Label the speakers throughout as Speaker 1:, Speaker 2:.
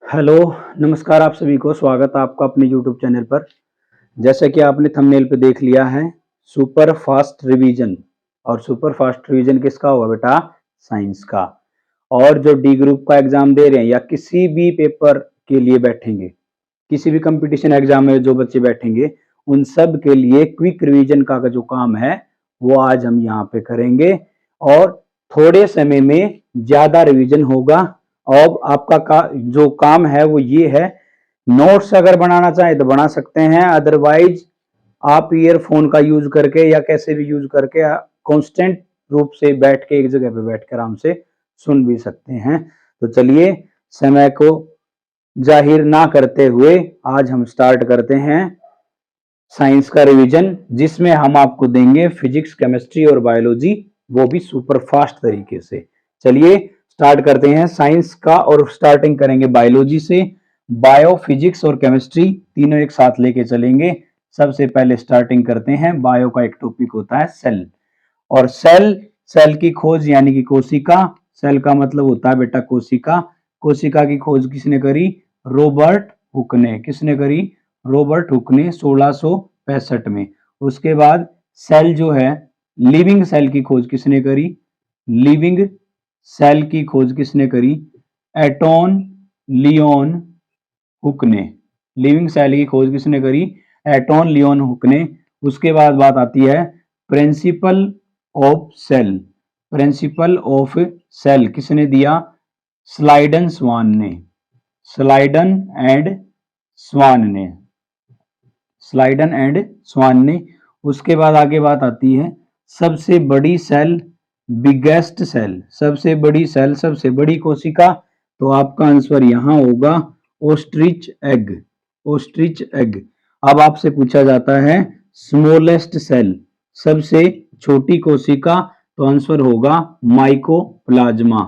Speaker 1: Hello, नमस्कार आप सभी को स्वागत है आपका अपने यूट्यूब चैनल पर। जैसा कि आपने थंबनेल पे देख लिया है, सुपर फास्ट रिवीजन। और सुपर फास्ट रिवीजन किसका होगा बेटा? साइंस का। और जो डी ग्रुप का एग्जाम दे रहे हैं या किसी भी पेपर के लिए बैठेंगे, किसी भी कंपटीशन एग्जाम में जो बच्चे बैठेंगे, उन सब के लिए क्विक रिवीजन का जो काम है वो आज हम यहाँ पे करेंगे। और थोड़े समय में ज्यादा रिवीजन होगा। और आपका जो काम है वो ये है, नोट्स अगर बनाना चाहे तो बना सकते हैं, अदरवाइज आप ईयरफोन का यूज करके या कैसे भी यूज करके कांस्टेंट रूप से बैठ के एक जगह पे बैठ कर आराम से सुन भी सकते हैं। तो चलिए, समय को जाहिर ना करते हुए आज हम स्टार्ट करते हैं साइंस का रिवीजन, जिसमें हम आपको देंगे फिजिक्स, केमिस्ट्री और बायोलॉजी, वो भी सुपर फास्ट तरीके से। चलिए स्टार्ट करते हैं साइंस का और स्टार्टिंग करेंगे बायोलॉजी से। बायो, फिजिक्स और केमिस्ट्री तीनों एक साथ लेके चलेंगे। सबसे पहले स्टार्टिंग करते हैं, बायो का एक टॉपिक होता है सेल। और सेल की खोज यानी कि कोशिका। सेल का मतलब होता है बेटा कोशिका। कोशिका की खोज किसने करी? रॉबर्ट हुक ने। किसने करी? रॉबर्ट हुक ने 1665 में। उसके बाद सेल जो है, लिविंग सेल की खोज किसने करी? लिविंग सेल की खोज किसने करी? एटॉन लियोन हुक ने। लिविंग सेल की खोज किसने करी? एटॉन लियोन हुक ने। उसके बाद बात आती है principle of cell. Principle of cell किसने दिया? स्लाइडन स्वान ने। स्लाइडन एंड स्वान ने। स्लाइडन एंड स्वान ने। उसके बाद आगे बात आती है सबसे बड़ी सेल, बिगेस्ट सेल। सबसे बड़ी सेल, सबसे बड़ी कोशिका। तो आपका आंसर यहां होगा ओस्ट्रिच एग। Ostrich egg. अब आपसे पूछा जाता है स्मॉलेस्ट सेल, सबसे छोटी कोशिका। तो आंसर होगा माइकोप्लाज्मा।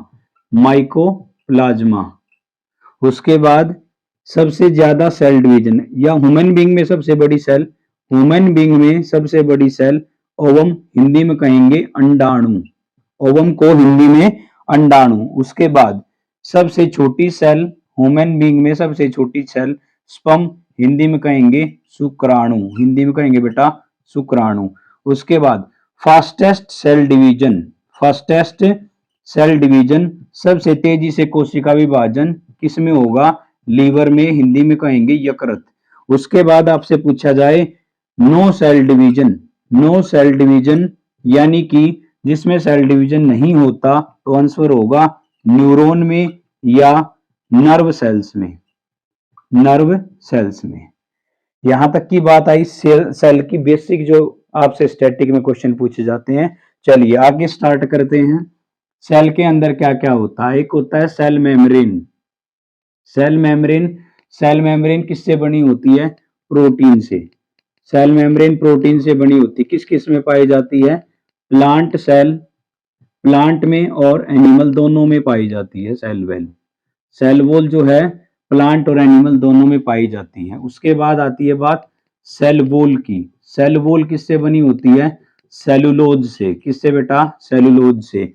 Speaker 1: माइकोप्लाज्मा। उसके बाद सबसे ज्यादा सेल डिवीजन या ह्यूमन बीइंग में सबसे बड़ी सेल। ह्यूमन बीइंग में सबसे बड़ी सेल ओवम, हिंदी में कहेंगे अंडाणु। ओवम को हिंदी में अंडाणु। उसके बाद सबसे छोटी सेल ह्यूमन बीइंग में सबसे छोटी सेल स्पर्म, हिंदी में कहेंगे शुक्राणु। हिंदी में कहेंगे बेटा शुक्राणु। उसके बाद fastest cell division. Fastest cell division, सबसे तेजी से कोशिका विभाजन किसमें होगा? लीवर में, हिंदी में कहेंगे यकृत। उसके बाद आपसे पूछा जाए no cell division. No cell division यानी कि जिसमें सेल डिवीजन नहीं होता, तो आंसर होगा न्यूरॉन में या नर्व सेल्स में। नर्व सेल्स में। यहां तक की बात आई सेल की बेसिक, जो आपसे स्टैटिक में क्वेश्चन पूछे जाते हैं। चलिए आगे स्टार्ट करते हैं। सेल के अंदर क्या क्या होता है? एक होता है cell membrane. Cell membrane. Cell membrane किससे बनी होती है? प्रोटीन से। सेल मेम्ब्रेन प्रोटीन से बनी होती है। किस किस में पाई जाती है? प्लांट सेल, प्लांट में और एनिमल दोनों में पाई जाती है सेल वेल। सेल वॉल जो है प्लांट और एनिमल दोनों में पाई जाती है। उसके बाद आती है बात सेल वॉल की। सेल वॉल किससे बनी होती है? सेलुलोज से। किससे बेटा? सेलुलोज से।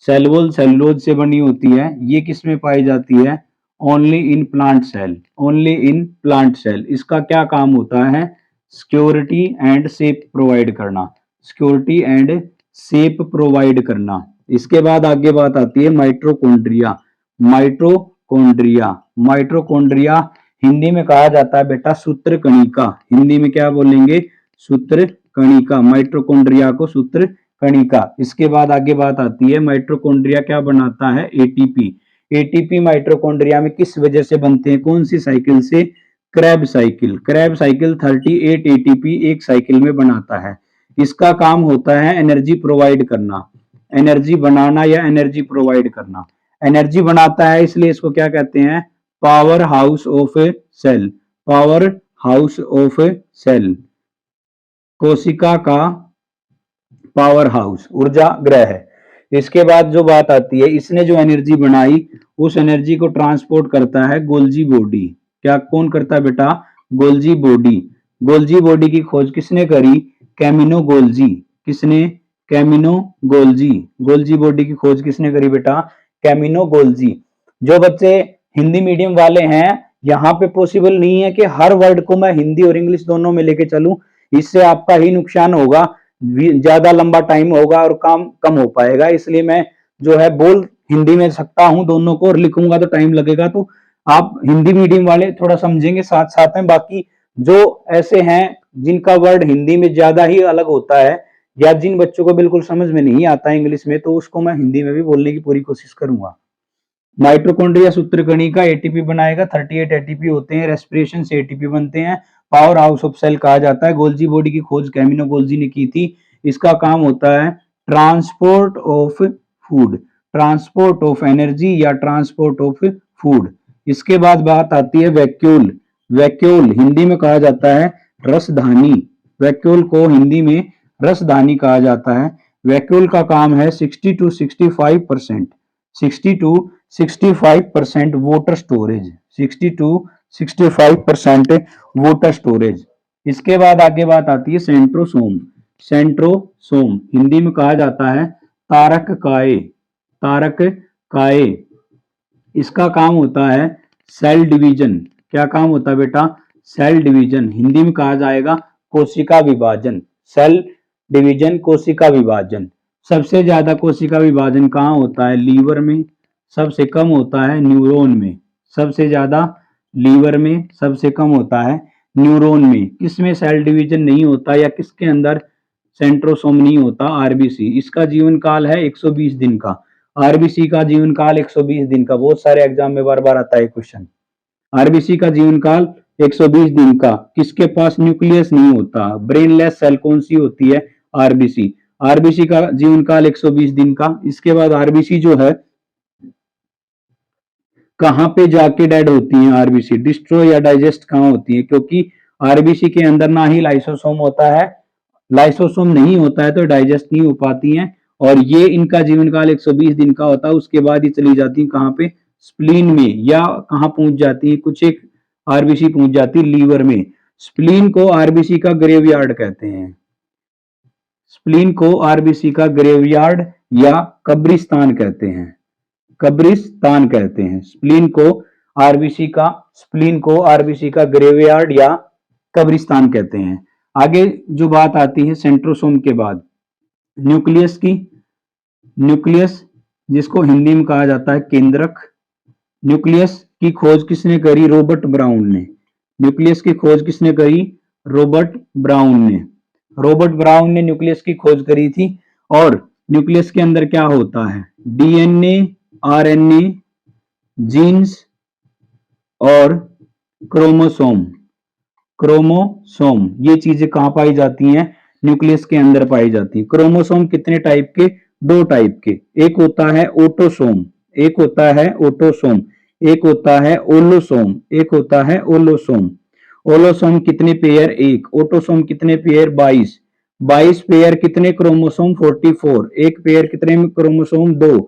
Speaker 1: सेल वॉल सेलुलोज से बनी होती है। ये किस में पाई जाती है? Only in plant cell. Only in plant cell. इसका क्या काम होता है? सिक्योरिटी एंड सेफ प्रोवाइड करना। सिक्योरिटी एंड सेफ प्रोवाइड करना। इसके बाद आगे बात आती है माइटोकॉन्ड्रिया। माइटोकॉन्ड्रिया। माइटोकॉन्ड्रिया हिंदी में कहा जाता है बेटा सूत्र कणिका। हिंदी में क्या बोलेंगे? सूत्र कणिका। माइटोकॉन्ड्रिया को सूत्र कणिका। इसके बाद आगे बात आती है माइटोकॉन्ड्रिया क्या बनाता है? एटीपी। एटीपी माइटोकॉन्ड्रिया में किस वजह से बनते हैं? कौन सी साइकिल से? Krebs cycle. Krebs cycle 38 ATP एक साइकिल में बनाता है। इसका काम होता है एनर्जी प्रोवाइड करना। एनर्जी बनाना या एनर्जी प्रोवाइड करना। एनर्जी बनाता है, इसलिए इसको क्या कहते हैं? Powerhouse of cell. Powerhouse of cell. कोशिका का पावर हाउस, ऊर्जा ग्रह है। इसके बाद जो बात आती है, इसने जो एनर्जी बनाई उस एनर्जी को ट्रांसपोर्ट करता है गोल्जी बॉडी। क्या कौन करता है बेटा? Golgi body. गोल्जी बॉडी की खोज किसने करी? Camillo Golgi. किसने? Camillo Golgi. गोल्जी बॉडी की खोज किसने करी बेटा? Camillo Golgi. जो बच्चे हिंदी मीडियम वाले हैं, यहाँ पे पॉसिबल नहीं है कि हर वर्ड को मैं हिंदी और इंग्लिश दोनों में लेके चलूं, इससे आपका ही नुकसान होगा, ज्यादा लंबा टाइम होगा और काम कम हो पाएगा। इसलिए मैं जो है बोल हिंदी में सकता हूं दोनों को, और लिखूंगा तो टाइम लगेगा। तो आप हिंदी मीडियम वाले थोड़ा समझेंगे साथ साथ में। बाकी जो ऐसे हैं जिनका वर्ड हिंदी में ज्यादा ही अलग होता है, या जिन बच्चों को बिल्कुल समझ में नहीं आता इंग्लिश में, तो उसको मैं हिंदी में भी बोलने की पूरी कोशिश करूंगा। माइटोकॉन्ड्रिया सूत्रकणिका एटीपी बनाएगा, 38 एटीपी होते हैं, रेस्पिरेशन से एटीपी बनते हैं, पावर हाउस ऑफ सेल कहा जाता है। गोल्जी बॉडी की खोज कैमिनो गोल्जी ने की थी। इसका काम होता है transport of food, transport of energy या ट्रांसपोर्ट ऑफ फूड। इसके बाद बात आती है वैक्यूल। वैक्यूल हिंदी में कहा जाता है रसधानी। वैक्यूल को हिंदी में रसधानी कहा जाता है। वैक्यूल का काम है 60 to 65%, 60 to 65% water storage, 60 to 65% water storage. इसके बाद आगे बात आती है सेंट्रोसोम। सेंट्रोसोम हिंदी में कहा जाता है तारक काय, तारक काय। इसका काम होता है सेल डिवीजन। क्या काम होता है बेटा? Cell division. हिंदी में कहा जाएगा कोशिका विभाजन। सेल डिवीजन, कोशिका विभाजन। सबसे ज्यादा कोशिका विभाजन कहाँ होता है? लीवर में। सबसे कम होता है न्यूरॉन में। सबसे ज्यादा लीवर में, सबसे कम होता है न्यूरॉन में। किसमें सेल डिवीजन नहीं होता या किसके अंदर सेंट्रोसोम नहीं होता? आरबीसी। इसका जीवन काल है 120 दिन का। आरबीसी का जीवन काल 120 दिन का। बहुत सारे एग्जाम में बार बार आता है क्वेश्चन। आरबीसी का जीवन काल 120 दिन का। किसके पास न्यूक्लियस नहीं होता? ब्रेनलेस सेल कौन सी होती है? आरबीसी। आरबीसी का जीवन काल 120 दिन का। इसके बाद आरबीसी जो है कहां पे जाके डेड होती है? आरबीसी डिस्ट्रॉय या डाइजेस्ट कहां होती है? क्योंकि आरबीसी के अंदर ना ही लाइसोसोम होता है, लाइसोसोम नहीं होता है तो डाइजेस्ट नहीं हो पाती हैं, और ये इनका जीवन काल 120 दिन का होता है। उसके बाद ही चली जाती है कहां पे? स्प्लीन में। या कहां पहुंच जाती है? कुछ एक आरबीसी पहुंच जाती है लीवर में। स्प्लीन को आरबीसी का ग्रेवयार्ड कहते हैं। स्प्लीन को आरबीसी का ग्रेवयार्ड या कब्रिस्तान कहते हैं। कब्रिस्तान कहते हैं स्प्लीन को आरबीसी का, स्प्लीन को आरबीसी का ग्रेवयार्ड या कब्रिस्तान कहते हैं। आगे जो बात आती है सेंट्रोसोम के बाद न्यूक्लियस की। न्यूक्लियस जिसको हिंदी में कहा जाता है केंद्रक। न्यूक्लियस की खोज किसने करी? रॉबर्ट ब्राउन ने। न्यूक्लियस की खोज किसने करी? रॉबर्ट ब्राउन ने। रॉबर्ट ब्राउन ने न्यूक्लियस की खोज करी थी। और न्यूक्लियस के अंदर क्या होता है? डीएनए, आरएनए, जीन्स और क्रोमोसोम। क्रोमोसोम ये चीजें कहां पाई जाती हैं? न्यूक्लियस के अंदर पाई जाती हैं। क्रोमोसोम कितने टाइप के? 2 टाइप के। एक होता है ऑटोसोम, एक होता है ऑटोसोम, एक होता है ओलोसोम, एक होता है ओलोसोम। ओलोसोम कितने पेयर? 1। ऑटोसोम कितने पेयर? 22। 22 पेयर कितने क्रोमोसोम? 44। एक पेयर कितने क्रोमोसोम? 2।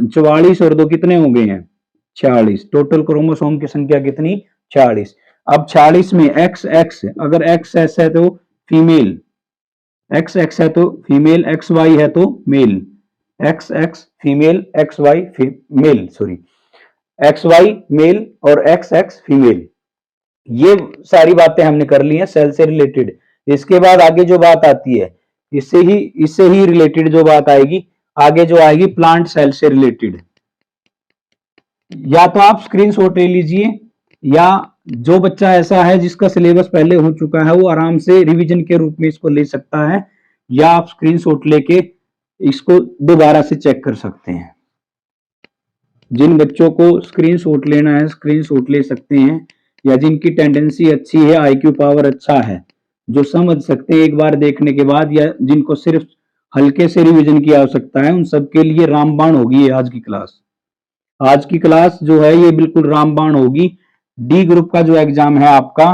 Speaker 1: 44 और 2 कितने हो गए हैं? 46। टोटल क्रोमोसोम की संख्या कितनी? 46। अब 46 में एक्स एक्स, अगर एक्स एस है तो फीमेल, एक्स एक्स है तो फीमेल, एक्स वाई है तो male. X X female, X Y male, sorry, X Y male और एक्स एक्स फीमेल। ये सारी बातें हमने कर ली हैं सेल से रिलेटेड। इसके बाद आगे जो बात आती है इससे ही रिलेटेड जो बात आएगी आगे जो आएगी प्लांट सेल से रिलेटेड। या तो आप स्क्रीनशॉट ले लीजिए, या जो बच्चा ऐसा है जिसका सिलेबस पहले हो चुका है वो आराम से रिवीजन के रूप में इसको ले सकता है, या आप स्क्रीनशॉट लेके इसको दोबारा से चेक कर सकते हैं। जिन बच्चों को स्क्रीनशॉट लेना है स्क्रीनशॉट ले सकते हैं, या जिनकी टेंडेंसी अच्छी है, आईक्यू पावर अच्छा है, जो समझ सकते हैं एक बार देखने के बाद, या जिनको सिर्फ हल्के से रिवीजन की आवश्यकता है, उन सबके लिए रामबाण होगी आज की क्लास। आज की क्लास जो है ये बिल्कुल रामबाण होगी। डी ग्रुप का जो एग्जाम है आपका,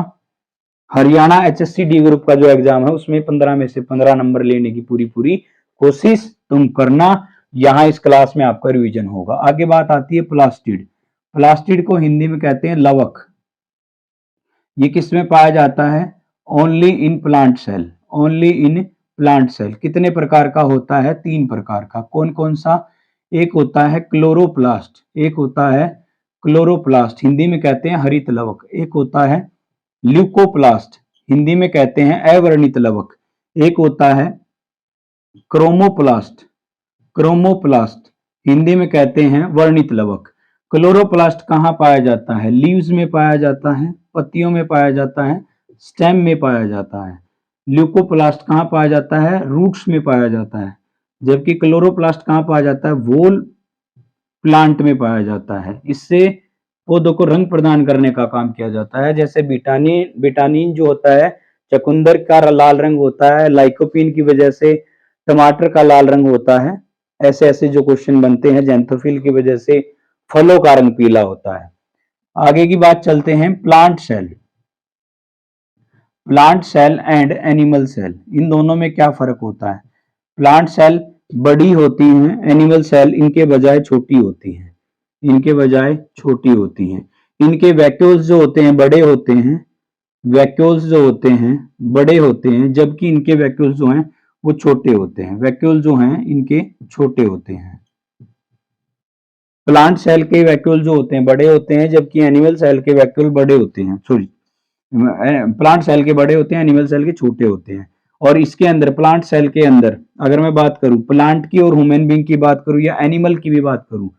Speaker 1: हरियाणा एचएससी डी ग्रुप का जो एग्जाम है, उसमें 15 में से 15 नंबर लेने की पूरी कोशिश तुम करना। यहां इस क्लास में आपका रिवीजन होगा। आगे बात आती है प्लास्टिड। प्लास्टिड को हिंदी में कहते हैं लवक। ये किस में पाया जाता है? Only in plant cell, only in plant cell कितने प्रकार का होता है? 3 प्रकार का। कौन कौन सा? एक होता है क्लोरोप्लास्ट, एक होता है क्लोरोप्लास्ट, हिंदी में कहते हैं हरित लवक। एक होता है ल्यूकोप्लास्ट, हिंदी में कहते हैं अवर्णित लवक। एक होता है क्रोमोप्लास्ट, क्रोमोप्लास्ट हिंदी में कहते हैं वर्णित लवक। क्लोरोप्लास्ट कहाँ पाया जाता है? लीव्स में पाया जाता है, पत्तियों में पाया जाता है, स्टेम में पाया जाता है। ल्यूकोप्लास्ट कहाँ पाया जाता है? रूट्स में पाया जाता है। जबकि क्लोरोप्लास्ट कहाँ पाया जाता है? वोल प्लांट में पाया जाता है। इससे पौधों को रंग प्रदान करने का काम किया जाता है। जैसे बिटानिन जो होता है, चकुंदर का लाल रंग होता है, लाइकोपीन की वजह से टमाटर का लाल रंग होता है। ऐसे ऐसे जो क्वेश्चन बनते हैं, जेंथोफिल की वजह से फलों का रंग पीला होता है। आगे की बात चलते हैं, plant cell. Plant cell and animal cell, इन दोनों में क्या फर्क होता है? प्लांट सेल बड़ी होती हैं, एनिमल सेल इनके बजाय छोटी होती हैं, इनके बजाय छोटी होती हैं। इनके वैक्यूल्स जो होते हैं बड़े होते हैं, वैक्यूल्स जो होते हैं बड़े होते हैं, जबकि इनके वैक्यूल्स जो हैं वो छोटे होते हैं। वैक्यूल जो हैं इनके छोटे होते हैं। प्लांट सेल के वैक्यूल जो होते हैं बड़े होते हैं, जबकि एनिमल सेल के वैक्यूल बड़े होते हैं। सॉरी, प्लांट सेल के बड़े होते हैं, एनिमल सेल के छोटे होते हैं। और इसके अंदर, प्लांट सेल के अंदर अगर मैं बात करूं प्लांट की और ह्यूमन बीइंग की बात करूं या एनिमल की भी बात करूं,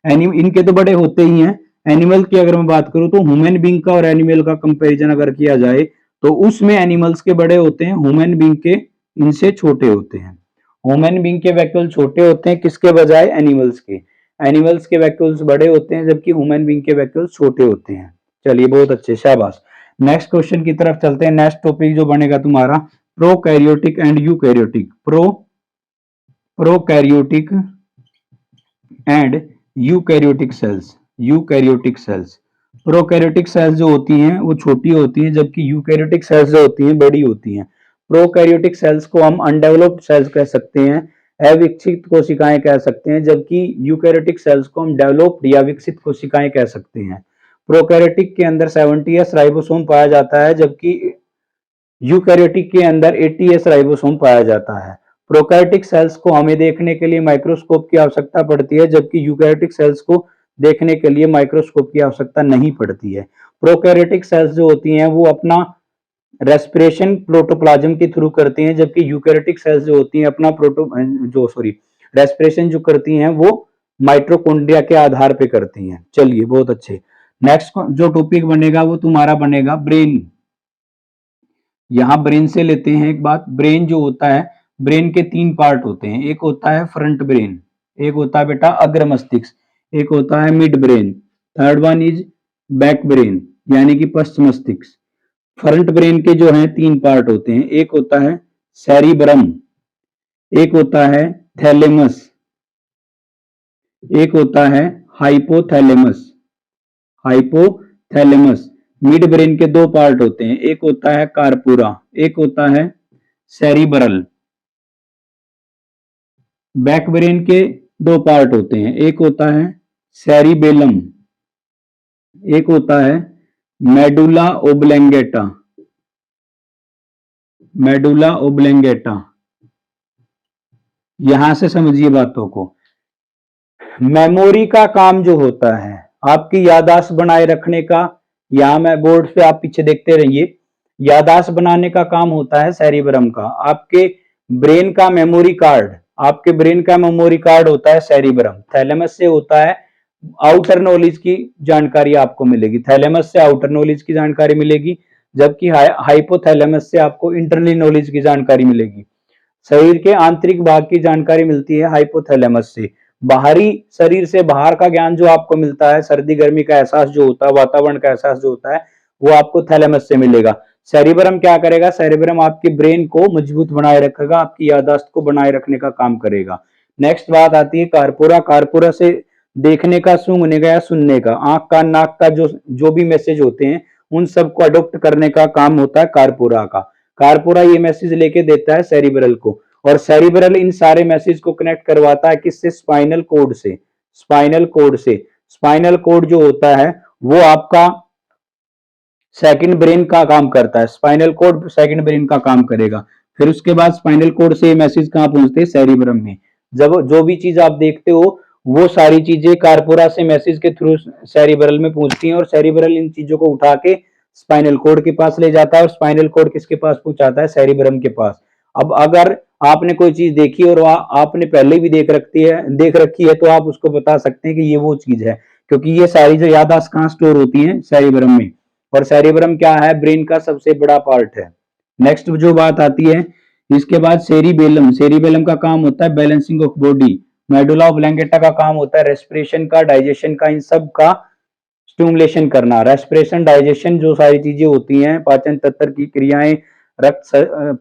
Speaker 1: इनके तो बड़े होते ही हैं। एनिमल की अगर मैं बात करूं तो ह्यूमन बीइंग का और एनिमल का कंपैरिजन अगर किया जाए तो उसमें एनिमल्स के बड़े होते हैं, ह्यूमन बीइंग के इनसे छोटे होते हैं। ह्यूमन बीइंग के वैक्यूल छोटे होते हैं किसके बजाय? एनिमल्स के। एनिमल्स के वैक्यूल्स बड़े होते हैं, जबकि ह्यूमन बीइंग के वैक्यूल्स छोटे होते हैं। चलिए, बहुत अच्छे, शाबाश। नेक्स्ट क्वेश्चन की तरफ चलते हैं। नेक्स्ट टॉपिक जो बनेगा तुम्हारा prokaryotic and eukaryotic. Prokaryotic and eukaryotic cells. Eukaryotic cells, prokaryotic cells जो होती हैं वो छोटी होती हैं, जबकि यूकैरियोटिक सेल्स जो होती हैं बड़ी होती हैं। प्रोकैरियोटिक सेल्स को हम अनडेवलप्ड सेल्स कह सकते हैं, अविकसित कोशिकाएं कह सकते हैं, जबकि यूकैरियोटिक सेल्स को हम डेवलप्ड या विकसित कोशिकाएं कह सकते हैं। प्रोकैरियोटिक के अंदर 70s राइबोसोम पाया जाता है, जबकि यूकैरियोटिक के अंदर 80s राइबोसोम पाया जाता है। प्रोकैरियोटिक सेल्स को हमें देखने के लिए माइक्रोस्कोप की आवश्यकता पड़ती है, जबकि यूकैरियोटिक सेल्स को देखने के लिए माइक्रोस्कोप की आवश्यकता नहीं पड़ती है। प्रोकैरियोटिक सेल्स जो होती हैं वो अपना रेस्पिरेशन प्रोटोप्लाज्म के थ्रू करती हैं, जबकि यूकैरियोटिक सेल्स जो होती हैं अपना रेस्पिरेशन जो करती हैं वो माइटोकॉन्ड्रिया के आधार पे करती हैं। चलिए, बहुत अच्छे। नेक्स्ट जो टॉपिक बनेगा वो तुम्हारा बनेगा ब्रेन। यहां ब्रेन से लेते हैं एक बात। ब्रेन जो होता है, ब्रेन के 3 पार्ट होते हैं। एक होता है फ्रंट ब्रेन, एक होता है बेटा अग्र मस्तिष्क, एक होता है mid brain, third one is back brain यानी कि पश्च मस्तिष्क। फ्रंट ब्रेन के जो हैं 3 पार्ट होते हैं। एक होता है सेरिब्रम, एक होता है थैलेमस, एक होता है हाइपोथैलेमस। हाइपोथैलेमस। मिड ब्रेन के 2 पार्ट होते हैं, एक होता है कार्पुरा, एक होता है सेरिब्रल। बैक ब्रेन के 2 पार्ट होते हैं, एक होता है सेरिबेलम, एक होता है मेडुला ओब्लेंगेटा। मेडुला ओब्लेंगेटा। यहां से समझिए बातों को। मेमोरी का काम जो होता है, आपकी याददाश्त बनाए रखने का, यहां मैं बोर्ड पे आप पीछे देखते रहिए, याददाश्त बनाने का काम होता है सेरिब्रम का। आपके ब्रेन का मेमोरी कार्ड, आपके ब्रेन का मेमोरी कार्ड होता है सेरिब्रम। थैलेमस से होता है आउटर नॉलेज की जानकारी आपको मिलेगी, थैलेमस से आउटर नॉलेज की जानकारी मिलेगी, जबकि हाइपोथैलेमस से आपको इंटरनल नॉलेज की जानकारी मिलेगी। शरीर के आंतरिक भाग की जानकारी मिलती है हाइपोथैलेमस से। बाहरी शरीर से बाहर का ज्ञान जो आपको मिलता है, सर्दी गर्मी का एहसास जो होता है, वातावरण का एहसास जो होता है, वो आपको थैलेमस से मिलेगा। सेरिब्रम क्या करेगा? सेरिब्रम आपकी ब्रेन को मजबूत बनाए रखेगा, आपकी याददाश्त को बनाए रखने का काम करेगा। नेक्स्ट बात आती है कारपुरा। कारपुरा से देखने का, सूंघने का या सुनने का, आंख का नाक का जो भी मैसेज होते हैं उन सबको अडॉप्ट करने का काम होता है कारपुरा का। कारपुरा ये मैसेज लेके देता है सेरिब्रल को, और सेरिब्रल इन सारे मैसेज को कनेक्ट करवाता है किससे? स्पाइनल कोड से। स्पाइनल कोड से। स्पाइनल कोड जो होता है वो आपका सेकंड ब्रेन का काम करता है। स्पाइनल कोड सेकंड ब्रेन का काम करेगा। फिर उसके बाद स्पाइनल कोड से मैसेज कहाँ पहुंचते हैं, सेरिब्रम में। जब जो भी चीज आप देखते हो वो सारी चीजें कार्पोरा से मैसेज के थ्रू सेरिब्रल में पहुंचती हैं, और सेरिब्रल इन चीजों को उठा के स्पाइनल कोड के पास ले जाता है, और स्पाइनल कोड किसके पास पहुंचाता है, सेरिब्रम के पास। अब अगर आपने कोई चीज देखी और आपने पहले भी देख रखी है, तो आप उसको बता सकते हैं कि ये वो चीज है, क्योंकि ये सारी जो याददाश्त कहाँ स्टोर होती है, सेरिब्रम में। और सेरिब्रम क्या है, ब्रेन का सबसे बड़ा पार्ट है। नेक्स्ट जो बात आती है इसके बाद सेरिबेलम। सेरिबेलम का काम होता है balancing of body. Medulla oblongata का काम होता है रेस्पिरेशन का, डाइजेशन का, इन सब का स्टिमुलेशन करना। रेस्पिरेशन, डाइजेशन जो सारी चीजें होती हैं, पाचन तंत्र की क्रियाएं, रक्त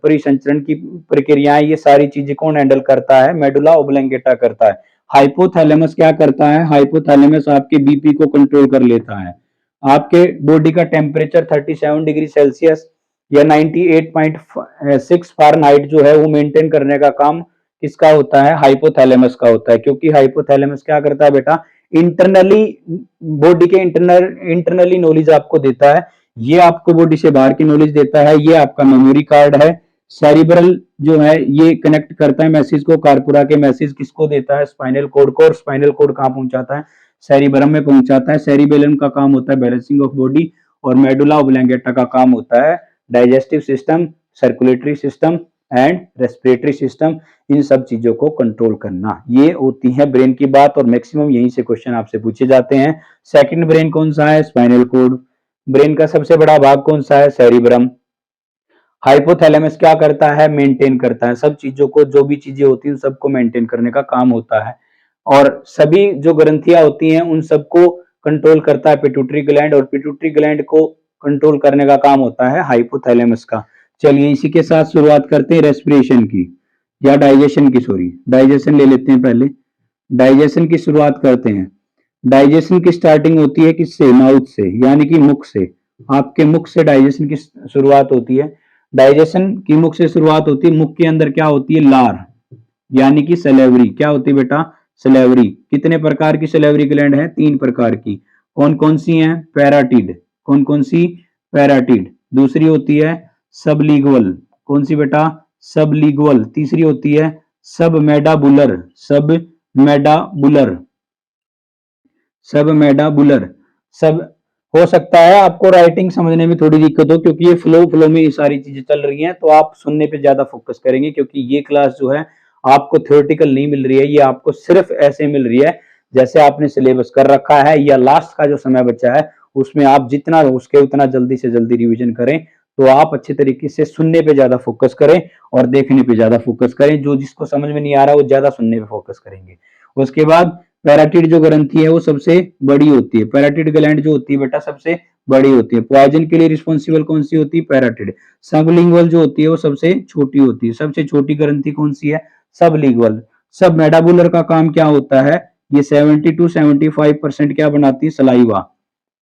Speaker 1: परिसंचरण की प्रक्रियाएं, ये सारी चीजें कौन हैंडल करता है, मेडुला ऑब्लंगेटा करता है। हाइपोथैलेमस क्या करता है, हाइपोथैलेमस आपके बीपी को कंट्रोल कर लेता है। आपके बॉडी का टेम्परेचर 37 डिग्री सेल्सियस या 98.6 फ़ारेनहाइट जो है वो मेंटेन करने का काम किसका होता है, हाइपोथैलेमस का होता है। क्योंकि हाइपोथैलेमस क्या करता है बेटा, इंटरनली बॉडी के इंटरनली नॉलेज आपको देता है, ये आपको बॉडी से बाहर की नॉलेज देता है, ये आपका मेमोरी कार्ड है। सेरिब्रल जो है ये कनेक्ट करता है मैसेज को, कार्पुरा के मैसेज किसको देता है, स्पाइनल कोड को, और स्पाइनल कोड कहाँ पहुंचाता है, सेरिब्रम में पहुंचाता है। सेरिबेलम का काम होता है बैलेंसिंग ऑफ बॉडी, और मेडुला ऑब्लंगेटा का काम होता है digestive system, circulatory system and respiratory system, इन सब चीजों को कंट्रोल करना। ये होती है ब्रेन की बात, और मैक्सिमम यहीं से क्वेश्चन आपसे पूछे जाते हैं। सेकंड ब्रेन कौन सा है, स्पाइनल कोड। ब्रेन का सबसे बड़ा भाग कौन सा है, सेरिब्रम। हाइपोथैलेमस क्या करता है, मेंटेन करता है सब चीजों को, जो भी चीजें होती हैं उन सबको मेंटेन करने का काम होता है। और सभी जो ग्रंथियां होती हैं उन सबको कंट्रोल करता है पिट्यूटरी ग्लैंड, और पिट्यूटरी ग्लैंड को कंट्रोल करने का काम होता है हाइपोथैलेमस का। चलिए इसी के साथ शुरुआत करते हैं रेस्पिरेशन की, या डाइजेशन की, सॉरी डाइजेशन ले लेते हैं पहले। डाइजेशन की शुरुआत करते हैं। डाइजेशन की स्टार्टिंग होती है किससे, माउथ से, यानी कि मुख से। आपके मुख से डाइजेशन की शुरुआत होती है। डाइजेशन की मुख से शुरुआत होती है। मुख के अंदर क्या होती है, लार, यानी कि सलेवरी। क्या होती है बेटा, सलेवरी। कितने प्रकार की सलेवरी ग्लैंड है, 3 प्रकार की। कौन कौन सी हैं, पैराटिड। कौन कौन सी, पैराटिड। दूसरी होती है सबलिंगुअल। कौन सी बेटा, सबलिंगुअल। तीसरी होती है सबमेडाबुलर। सबमेडाबुलर, सबमेडाबुलर। सब हो सकता है आपको राइटिंग समझने में थोड़ी दिक्कत हो, क्योंकि ये फ्लो में ये सारी चीजें चल रही हैं, तो आप सुनने पे ज्यादा फोकस करेंगे, क्योंकि ये क्लास जो है आपको थ्योरेटिकल नहीं मिल रही है, ये आपको सिर्फ ऐसे मिल रही है जैसे आपने सिलेबस कर रखा है, या लास्ट का जो समय बचा है उसमें आप जितना हो सके उतना जल्दी से जल्दी रिविजन करें, तो आप अच्छे तरीके से सुनने पे ज्यादा फोकस करें और देखने पे ज्यादा फोकस करें। जो जिसको समझ में नहीं आ रहा वो ज्यादा सुनने पे फोकस करेंगे। उसके बाद पैराटिड जो ग्रंथि है वो सबसे बड़ी होती है। पैराटिड ग्लैंड जो होती है बेटा सबसे बड़ी होती है। पॉइजन के लिए रिस्पॉन्सिबल कौन सी होती है, पैराटिड। सबलिंगुअल जो होती है वो सबसे छोटी होती है। सबसे छोटी ग्रंथि कौन सी है, सबलिंगुअल। सब मेडाबुलर का काम क्या होता है, ये 70 to 75% क्या बनाती है, सलाइवा।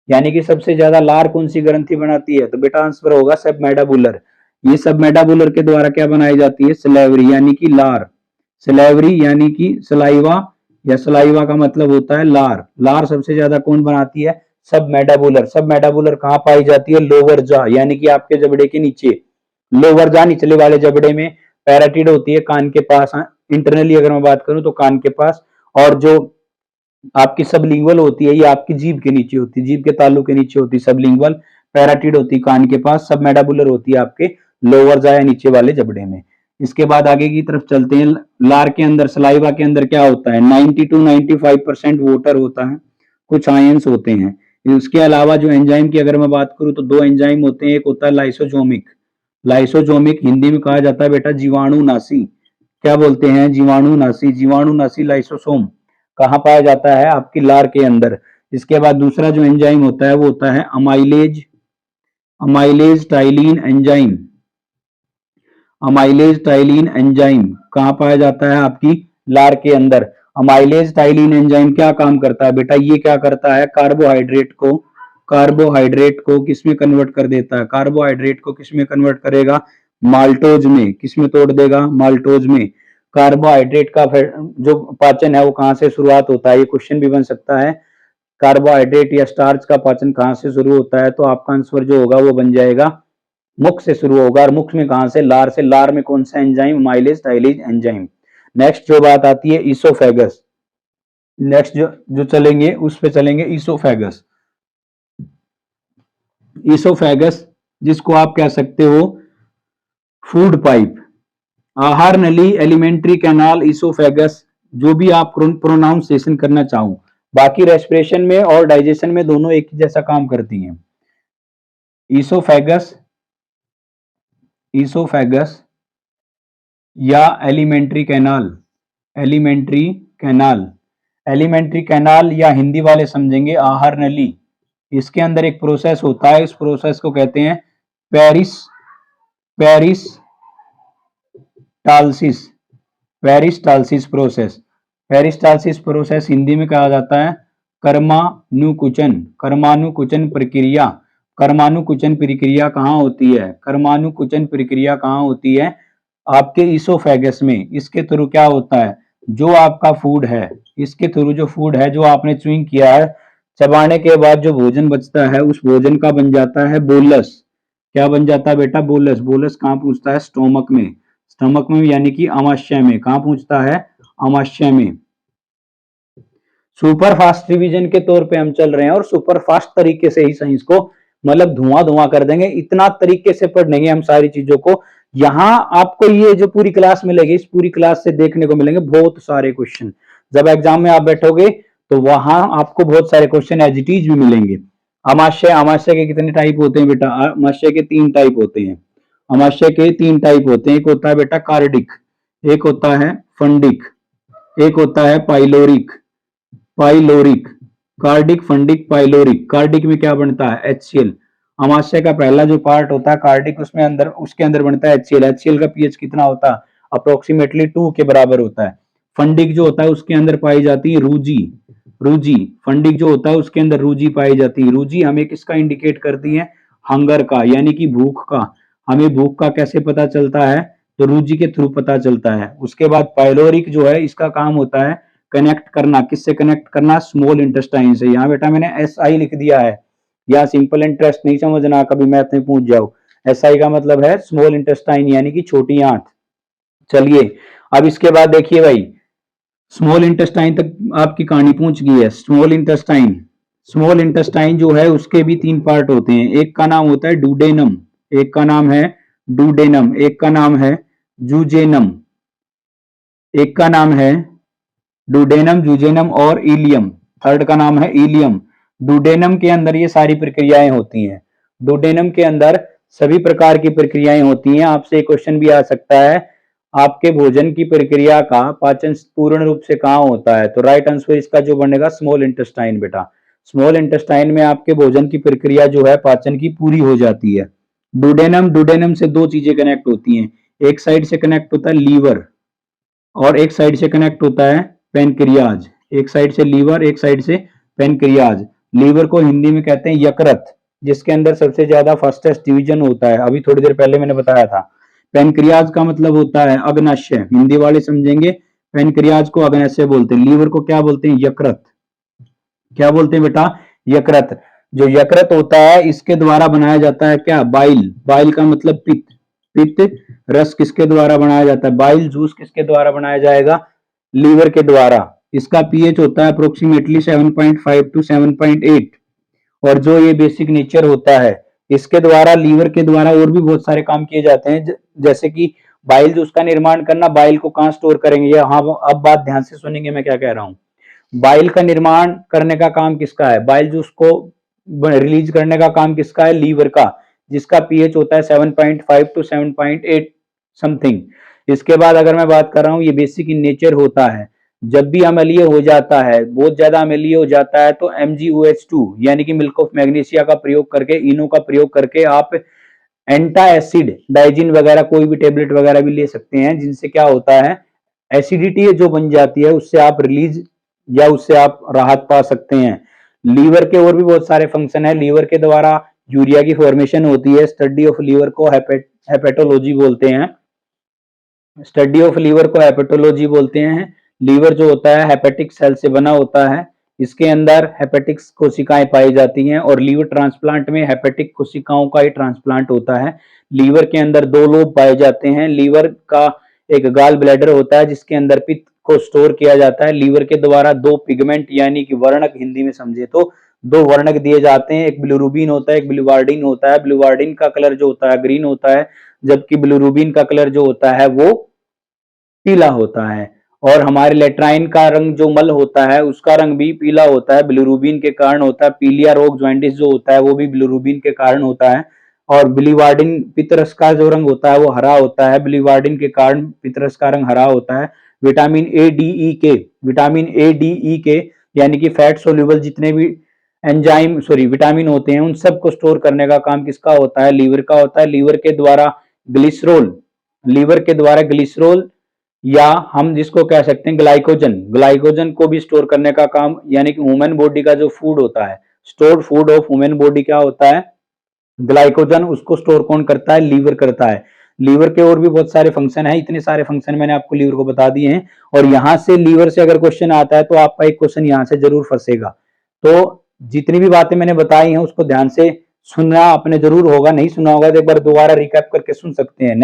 Speaker 1: यानी कि सबसे ज्यादा लार कौन सी ग्रंथि बनाती है, तो बेटा आंसर होगा सब मेडाबुलर। ये सब मेडाबुलर के द्वारा क्या बनाई जाती है, सलेवरी, यानी कि लार। सलेवरी यानी कि सलाइवा, या सलाइवा का मतलब होता है लार। लार सबसे ज्यादा कौन बनाती है, सब मेडाबुलर। सब मेडाबुलर कहाँ पाई जाती है, लोअर जा, यानी कि आपके जबड़े के नीचे। लोअर जा, निचले वाले जबड़े में। पैराटिड होती है कान के पास, इंटरनली अगर मैं बात करूं तो कान के पास। और जो आपकी सबलिंगुअल होती है ये आपकी जीभ के नीचे होती है, जीभ के तालू के नीचे होती है सबलिंगुअल। पैराटिड होती है कान के पास। सब मेडाबुलर होती है आपके लोअर जा या नीचे वाले जबड़े में। इसके बाद आगे की तरफ चलते हैं। लार के अंदर, सलाइवा के अंदर क्या होता है, 90 to 95% वाटर होता है, कुछ आयंस होते हैं। इसके अलावा जो एंजाइम की अगर मैं बात करूं तो 2 एंजाइम होते हैं। एक होता है लाइसोजोमिक। लाइसोजोमिक हिंदी में कहा जाता है बेटा जीवाणुनाशी। क्या बोलते हैं, जीवाणुनाशी। जीवाणुनाशी लाइसोसोम कहाँ पाया जाता है, आपकी लार के अंदर। इसके बाद दूसरा जो एंजाइम होता है वो होता है amylase, amylase ptyalin enzyme. Amylase ptyalin enzyme कहाँ पाया जाता है, आपकी लार के अंदर। अमाइलेज टाइलिन एंजाइम क्या काम करता है बेटा, ये क्या करता है, कार्बोहाइड्रेट को किसमें कन्वर्ट कर देता है, कार्बोहाइड्रेट को किसमें कन्वर्ट करेगा, माल्टोज में। किसमें तोड़ देगा, माल्टोज में। कार्बोहाइड्रेट का जो पाचन है वो कहाँ से शुरुआत होता है, ये क्वेश्चन भी बन सकता है। कार्बोहाइड्रेट या स्टार्च का पाचन कहाँ से शुरू होता है, तो आपका आंसर जो होगा वो बन जाएगा मुख से शुरू होगा, और मुख में कहां से, लार से। लार में कौन सा एंजाइम, माइलेज टाइलेज एंजाइम। नेक्स्ट जो बात आती है ईसोफेगस। नेक्स्ट जो जो चलेंगे उस पे चलेंगे ईसोफेगस। ईसोफेगस जिसको आप कह सकते हो फूड पाइप, आहार नली, एलिमेंट्री कैनाल, ईसोफेगस, जो भी आप प्रोनाउंसिएशन करना चाहो। बाकी रेस्पिरेशन में और डाइजेशन में दोनों एक ही जैसा काम करती हैं। ईसोफेगस, ईसोफेगस या alimentary canal, alimentary canal, alimentary canal या हिंदी वाले समझेंगे आहार नली। इसके अंदर एक प्रोसेस होता है, इस प्रोसेस को कहते हैं peristalsis, peristalsis process. Peristalsis process Hindi में कहा जाता है कर्मानुकुचन, कर्मानुकुचन प्रक्रिया। कर्मानुकुचन प्रक्रिया कहाँ होती है, कर्मानुकुचन प्रक्रिया कहाँ होती है, आपके ईसोफेगस में। इसके थ्रू क्या होता है, जो आपका फूड है, इसके थ्रू जो फूड है, जो आपने च्युइंग किया है, चबाने के बाद जो भोजन बचता है, उस भोजन का बन जाता है बोलस। क्या बन जाता है बेटा, बोलस। बोलस कहाँ पहुंचता है, स्टोमक में। स्टोमक में यानी कि आमाशय में। कहाँ पहुंचता है, आमाशय में। सुपर फास्ट रिवीजन के तौर पे हम चल रहे हैं, और सुपर फास्ट तरीके से ही साइंस को मतलब धुआं धुआं कर देंगे। इतना तरीके से पढ़ेंगे हम सारी चीजों को। यहाँ आपको ये जो पूरी क्लास मिलेगी, इस पूरी क्लास से देखने को मिलेंगे बहुत सारे क्वेश्चन। जब एग्जाम में आप बैठोगे तो वहां आपको बहुत सारे क्वेश्चन एज इट इज भी मिलेंगे। आमाशय, आमाशय के कितने टाइप होते हैं बेटा, आमाशय के 3 टाइप होते हैं। आमाशय के 3 टाइप होते हैं। एक होता है बेटा कार्डिक, एक होता है फंडिक, एक होता है pyloric. Pyloric, cardiac, fundic, pyloric. Cardiac में क्या बनता है, HCl। आमाशय का पहला जो पार्ट होता है कार्डिक, उसमें अंदर, उसके अंदर बनता है HCl। HCl का पीएच कितना होता है, अप्रोक्सीमेटली 2 के बराबर होता है। फंडिक जो होता है उसके अंदर पाई जाती है रूजी, रूजी। फंडिक जो होता है उसके अंदर रूजी पाई जाती है। रूजी हमें किसका इंडिकेट करती है, हंगर का, यानी कि भूख का। हमें भूख का कैसे पता चलता है, तो रूजी के थ्रू पता चलता है। उसके बाद पाइलोरिक जो है, इसका काम होता है कनेक्ट करना। किससे कनेक्ट करना, स्मॉल इंटेस्टाइन से। यहाँ बेटा मैंने SI लिख दिया है, या सिंपल इंटरेस्ट नहीं समझना, कभी मैथ में पूछ जाओ। SI का मतलब है स्मॉल इंटेस्टाइन, यानी कि छोटी आंत। चलिए अब इसके बाद देखिए भाई, स्मॉल इंटेस्टाइन तक आपकी कहानी पहुंच गई है। स्मॉल इंटेस्टाइन, स्मॉल इंटेस्टाइन जो है उसके भी 3 पार्ट होते हैं। एक का नाम होता है डुडेनम, एक का नाम है डुडेनम, एक का नाम है जूजेनम, एक का नाम है डुडेनम, जूजेनम और इलियम। थर्ड का नाम है इलियम। डुडेनम के अंदर ये सारी प्रक्रियाएं होती हैं। डुडेनम के अंदर सभी प्रकार की प्रक्रियाएं होती हैं। आपसे एक क्वेश्चन भी आ सकता है, आपके भोजन की प्रक्रिया का पाचन पूर्ण रूप से कहाँ होता है, तो राइट आंसर इसका जो बनेगा स्मॉल इंटेस्टाइन बेटा। स्मॉल इंटेस्टाइन में आपके भोजन की प्रक्रिया जो है पाचन की पूरी हो जाती है। डुडेनम, डुडेनम से 2 चीजें कनेक्ट होती हैं। एक साइड से कनेक्ट होता है लीवर, और एक साइड से कनेक्ट होता है पेनक्रियाज। एक साइड से लीवर, एक साइड से पेनक्रियाज। लीवर को हिंदी में कहते हैं यकृत, जिसके अंदर सबसे ज्यादा फास्टेस्ट डिवीजन होता है, अभी थोड़ी देर पहले मैंने बताया था। पेनक्रियाज का मतलब होता है अग्नाशय, हिंदी वाले समझेंगे पेनक्रियाज को अग्नाशय बोलते हैं। लीवर को क्या बोलते हैं, यकृत। क्या बोलते हैं बेटा, यकृत। जो यकृत होता है इसके द्वारा बनाया जाता है क्या, बाइल। बाइल का मतलब पित्त। पित्त रस किसके द्वारा बनाया जाता है, बाइल जूस किसके द्वारा बनाया जाएगा, लीवर के द्वारा। इसका पीएच होता है अप्रोक्सीमेटली 7.5 टू 7.8। और जो ये बेसिक नेचर होता है, इसके द्वारा, लीवर के द्वारा और भी बहुत सारे काम किए जाते हैं, जैसे कि बाइल जूस का निर्माण करना। बाइल को कहाँ स्टोर करेंगे, हाँ अब बात ध्यान से सुनेंगे मैं क्या कह रहा हूँ। बाइल का निर्माण करने का काम किसका है, बाइल जूस को रिलीज करने का काम किसका है, लीवर का, जिसका पीएच होता है 7.5 टू 7.8 समथिंग। इसके बाद अगर मैं बात कर रहा हूँ, ये बेसिक इन नेचर होता है। जब भी अम्लीय हो जाता है, बहुत ज्यादा अम्लीय हो जाता है, तो MgOH2 यानी कि मिल्क ऑफ मैग्नीशिया का प्रयोग करके, इनो का प्रयोग करके आप एंटा एसिड डाइजिन वगैरह कोई भी टेबलेट वगैरह भी ले सकते हैं, जिनसे क्या होता है, एसिडिटी जो बन जाती है उससे आप रिलीज या उससे आप राहत पा सकते हैं। लीवर के और भी बहुत सारे फंक्शन है। लीवर के द्वारा यूरिया की फॉर्मेशन होती है। स्टडी ऑफ लीवर को हेपेटोलॉजी बोलते हैं। स्टडी ऑफ लीवर को हेपेटोलॉजी बोलते हैं। लीवर जो होता है हेपेटिक सेल से बना होता है। इसके अंदर हेपेटिक कोशिकाएं पाई जाती हैं और लीवर ट्रांसप्लांट में हेपेटिक कोशिकाओं का ही ट्रांसप्लांट होता है। लीवर के अंदर दो लोब पाए जाते हैं। लीवर का एक गाल ब्लैडर होता है जिसके अंदर पित्त को स्टोर किया जाता है। लीवर के द्वारा दो पिगमेंट यानी कि वर्णक, हिंदी में समझे तो दो वर्णक दिए जाते हैं, एक बिलिरुबिन होता है, एक बिलिवार्डिन होता है। बिलिवार्डिन का कलर जो होता है ग्रीन होता है, जबकि बिलिरुबिन का कलर जो होता है वो पीला होता है। और हमारे लेट्राइन का रंग जो मल होता है उसका रंग भी पीला होता है, बिलिरुबिन के कारण होता है। पीलिया रोग जॉइंटिस जो होता है वो भी बिलिरुबिन के कारण होता है। और बिलिवार्डिन पितरस का जो रंग होता है वो हरा होता है, बिलिवार्डिन के कारण पितरस का रंग हरा होता है। विटामिन ए डी ई के, विटामिन ए डी ई के यानी कि फैट सोल्यूबल जितने भी एंजाइम विटामिन होते हैं उन सबको स्टोर करने का काम किसका होता है? लीवर का होता है। लीवर के द्वारा ग्लिसरोल, लीवर के द्वारा ग्लिसरोल या हम जिसको कह सकते हैं ग्लाइकोजन, ग्लाइकोजन को भी स्टोर करने का काम, यानी कि ह्यूमन बॉडी का जो फूड होता है, stored food of human body क्या होता है? ग्लाइकोजन। उसको स्टोर कौन करता है? लीवर करता है। लीवर के और भी बहुत सारे फंक्शन है, इतने सारे फंक्शन मैंने आपको लीवर को बता दिए हैं। और यहां से लीवर से अगर क्वेश्चन आता है तो आपका एक क्वेश्चन यहां से जरूर फंसेगा। तो जितनी भी बातें मैंने बताई हैं उसको ध्यान से सुनना आपने जरूर होगा, नहीं सुना होगा तो एक बार दोबारा रिकैप करके सुन सकते हैं।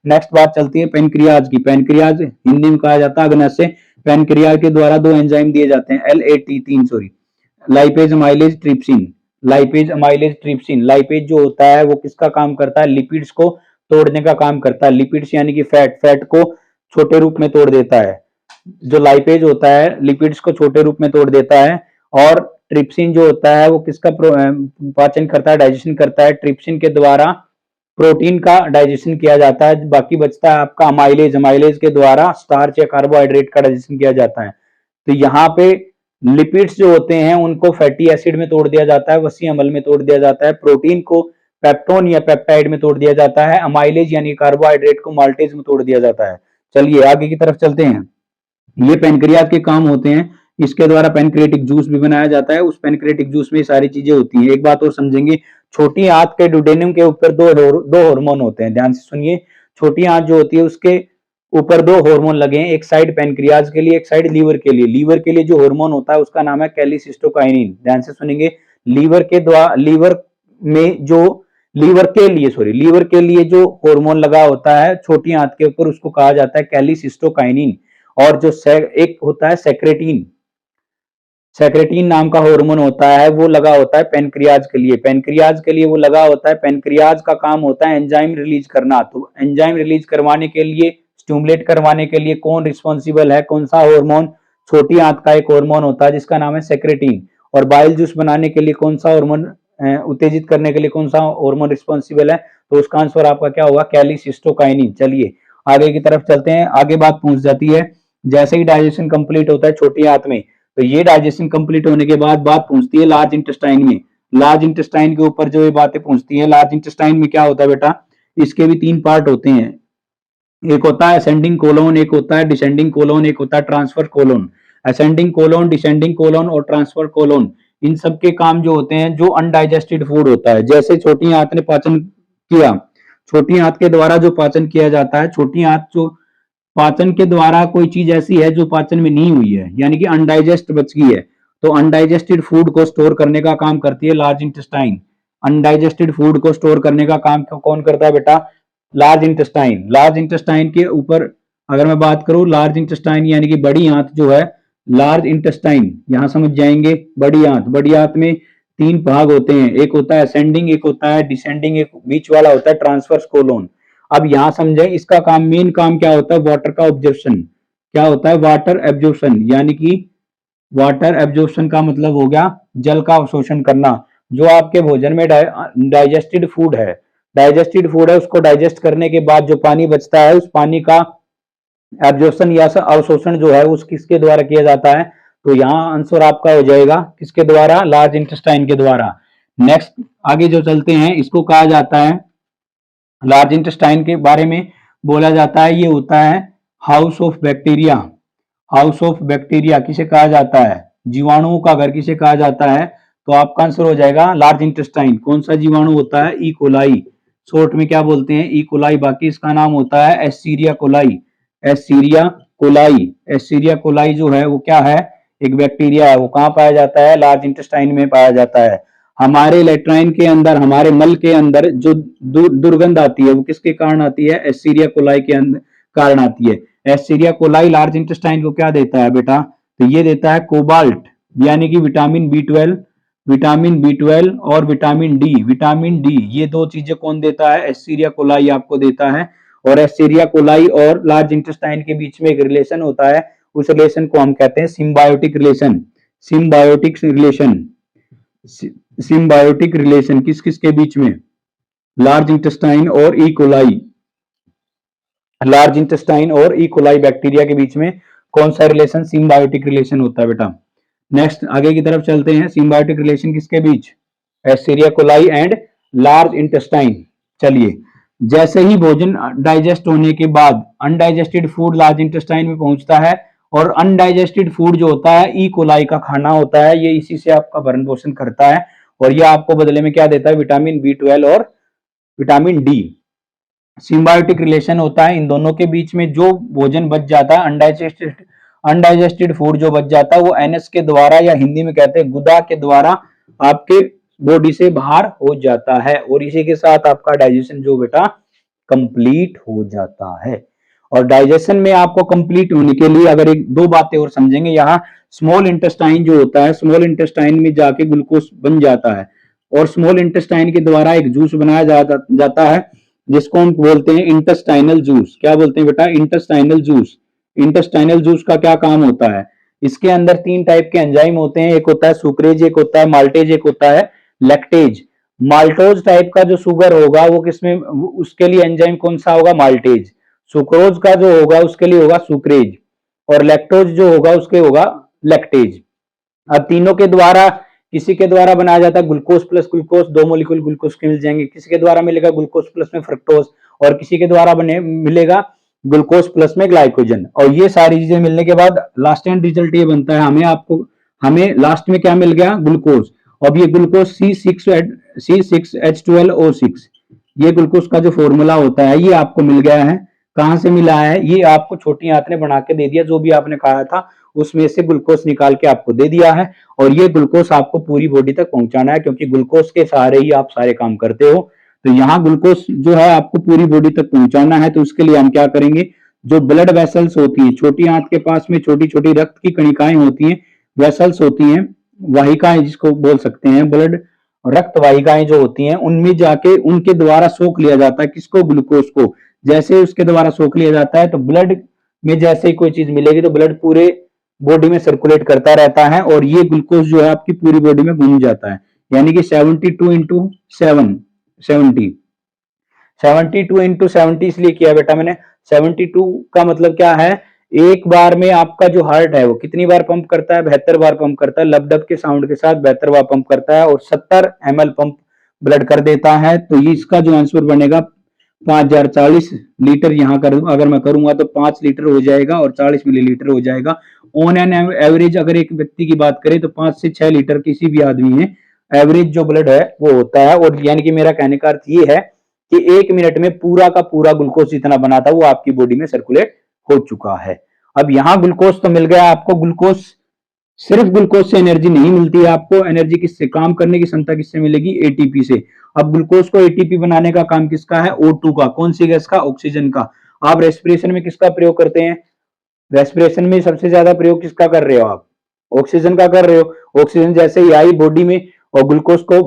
Speaker 1: नेक्स्ट बात चलती है पेनक्रियाज की। पेनक्रियाज हिंदी में कहा जाता है अग्नाशय। पेनक्रियाज के द्वारा दो एंजाइम दिए जाते हैं, LAT3 lipase amylase trypsin. Lipase amylase trypsin, lipase जो होता है वो किसका काम करता है? लिपिड्स को तोड़ने का काम करता है। लिपिड्स यानी कि फैट, फैट को छोटे रूप में तोड़ देता है। जो लाइपेज होता है लिपिड्स को छोटे रूप में तोड़ देता है। और ट्रिप्सिन जो होता है वो किसका पाचन करता है? डाइजेशन करता है। ट्रिप्सिन के द्वारा प्रोटीन का डाइजेशन किया जाता है। बाकी बचता है आपका अमाइलेज, अमाइलेज के द्वारा स्टार्च या कार्बोहाइड्रेट का डाइजेशन किया जाता है। तो यहाँ पे लिपिड्स जो होते हैं उनको फैटी एसिड में तोड़ दिया जाता है, वसी अम्ल में तोड़ दिया जाता है। प्रोटीन को पेप्टोन या पेप्टाइड में तोड़ दिया जाता है। अमाइलेज यानी कार्बोहाइड्रेट को माल्टेज में तोड़ दिया जाता है। चलिए आगे की तरफ चलते हैं। ये पेनक्रियाज के काम होते हैं। इसके द्वारा पेनक्रियाटिक जूस भी बनाया जाता है। उस पेनक्रियाटिक जूस में सारी चीजें होती हैं। एक बात और समझेंगे, छोटी आंत के डुडेनम के ऊपर दो हार्मोन होते हैं, ध्यान से सुनिए। छोटी आंत जो होती है उसके ऊपर दो हार्मोन लगे हैं, एक साइड पेनक्रियाज के लिए, एक साइड लीवर के लिए। लीवर के लिए जो हार्मोन होता है उसका नाम है कैलिसिस्टोकाइनिन। ध्यान से सुनेंगे, लीवर के द्वारा लीवर में जो लीवर के लिए जो हार्मोन लगा होता है छोटी आंत के ऊपर उसको कहा जाता है कैलिसिस्टोकाइनिन। और जो एक होता है सेक्रेटिन, सेक्रेटिन नाम का हार्मोन होता है वो लगा होता है पेनक्रियाज के लिए। पेनक्रियाज के लिए वो लगा होता है। पेनक्रियाज का काम होता है एंजाइम रिलीज करना। तो एंजाइम रिलीज करवाने के लिए, स्टिमुलेट करवाने के लिए कौन रिस्पॉन्सिबल है? कौन सा हार्मोन? छोटी आंत का एक हार्मोन होता है जिसका नाम है सेक्रेटिन। और बाइल जूस बनाने के लिए कौन सा हार्मोन, उत्तेजित करने के लिए कौन सा हार्मोन रिस्पॉन्सिबल है? तो उसका आंसर आपका क्या होगा? कैलिसिस्टोकाइनिन। चलिए आगे की तरफ चलते हैं। आगे बात पहुंच जाती है, जैसे ही डाइजेशन कंप्लीट होता है छोटी आंत में, तो ये डाइजेशन कंप्लीट होने के बाद बात पहुंचती है लार्ज इंटेस्टाइन में। लार्ज इंटेस्टाइन के ऊपर जो ये बातें पहुंचती हैं, लार्ज इंटेस्टाइन में क्या होता है बेटा? इसके भी तीन पार्ट होते हैं, एक होता है असेंडिंग कोलोन, एक होता है डिसेंडिंग कोलोन, एक होता है transfer colon. Ascending colon, descending colon और ट्रांसफर कोलोन, इन सब के काम जो होते हैं, जो अनडाइजेस्टेड फूड होता है, जैसे छोटी आंत ने पाचन किया, छोटी आंत के द्वारा जो पाचन किया जाता है, छोटी आंत जो पाचन के द्वारा कोई चीज ऐसी है जो पाचन में नहीं हुई है, यानी कि अनडाइजेस्ट बच गई है, तो अनडाइजेस्टेड फूड को स्टोर करने का काम करती है लार्ज इंटेस्टाइन। अनडाइजेस्टेड फूड को स्टोर करने का काम कौन करता है बेटा? Large intestine. लार्ज इंटेस्टाइन के ऊपर अगर मैं बात करूं, लार्ज इंटेस्टाइन यानी कि बड़ी आंत जो है, लार्ज इंटेस्टाइन यहां समझ जाएंगे। बड़ी आंत, बड़ी आंत में तीन भाग होते हैं, एक होता है असेंडिंग, एक होता है डिसेंडिंग, एक बीच वाला होता है ट्रांसवर्स कोलोन। अब यहां समझे इसका काम, मेन काम क्या होता है? वाटर का ऑब्जर्प्शन। क्या होता है? वाटर एब्जॉर्प्शन, यानी कि वाटर एब्जॉर्प्शन का मतलब हो गया जल का अवशोषण करना। जो आपके भोजन में डाइजेस्टेड फूड है, डाइजेस्टेड फूड है, उसको डाइजेस्ट करने के बाद जो पानी बचता है उस पानी का एब्जॉर्प्शन या अवशोषण जो है उस किसके द्वारा किया जाता है? तो यहाँ आंसर आपका हो जाएगा किसके द्वारा? लार्ज इंटेस्टाइन के द्वारा। नेक्स्ट आगे जो चलते हैं, इसको कहा जाता है, लार्ज इंटेस्टाइन के बारे में बोला जाता है, ये होता है house of bacteria. House of bacteria किसे कहा जाता है? जीवाणुओं का घर किसे कहा जाता है? तो आपका आंसर हो जाएगा लार्ज इंटेस्टाइन। कौन सा जीवाणु होता है? ई कोलाई, शॉर्ट में क्या बोलते हैं? E coli. बाकी इसका नाम होता है एस्चीरिया कोलाई। एस्चीरिया कोलाई, एस्चीरिया कोलाई जो है वो क्या है? एक बैक्टीरिया है, वो कहाँ पाया जाता है? लार्ज इंटेस्टाइन में पाया जाता है। हमारे लेट्राइन के अंदर, हमारे मल के अंदर जो दुर्गंध आती है वो किसके कारण आती है? एस्चेरिया कोलाई के अंदर कारण आती है। एस्चेरिया कोलाई लार्ज इंटेस्टाइन को क्या देता है बेटा? तो ये देता है कोबाल्ट, यानी कि विटामिन B12, विटामिन B12 और विटामिन डी। विटामिन डी ये दो चीजें कौन देता है? एस्चेरिया कोलाई आपको देता है। और एस्चेरिया कोलाई और लार्ज इंटेस्टाइन के बीच में एक रिलेशन होता है, उस रिलेशन को हम कहते हैं symbiotic relation. Symbiotic relation, symbiotic relation किस किस के बीच में? लार्ज इंटेस्टाइन और ई कोलाई, लार्ज इंटेस्टाइन और ई कोलाई बैक्टीरिया के बीच में कौन सा रिलेशन? सिम्बायोटिक रिलेशन होता है बेटा। नेक्स्ट आगे की तरफ चलते हैं। सिम्बायोटिक रिलेशन किसके बीच? एस्चेरिया कोलाई एंड लार्ज इंटेस्टाइन। चलिए, जैसे ही भोजन डाइजेस्ट होने के बाद अनडाइजेस्टेड फूड लार्ज इंटेस्टाइन में पहुंचता है, और अनडाइजेस्टेड फूड जो होता है ई कोलाई का खाना होता है, ये इसी से आपका भरण पोषण करता है, और ये आपको बदले में क्या देता है? विटामिन B12 और विटामिन डी। सिम्बायोटिक रिलेशन होता है इन दोनों के बीच में। जो भोजन बच जाता है, अनडाइजेस्टेड फूड जो बच जाता है, वो एनएस के द्वारा, या हिंदी में कहते हैं गुदा के द्वारा, आपके बॉडी से बाहर हो जाता है, और इसी के साथ आपका डाइजेशन जो बेटा कंप्लीट हो जाता है। और डाइजेशन में आपको कंप्लीट होने के लिए अगर एक दो बातें और समझेंगे, यहाँ स्मॉल इंटेस्टाइन जो होता है, स्मॉल इंटेस्टाइन में जाके ग्लूकोज बन जाता है, और स्मॉल इंटेस्टाइन के द्वारा एक जूस बनाया जाता है जिसको हम बोलते हैं इंटेस्टाइनल जूस। क्या बोलते हैं बेटा? Intestinal juice. इंटेस्टाइनल जूस का क्या काम होता है? इसके अंदर तीन टाइप के एंजाइम होते हैं, एक होता है सुक्रेज, एक होता है माल्टेज, एक होता है लैक्टेज। माल्टोज टाइप का जो शुगर होगा वो किसमें, उसके लिए एंजाइम कौन सा होगा? माल्टेज। सुक्रोज का जो होगा उसके लिए होगा सुक्रेज, और लैक्टोज जो होगा उसके होगा लैक्टेज। अब तीनों के द्वारा, किसी के द्वारा बनाया जाता है ग्लूकोज प्लस ग्लूकोज, दो मोलिक्यूल ग्लूकोज के मिल जाएंगे, किसी के द्वारा मिलेगा ग्लूकोज प्लस में फ्रक्टोज, और किसी के द्वारा बने मिलेगा ग्लूकोज प्लस में ग्लाइकोजन। और ये सारी चीजें मिलने के बाद लास्ट एंड रिजल्ट ये बनता है, हमें लास्ट में क्या मिल गया? ग्लूकोज। अब ये ग्लूकोज C6H12O6, ये ग्लूकोज का जो फॉर्मूला होता है ये आपको मिल गया है। कहां से मिला है? ये आपको छोटी आंत ने बना के दे दिया, जो भी आपने खाया था उसमें से ग्लूकोज निकाल के आपको दे दिया है, और ये ग्लूकोज आपको पूरी बॉडी तक पहुंचाना है, क्योंकि ग्लूकोज के सहारे ही आप सारे काम करते हो। तो यहाँ ग्लूकोज जो है आपको पूरी बॉडी तक पहुंचाना है, तो उसके लिए हम क्या करेंगे? जो ब्लड वेसल्स होती हैं, छोटी आंत के पास में छोटी छोटी रक्त की कणिकाएं होती हैं, वेसल्स होती हैं, वाहिकाएं जिसको बोल सकते हैं, ब्लड रक्त वाहिकाएं जो होती हैं, उनमें जाके उनके द्वारा सोख लिया जाता है। किसको? ग्लूकोज को। जैसे उसके द्वारा सोख लिया जाता है तो ब्लड में जैसे ही कोई चीज मिलेगी तो ब्लड पूरे बॉडी में सर्कुलेट करता रहता है, और ये ग्लूकोज जो है आपकी पूरी बॉडी में घूम जाता है। यानी कि 72 इंटू 70 इसलिए किया बेटा मैंने। 72 का मतलब क्या है? एक बार में आपका जो हार्ट है वो कितनी बार पंप करता है? 72 बार पंप करता है, लबडब के साउंड के साथ 72 बार पंप करता है, और 70 ml पंप ब्लड कर देता है। तो ये इसका जो आंसर बनेगा 5040 लीटर। यहाँ कर अगर मैं करूंगा तो 5 लीटर हो जाएगा और 40 मिलीलीटर हो जाएगा। ऑन एन एवरेज अगर एक व्यक्ति की बात करें तो 5 से 6 लीटर किसी भी आदमी में एवरेज जो ब्लड है वो होता है। और यानी कि मेरा कहने का अर्थ ये है कि 1 मिनट में पूरा का पूरा ग्लूकोज जितना बना था वो आपकी बॉडी में सर्कुलेट हो चुका है। अब यहाँ ग्लूकोज तो मिल गया आपको। ग्लूकोज, सिर्फ ग्लूकोज से एनर्जी नहीं मिलती है आपको। एनर्जी किससे, काम करने की क्षमता किससे मिलेगी? एटीपी से। अब ग्लूकोज को एटीपी बनाने का काम किसका है? O2 का। कौन सी गैस का? ऑक्सीजन का। आप रेस्पिरेशन में किसका प्रयोग करते हैं? रेस्पिरेशन में सबसे ज्यादा प्रयोग किसका कर रहे हो आप? ऑक्सीजन का कर रहे हो। ऑक्सीजन जैसे ही आई बॉडी में और ग्लूकोज को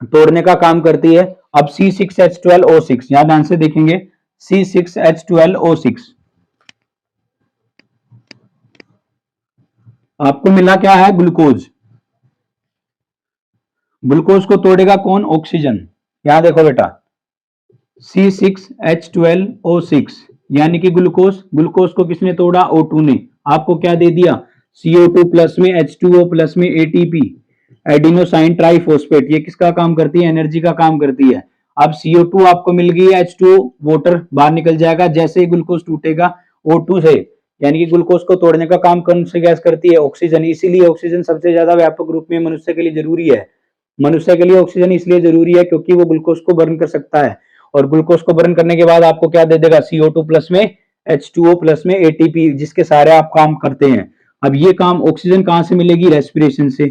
Speaker 1: तोड़ने का काम करती है। अब C6H12O6, यहां ध्यान से देखेंगे, C6H12O6 आपको मिला क्या है? ग्लूकोज। ग्लूकोज को तोड़ेगा कौन? ऑक्सीजन। यहां देखो बेटा, C6H12O6 यानी कि ग्लूकोज। ग्लूकोज को किसने तोड़ा? O2 ने। आपको क्या दे दिया? CO2 प्लस में H2O प्लस में ATP, एडिनोसाइन ट्राइफॉस्फेट। ये किसका काम करती है? एनर्जी का काम करती है। अब CO2 आपको मिल गई है, H2O वाटर बाहर निकल जाएगा जैसे ही ग्लूकोज टूटेगा O2 से। यानी कि ग्लूकोज को तोड़ने का काम कौन सी गैस करती है? ऑक्सीजन। इसीलिए ऑक्सीजन सबसे ज्यादा व्यापक रूप में मनुष्य के लिए जरूरी है। मनुष्य के लिए ऑक्सीजन इसलिए जरूरी है क्योंकि वो ग्लूकोज को बर्न कर सकता है, और ग्लूकोज को बर्न करने के बाद आपको क्या दे देगा? CO2 प्लस में H2O प्लस में ATP, जिसके सारे आप काम करते हैं। अब ये काम ऑक्सीजन कहाँ से मिलेगी? रेस्पिरेशन से।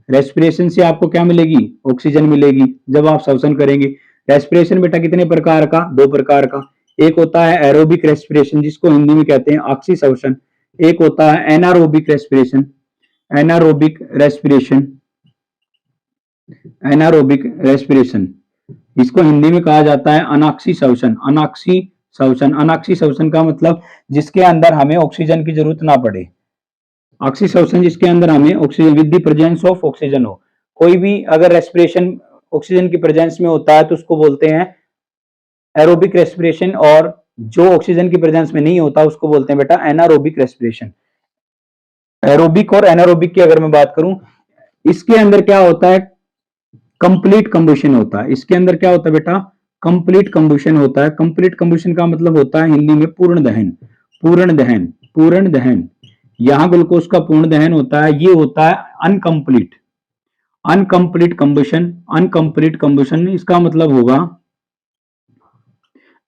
Speaker 1: रेस्पिरेशन से आपको क्या मिलेगी? ऑक्सीजन मिलेगी जब आप श्वसन करेंगे। रेस्पिरेशन बेटा कितने प्रकार का? दो प्रकार का। एक होता है एरोबिक रेस्पिरेशन जिसको हिंदी में कहते हैं ऑक्सी श्वसन, एक होता है anaerobic respiration. Anaerobic respiration, anaerobic respiration इसको हिंदी में कहा जाता है अनाक्षी श्वसन। अनाक्षी श्वसन, अनाक्षी श्वसन का मतलब जिसके अंदर हमें ऑक्सीजन की जरूरत ना पड़े। ऑक्सी श्वसन जिसके अंदर हमें oxygen with the presence of oxygen हो। कोई भी अगर रेस्पिरेशन ऑक्सीजन की प्रेजेंस में होता है तो उसको बोलते हैं एरोबिक रेस्पिरेशन, और जो ऑक्सीजन की प्रेजेंस में नहीं होता उसको बोलते हैं बेटा एनारोबिक रेस्पिरेशन। एरोबिक और एनारोबिक की अगर मैं बात करूं, इसके अंदर क्या होता है? कंप्लीट कंबशन होता है। इसके अंदर क्या होता है बेटा? कंप्लीट कंबशन होता है। कंप्लीट कंबशन का मतलब होता है हिंदी में पूर्ण दहन। पूर्ण दहन, पूर्ण दहन। यहां ग्लूकोज का पूर्ण दहन होता है, ये होता है uncomplete. Uncomplete combustion, uncomplete combustion इसका मतलब होगा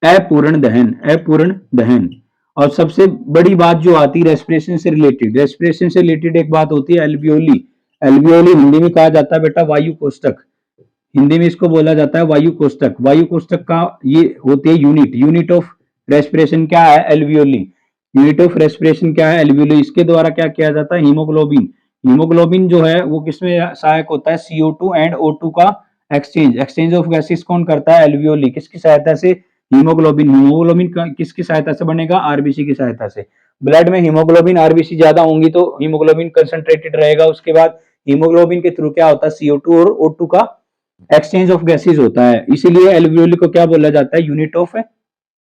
Speaker 1: अपूर्ण दहन, अपूर्ण दहन। और सबसे बड़ी बात जो आती है रेस्पिरेशन से रिलेटेड, रेस्पिरेशन से रिलेटेड एक बात होती है एल्वियोली। एल्वियोली हिंदी में कहा जाता है बेटा वायु कोष्ठक। हिंदी में इसको बोला जाता है वायु कोष्ठक। वायु कोष्ठक का ये होती है यूनिट। यूनिट ऑफ रेस्पिरेशन क्या है? एल्वियोली। यूनिट ऑफ रेस्पिरेशन क्या है? एल्वियोली। इसके द्वारा क्या किया जाता है? हीमोग्लोबिन। हीमोग्लोबिन जो है वो किसमें सहायक होता है? CO2 एंड O2 का एक्सचेंज। एक्सचेंज ऑफ गैसेस कौन करता है? एल्वियोली। किसकी सहायता से? हीमोग्लोबिन। हीमोग्लोबिन किसकी सहायता से बनेगा? आरबीसी की सहायता से। ब्लड में हीमोग्लोबिन आरबीसी ज्यादा होंगी तो हीमोग्लोबिन कंसंट्रेटेड रहेगा। उसके बाद हीमोग्लोबिन के थ्रू क्या होता है? CO2 और O2 का एक्सचेंज ऑफ गैसेस होता है। इसीलिए एल्वियोली को क्या बोला जाता है? Unit of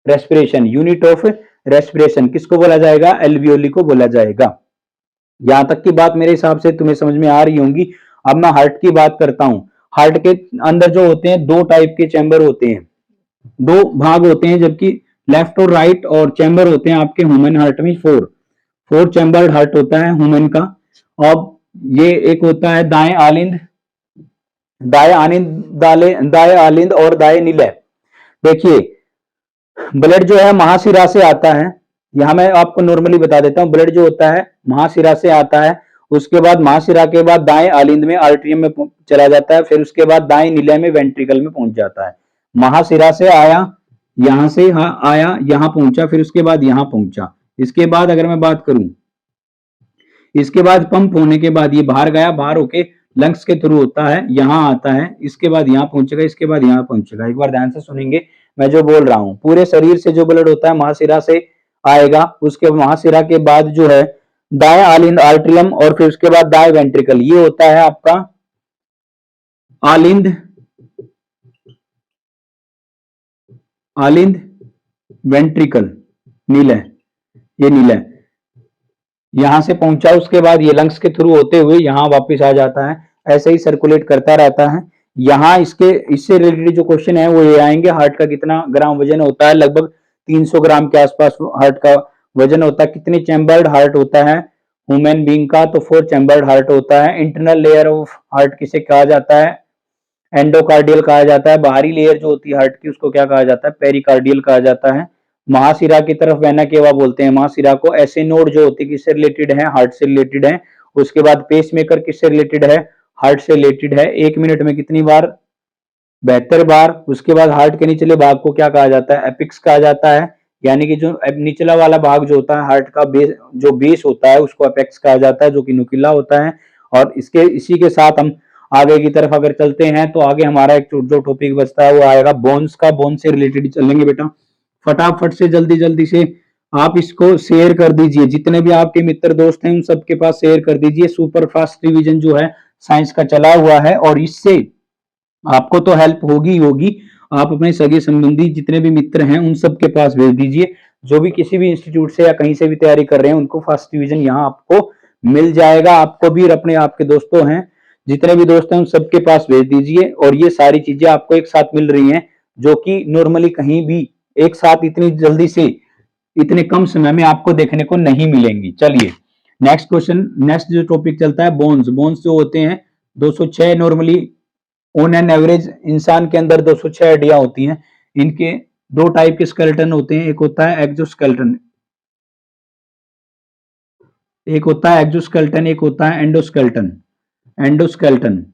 Speaker 1: respiration. Unit of respiration किसको बोला जाएगा? एल्वियोली को बोला जाएगा। यहां तक की बात मेरे हिसाब से तुम्हें समझ में आ रही होंगी। अब मैं हार्ट की बात करता हूं। हार्ट के अंदर जो होते हैं दो टाइप के चैम्बर होते हैं, दो भाग होते हैं, जबकि लेफ्ट और राइट और चैम्बर होते हैं आपके ह्यूमन हार्ट में फोर चैम्बर्ड हार्ट होता है ह्यूमन का। अब ये एक होता है दाएं आलिंद, दाएं आलिंद, दाएं आलिंद और दाएं निलय। देखिए ब्लड जो है महाशिरा से आता है। यहां मैं आपको नॉर्मली बता देता हूं, ब्लड जो होता है महाशिरा से आता है। उसके बाद महाशिरा के बाद दाएं आलिंद में आर्टरियम में चला जाता है, फिर उसके बाद दाएं निलय में वेंट्रिकल में पहुंच जाता है। महाशिरा से आया, यहां से आया, यहां पहुंचा, फिर उसके बाद यहां पहुंचा। इसके बाद अगर मैं बात करूं, इसके बाद पंप होने के बाद ये बाहर गया, बाहर होके लंग्स के थ्रू होता है, यहां आता है, इसके बाद यहां पहुंचेगा, इसके बाद यहां पहुंचेगा। एक बार ध्यान से सुनेंगे मैं जो बोल रहा हूं। पूरे शरीर से जो ब्लड होता है महाशिरा से आएगा, उसके महाशिरा के बाद जो है दाएं आलिंद आर्ट्रियम, और फिर उसके बाद दाएं वेंट्रिकल। ये होता है आपका आलिंद, आलिंद वेंट्रिकल नीलय, ये नीलय यहां से पहुंचा, उसके बाद ये लंग्स के थ्रू होते हुए यहां वापस आ जाता है। ऐसे ही सर्कुलेट करता रहता है। यहाँ इससे रिलेटेड जो क्वेश्चन है वो ये आएंगे, हार्ट का कितना ग्राम वजन होता है? लगभग 300 ग्राम के आसपास हार्ट का वजन होता है। कितने चैम्बर्ड हार्ट होता है ह्यूमन बीइंग का? तो 4 चैम्बर्ड हार्ट होता है। इंटरनल लेयर ऑफ हार्ट किसे कहा जाता है? एंडोकार्डियल कहा जाता है। बाहरी लेयर जो होती है हार्ट की उसको क्या कहा जाता है? पेरिकार्डियल कहा जाता है। महाशिरा की तरफ वेना केवा बोलते हैं महाशिरा को। ऐसे नोड जो होती है किससे रिलेटेड है? हार्ट से रिलेटेड है। उसके बाद पेसमेकर किससे रिलेटेड है? हार्ट से रिलेटेड है। 1 मिनट में कितनी बार? 72 बार। उसके बाद हार्ट के निचले भाग को क्या कहा जाता है? एपिक्स कहा जाता है। यानी कि जो निचला वाला भाग जो होता है हार्ट का बेस, जो बेस होता है उसको एपेक्स कहा जाता है, जो कि नुकीला होता है। और इसी के साथ हम आगे की तरफ अगर चलते हैं तो आगे हमारा एक जो टॉपिक बचता है वो आएगा बोन्स का। बोन से रिलेटेड चलेंगे बेटा। फटाफट से जल्दी से आप इसको शेयर कर दीजिए, जितने भी आपके मित्र दोस्त हैं उन सबके पास शेयर कर दीजिए। सुपर फास्ट रिवीजन जो है साइंस का चला हुआ है और इससे आपको तो हेल्प होगी ही होगी। आप अपने सगे संबंधी जितने भी मित्र हैं उन सबके पास भेज दीजिए। जो भी किसी भी इंस्टीट्यूट से या कहीं से भी तैयारी कर रहे हैं उनको फर्स्ट डिवीजन यहाँ आपको मिल जाएगा। आपको भी और अपने आपके दोस्तों हैं जितने भी दोस्त हैं उन सबके पास भेज दीजिए। और ये सारी चीजें आपको एक साथ मिल रही हैं, जो कि नॉर्मली कहीं भी एक साथ इतनी जल्दी से इतने कम समय में आपको देखने को नहीं मिलेंगी। चलिए नेक्स्ट क्वेश्चन, नेक्स्ट जो टॉपिक चलता है बोन्स। बोन्स जो होते हैं 206 नॉर्मली ऑन एन एवरेज इंसान के अंदर 206 हड्डियां होती हैं। इनके दो टाइप के स्केलेटन होते हैं, एक होता है एक्सोस्केलेटन, एक होता है एक्सोस्केलेटन, एक होता है एंडोस्केलेटन। एंडोस्केलेटन,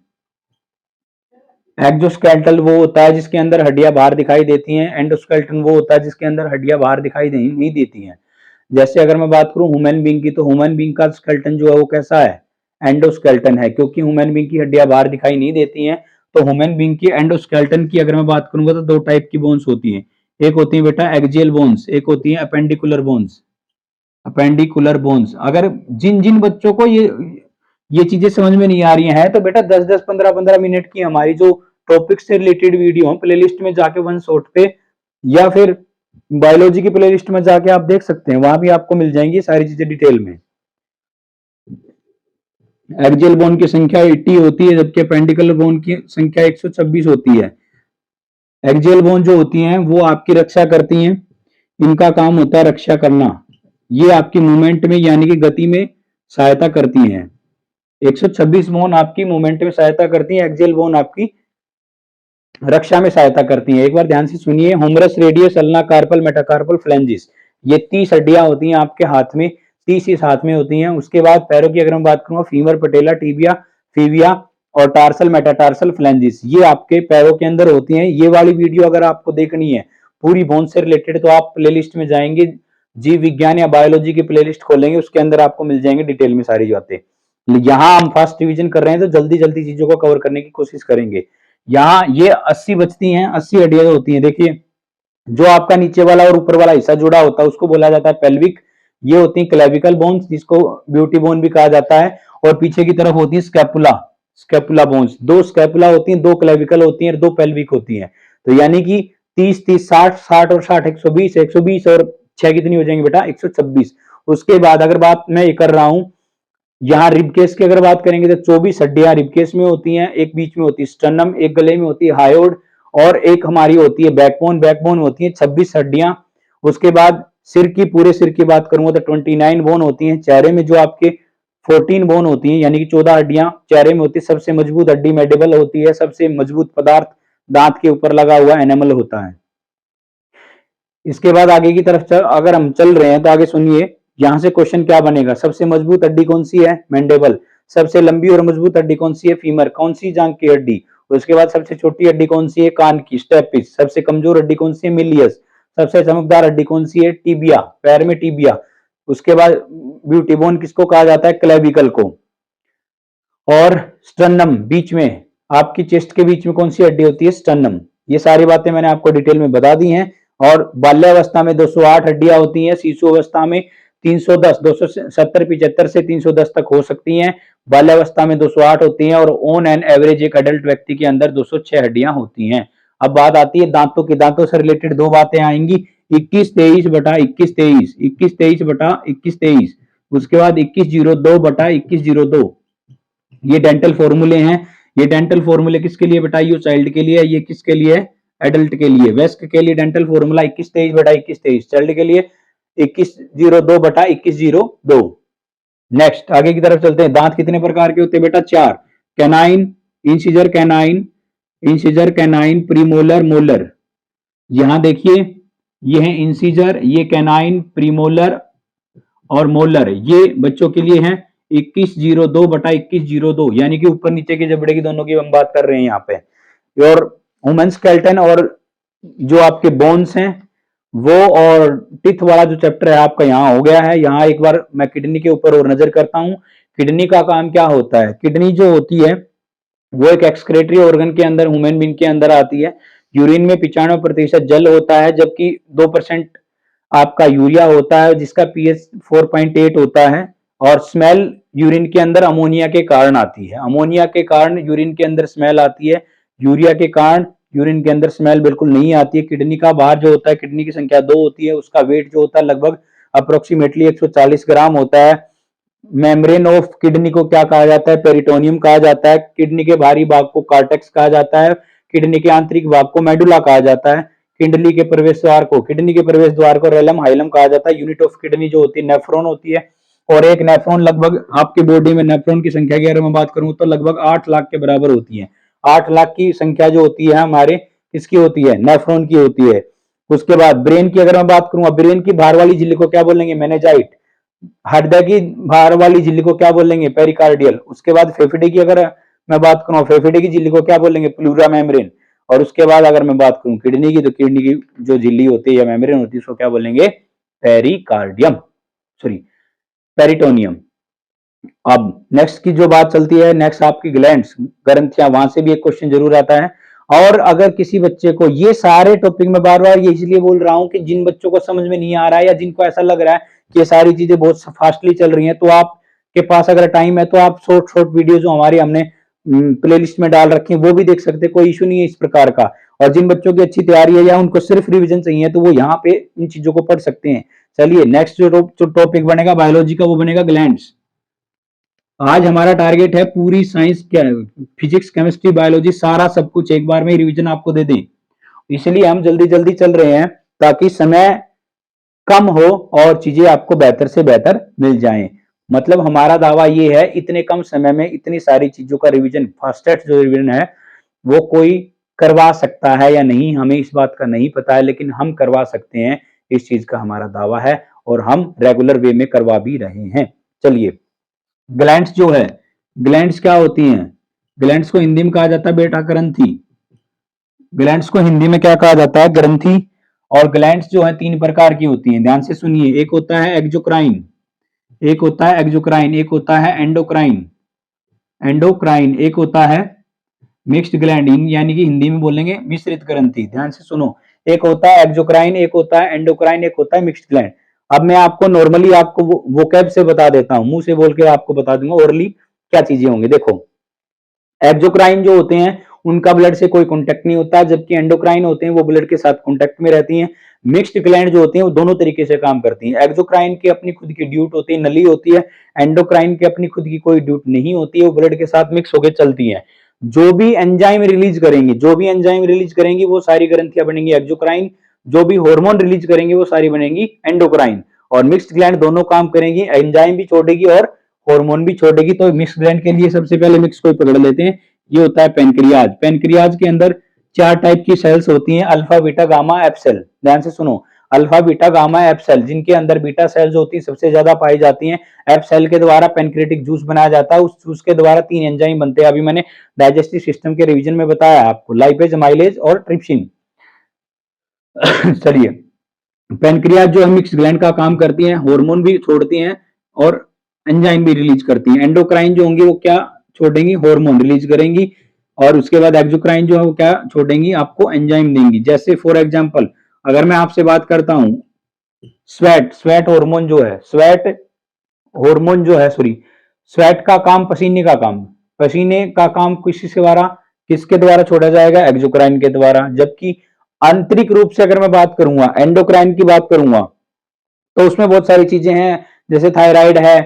Speaker 1: एक्सोस्केलेटन वो होता है जिसके अंदर हड्डियां बाहर दिखाई देती हैं, एंडोस्केलेटन वो होता है जिसके अंदर हड्डियां बाहर दिखाई नहीं देती हैं। जैसे अगर मैं बात करूं ह्यूमन बीइंग की, तो ह्यूमन बीइंग का स्केलेटन जो है वो कैसा है, एंडोस्केलेटन है, क्योंकि ह्यूमन बीइंग की हड्डियां बाहर दिखाई नहीं देती हैं। तो ह्यूमन बीइंग की एंडोस्केलेटन की अगर मैं बात करूंगा तो दो टाइप की बोन्स होती हैं। एक होती है बेटा एक्सियल बोन्स, एक होती है अपेंडिकुलर बोन्स। अपेंडिकुलर बोन्स, अगर जिन जिन बच्चों को ये चीजें समझ में नहीं आ रही हैं तो बेटा 10-10 15-15 मिनट की हमारी जो टॉपिक से रिलेटेड वीडियो प्लेलिस्ट में जाके वन शॉट पे, या फिर बायोलॉजी की प्लेलिस्ट में जाके आप देख सकते हैं, वहां भी आपको मिल जाएंगी सारी चीजें डिटेल में। एक्सियल बोन की संख्या 80 होती है, जबकि अपेंडिकुलर बोन की संख्या 126 होती है। एक्सियल बोन जो होती हैं वो आपकी रक्षा करती हैं, इनका काम होता है रक्षा करना। ये आपकी मूवमेंट में यानी कि गति में सहायता करती हैं। 126 बोन आपकी मूवमेंट में सहायता करती है, एक्सियल बोन आपकी रक्षा में सहायता करती है। एक बार ध्यान से सुनिए, humerus, radius, ulna, carpal, metacarpal, phalanges, ये 30 हड्डियां होती हैं आपके हाथ में, 30 इस हाथ में होती हैं। उसके बाद पैरों की अगर मैं बात करूंगा, फीमर, पटेला, टीबिया, फीविया और टार्सल, मेटाटार्सल, फ्लैंजिस, ये आपके पैरों के अंदर होती हैं। ये वाली वीडियो अगर आपको देखनी है पूरी बोन से रिलेटेड, तो आप प्लेलिस्ट में जाएंगे, जीव विज्ञान या बायोलॉजी की प्लेलिस्ट खोलेंगे, उसके अंदर आपको मिल जाएंगे डिटेल में सारी बातें। यहाँ हम फर्स्ट रिवीजन कर रहे हैं तो जल्दी जल्दी चीजों को कवर करने की कोशिश करेंगे। यहाँ ये 80 बचती हैं, 80 हड्डियां होती हैं। देखिए, जो आपका नीचे वाला और ऊपर वाला हिस्सा जुड़ा होता है उसको बोला जाता है पेल्विक। ये होती है क्लेविकल बोन्स, जिसको ब्यूटी बोन भी कहा जाता है। और पीछे की तरफ होती है स्कैपुला, स्कैपुला बोन्स। दो स्कैपुला होती हैं, दो क्लेविकल होती हैं और दो पेल्विक होती हैं। तो यानी कि 30-30, 60-60 और 60, 120, 120 और 6 कितनी हो जाएंगी बेटा, 126। उसके बाद अगर बात मैं ये कर रहा हूं, यहाँ रिबकेस की अगर बात करेंगे तो 24 हड्डियां रिबकेस में होती हैं, एक बीच में होती है स्टर्नम, एक गले में होती है हायोड, और एक हमारी होती है बैकबोन। बैकबोन होती है 26 हड्डियां। उसके बाद सिर की, पूरे सिर की बात करूंगा तो 29 बोन होती हैं। चेहरे में जो आपके 14 बोन होती हैं, यानी कि 14 हड्डियां चेहरे में होती है। सबसे मजबूत हड्डी मेडिबल होती है, सबसे मजबूत पदार्थ दांत के ऊपर लगा हुआ एनिमल होता है। इसके बाद आगे की तरफ अगर हम चल रहे हैं तो आगे सुनिए, यहां से क्वेश्चन क्या बनेगा। सबसे मजबूत हड्डी कौन सी है, मैंडेबल। सबसे लंबी और मजबूत हड्डी कौन सी है, फीमर। कौन सी जांघ की हड्डी। उसके बाद सबसे छोटी हड्डी कौन सी है, कान की, स्टेपिस। सबसे कमजोर हड्डी कौन सी है, मिलियस। सबसे चमकदार हड्डी कौन सी है, टीबिया, पैर में टीबिया। उसके बाद ब्यूटी बोन किसको कहा जाता है, क्लेविकल को। और स्टर्नम, बीच में आपकी चेस्ट के बीच में कौन सी हड्डी होती है, स्टर्नम। ये सारी बातें मैंने आपको डिटेल में बता दी हैं। और बाल्यावस्था में 208 हड्डियां होती हैं, शिशु अवस्था में 310, 270, 75 से 310 तक हो सकती हैं। बाल्यावस्था में 208 होती हैं, और ऑन एन एवरेज एक अडल्ट व्यक्ति के अंदर 206 हड्डियां होती हैं। अब बात आती है दांतों की। दांतों से रिलेटेड दो बातें आएंगी, 21-23/21-23, 21-23/21-23। उसके बाद 21-02/21-02। ये डेंटल फॉर्मूले हैं। ये डेंटल फॉर्मूले किसके लिए बेटा, ये चाइल्ड के लिए, ये किसके लिए, एडल्ट के लिए। वेस्क के लिए डेंटल फॉर्मूला 21-23/21-23, चाइल्ड के लिए 21-02/21-02। नेक्स्ट आगे की तरफ चलते हैं। दांत कितने प्रकार के होते हैं बेटा, 4। Canine, incisor canine, incisor canine, premolar, molar. यहां देखिए, ये है इंसिजर, ये कैनाइन, प्रीमोलर और मोलर, ये बच्चों के लिए हैं। 21-02/21-02, यानी कि ऊपर नीचे के जबड़े की दोनों की हम बात कर रहे हैं यहाँ पे। और ह्यूमन स्केलेटन और जो आपके बोन्स हैं वो, और टिथ वाला जो चैप्टर है आपका यहाँ हो गया है। यहाँ एक बार मैं किडनी के ऊपर और नजर करता हूँ। किडनी का काम क्या होता है, किडनी जो होती है वो एक एक्सक्रेटरी ऑर्गन के अंदर, ह्यूमन बीइंग के अंदर आती है। यूरिन में 95% जल होता है, जबकि 2% आपका यूरिया होता है, जिसका पीएच 4.8 होता है। और स्मेल यूरिन के अंदर अमोनिया के कारण आती है। अमोनिया के कारण यूरिन के अंदर स्मेल आती है, यूरिया के कारण यूरिन के अंदर स्मेल बिल्कुल नहीं आती है। किडनी का बाहर जो होता है, किडनी की संख्या 2 होती है, उसका वेट जो होता है लगभग अप्रोक्सीमेटली 140 ग्राम होता है। मेम्ब्रेन ऑफ किडनी को क्या कहा जाता है, पेरिटोनियम कहा जाता है। किडनी के बाहरी भाग को कार्टेक्स कहा जाता है, किडनी के आंतरिक भाग को मेडुला कहा जाता है। किडनी के प्रवेश द्वार को रेलम हाइलम कहा जाता है। यूनिट ऑफ किडनी जो होती है नेफ्रॉन होती है। और एक नेफ्रॉन, लगभग आपकी बॉडी में नेफ्रॉन की संख्या की अगर मैं बात करूं तो लगभग 8 लाख के बराबर होती है। 8 लाख की संख्या जो होती है हमारे किसकी होती है, नेफ्रॉन की होती है। उसके बाद ब्रेन की अगर मैं बात करूंगा, ब्रेन की बाहर वाली झिल्ली को क्या बोलेंगे, मेनेजाइट। हृदय की बाहर वाली झिल्ली को क्या बोलेंगे, पेरिकार्डियल। उसके बाद फेफड़े की अगर मैं बात करूं, फेफड़े की झिल्ली को क्या बोलेंगे, प्लूरा मेम्ब्रेन। और उसके बाद अगर मैं बात करूं किडनी की, तो किडनी की जो झिल्ली होती है या मेम्ब्रेन होती है उसको क्या बोलेंगे, पेरिकार्डियम, सॉरी पेरिटोनियम। अब नेक्स्ट की जो बात चलती है, नेक्स्ट आपकी ग्लैंड्स, ग्रंथियां, वहां से भी एक क्वेश्चन जरूर आता है। और अगर किसी बच्चे को ये सारे टॉपिक में बार बार ये इसलिए बोल रहा हूं कि जिन बच्चों को समझ में नहीं आ रहा है या जिनको ऐसा लग रहा है कि ये सारी चीजें बहुत फास्टली चल रही हैं, तो आपके पास अगर टाइम है तो आप शॉर्ट शॉर्ट वीडियो जो हमारी हमने प्ले लिस्ट में डाल रखी है वो भी देख सकते हैं, कोई इशू नहीं है इस प्रकार का। और जिन बच्चों की अच्छी तैयारी है या उनको सिर्फ रिविजन चाहिए तो वो यहाँ पे इन चीजों को पढ़ सकते हैं। चलिए नेक्स्ट जो टॉपिक बनेगा बायोलॉजी का वो बनेगा ग्लैंड्स। आज हमारा टारगेट है पूरी साइंस, क्या फिजिक्स केमिस्ट्री बायोलॉजी सारा सब कुछ एक बार में रिवीजन आपको दे दें, इसलिए हम जल्दी जल्दी चल रहे हैं ताकि समय कम हो और चीजें आपको बेहतर से बेहतर मिल जाएं। मतलब हमारा दावा ये है इतने कम समय में इतनी सारी चीजों का रिवीजन, फास्टेस्ट जो रिवीजन है वो कोई करवा सकता है या नहीं हमें इस बात का नहीं पता है, लेकिन हम करवा सकते हैं, इस चीज का हमारा दावा है और हम रेगुलर वे में करवा भी रहे हैं। चलिए ग्लैंड्स जो है, ग्लैंड्स क्या होती हैं, ग्लैंड्स को हिंदी में कहा जाता है बेटा ग्रंथि। ग्लैंड्स को हिंदी में क्या कहा जाता है, ग्रंथि। और ग्लैंड्स जो है तीन प्रकार की होती हैं, ध्यान से सुनिए। एक होता है एक्जोक्राइन, एक होता है एक्जोक्राइन, एक होता है एंडोक्राइन, एंडोक्राइन, एक होता है मिक्स्ड ग्लैंड, यानी कि हिंदी में बोलेंगे मिश्रित ग्रंथि। ध्यान से सुनो, एक होता है एक्जोक्राइन, एक होता है एंडोक्राइन, एक होता है मिक्स्ड ग्लैंड। अब मैं आपको नॉर्मली आपको वोकैब से बता देता हूं, मुंह से बोल के आपको बता दूंगा ओरली क्या चीजें होंगी। देखो एक्जोक्राइन जो होते हैं उनका ब्लड से कोई कांटेक्ट नहीं होता, जबकि एंडोक्राइन होते हैं वो ब्लड के साथ कांटेक्ट में रहती हैं। मिक्स्ड ग्लैंड जो होती हैं वो दोनों तरीके से काम करती हैं। एक्जोक्राइन की अपनी खुद की ड्यूट होती है, नली होती है। एंडोक्राइन की अपनी खुद की कोई ड्यूट नहीं होती है, वो ब्लड के साथ मिक्स होकर चलती है। जो भी एंजाइम रिलीज करेंगी, जो भी एंजाइम रिलीज करेंगी वो सारी ग्रंथियां बनेंगी एक्जोक्राइन, जो भी हार्मोन रिलीज करेंगे वो सारी बनेंगी एंडोक्राइन। और मिक्स्ड ग्लैंड दोनों काम करेंगी, एंजाइम भी छोड़ेगी और हार्मोन भी छोड़ेगी। तो मिक्स्ड ग्लैंड के लिए सबसे पहले मिक्स को पकड़ लेते हैं, ये होता है पेनक्रियाज। पेनक्रियाज के अंदर चार टाइप की सेल्स होती हैं, alpha beta gamma F cell. ध्यान से सुनो, alpha beta gamma F cell, जिनके अंदर बीटा सेल्स होती है सबसे ज्यादा पाई जाती हैं। एफ सेल के द्वारा पेनक्रेटिक जूस बनाया जाता है, उस जूस के द्वारा तीन एंजाइम बनते हैं, अभी मैंने डाइजेस्टिव सिस्टम के रिवीजन में बताया आपको, लाइपेज, माइलेज और ट्रिप्सिन। चलिए पेनक्रियाज जो है मिक्स ग्लैंड का काम करती हैं, हार्मोन भी छोड़ती हैं और एंजाइम भी रिलीज करती हैं। एंडोक्राइन जो होंगी वो क्या छोड़ेंगी, हार्मोन रिलीज करेंगी। और उसके बाद एक्सोक्राइन जो है वो क्या छोड़ेंगी, आपको एंजाइम देंगी। जैसे फॉर एग्जांपल अगर मैं आपसे बात करता हूं, स्वेट, स्वेट हार्मोन जो है, स्वेट हार्मोन जो है, सॉरी, स्वेट का काम पसीने का काम, पसीने का काम किसके द्वारा, किसके द्वारा छोड़ा जाएगा, एक्सोक्राइन के द्वारा। जबकि आंतरिक रूप से अगर मैं बात करूंगा, एंडोक्राइन की बात करूंगा, तो उसमें बहुत सारी चीजें हैं, जैसे थायराइड है,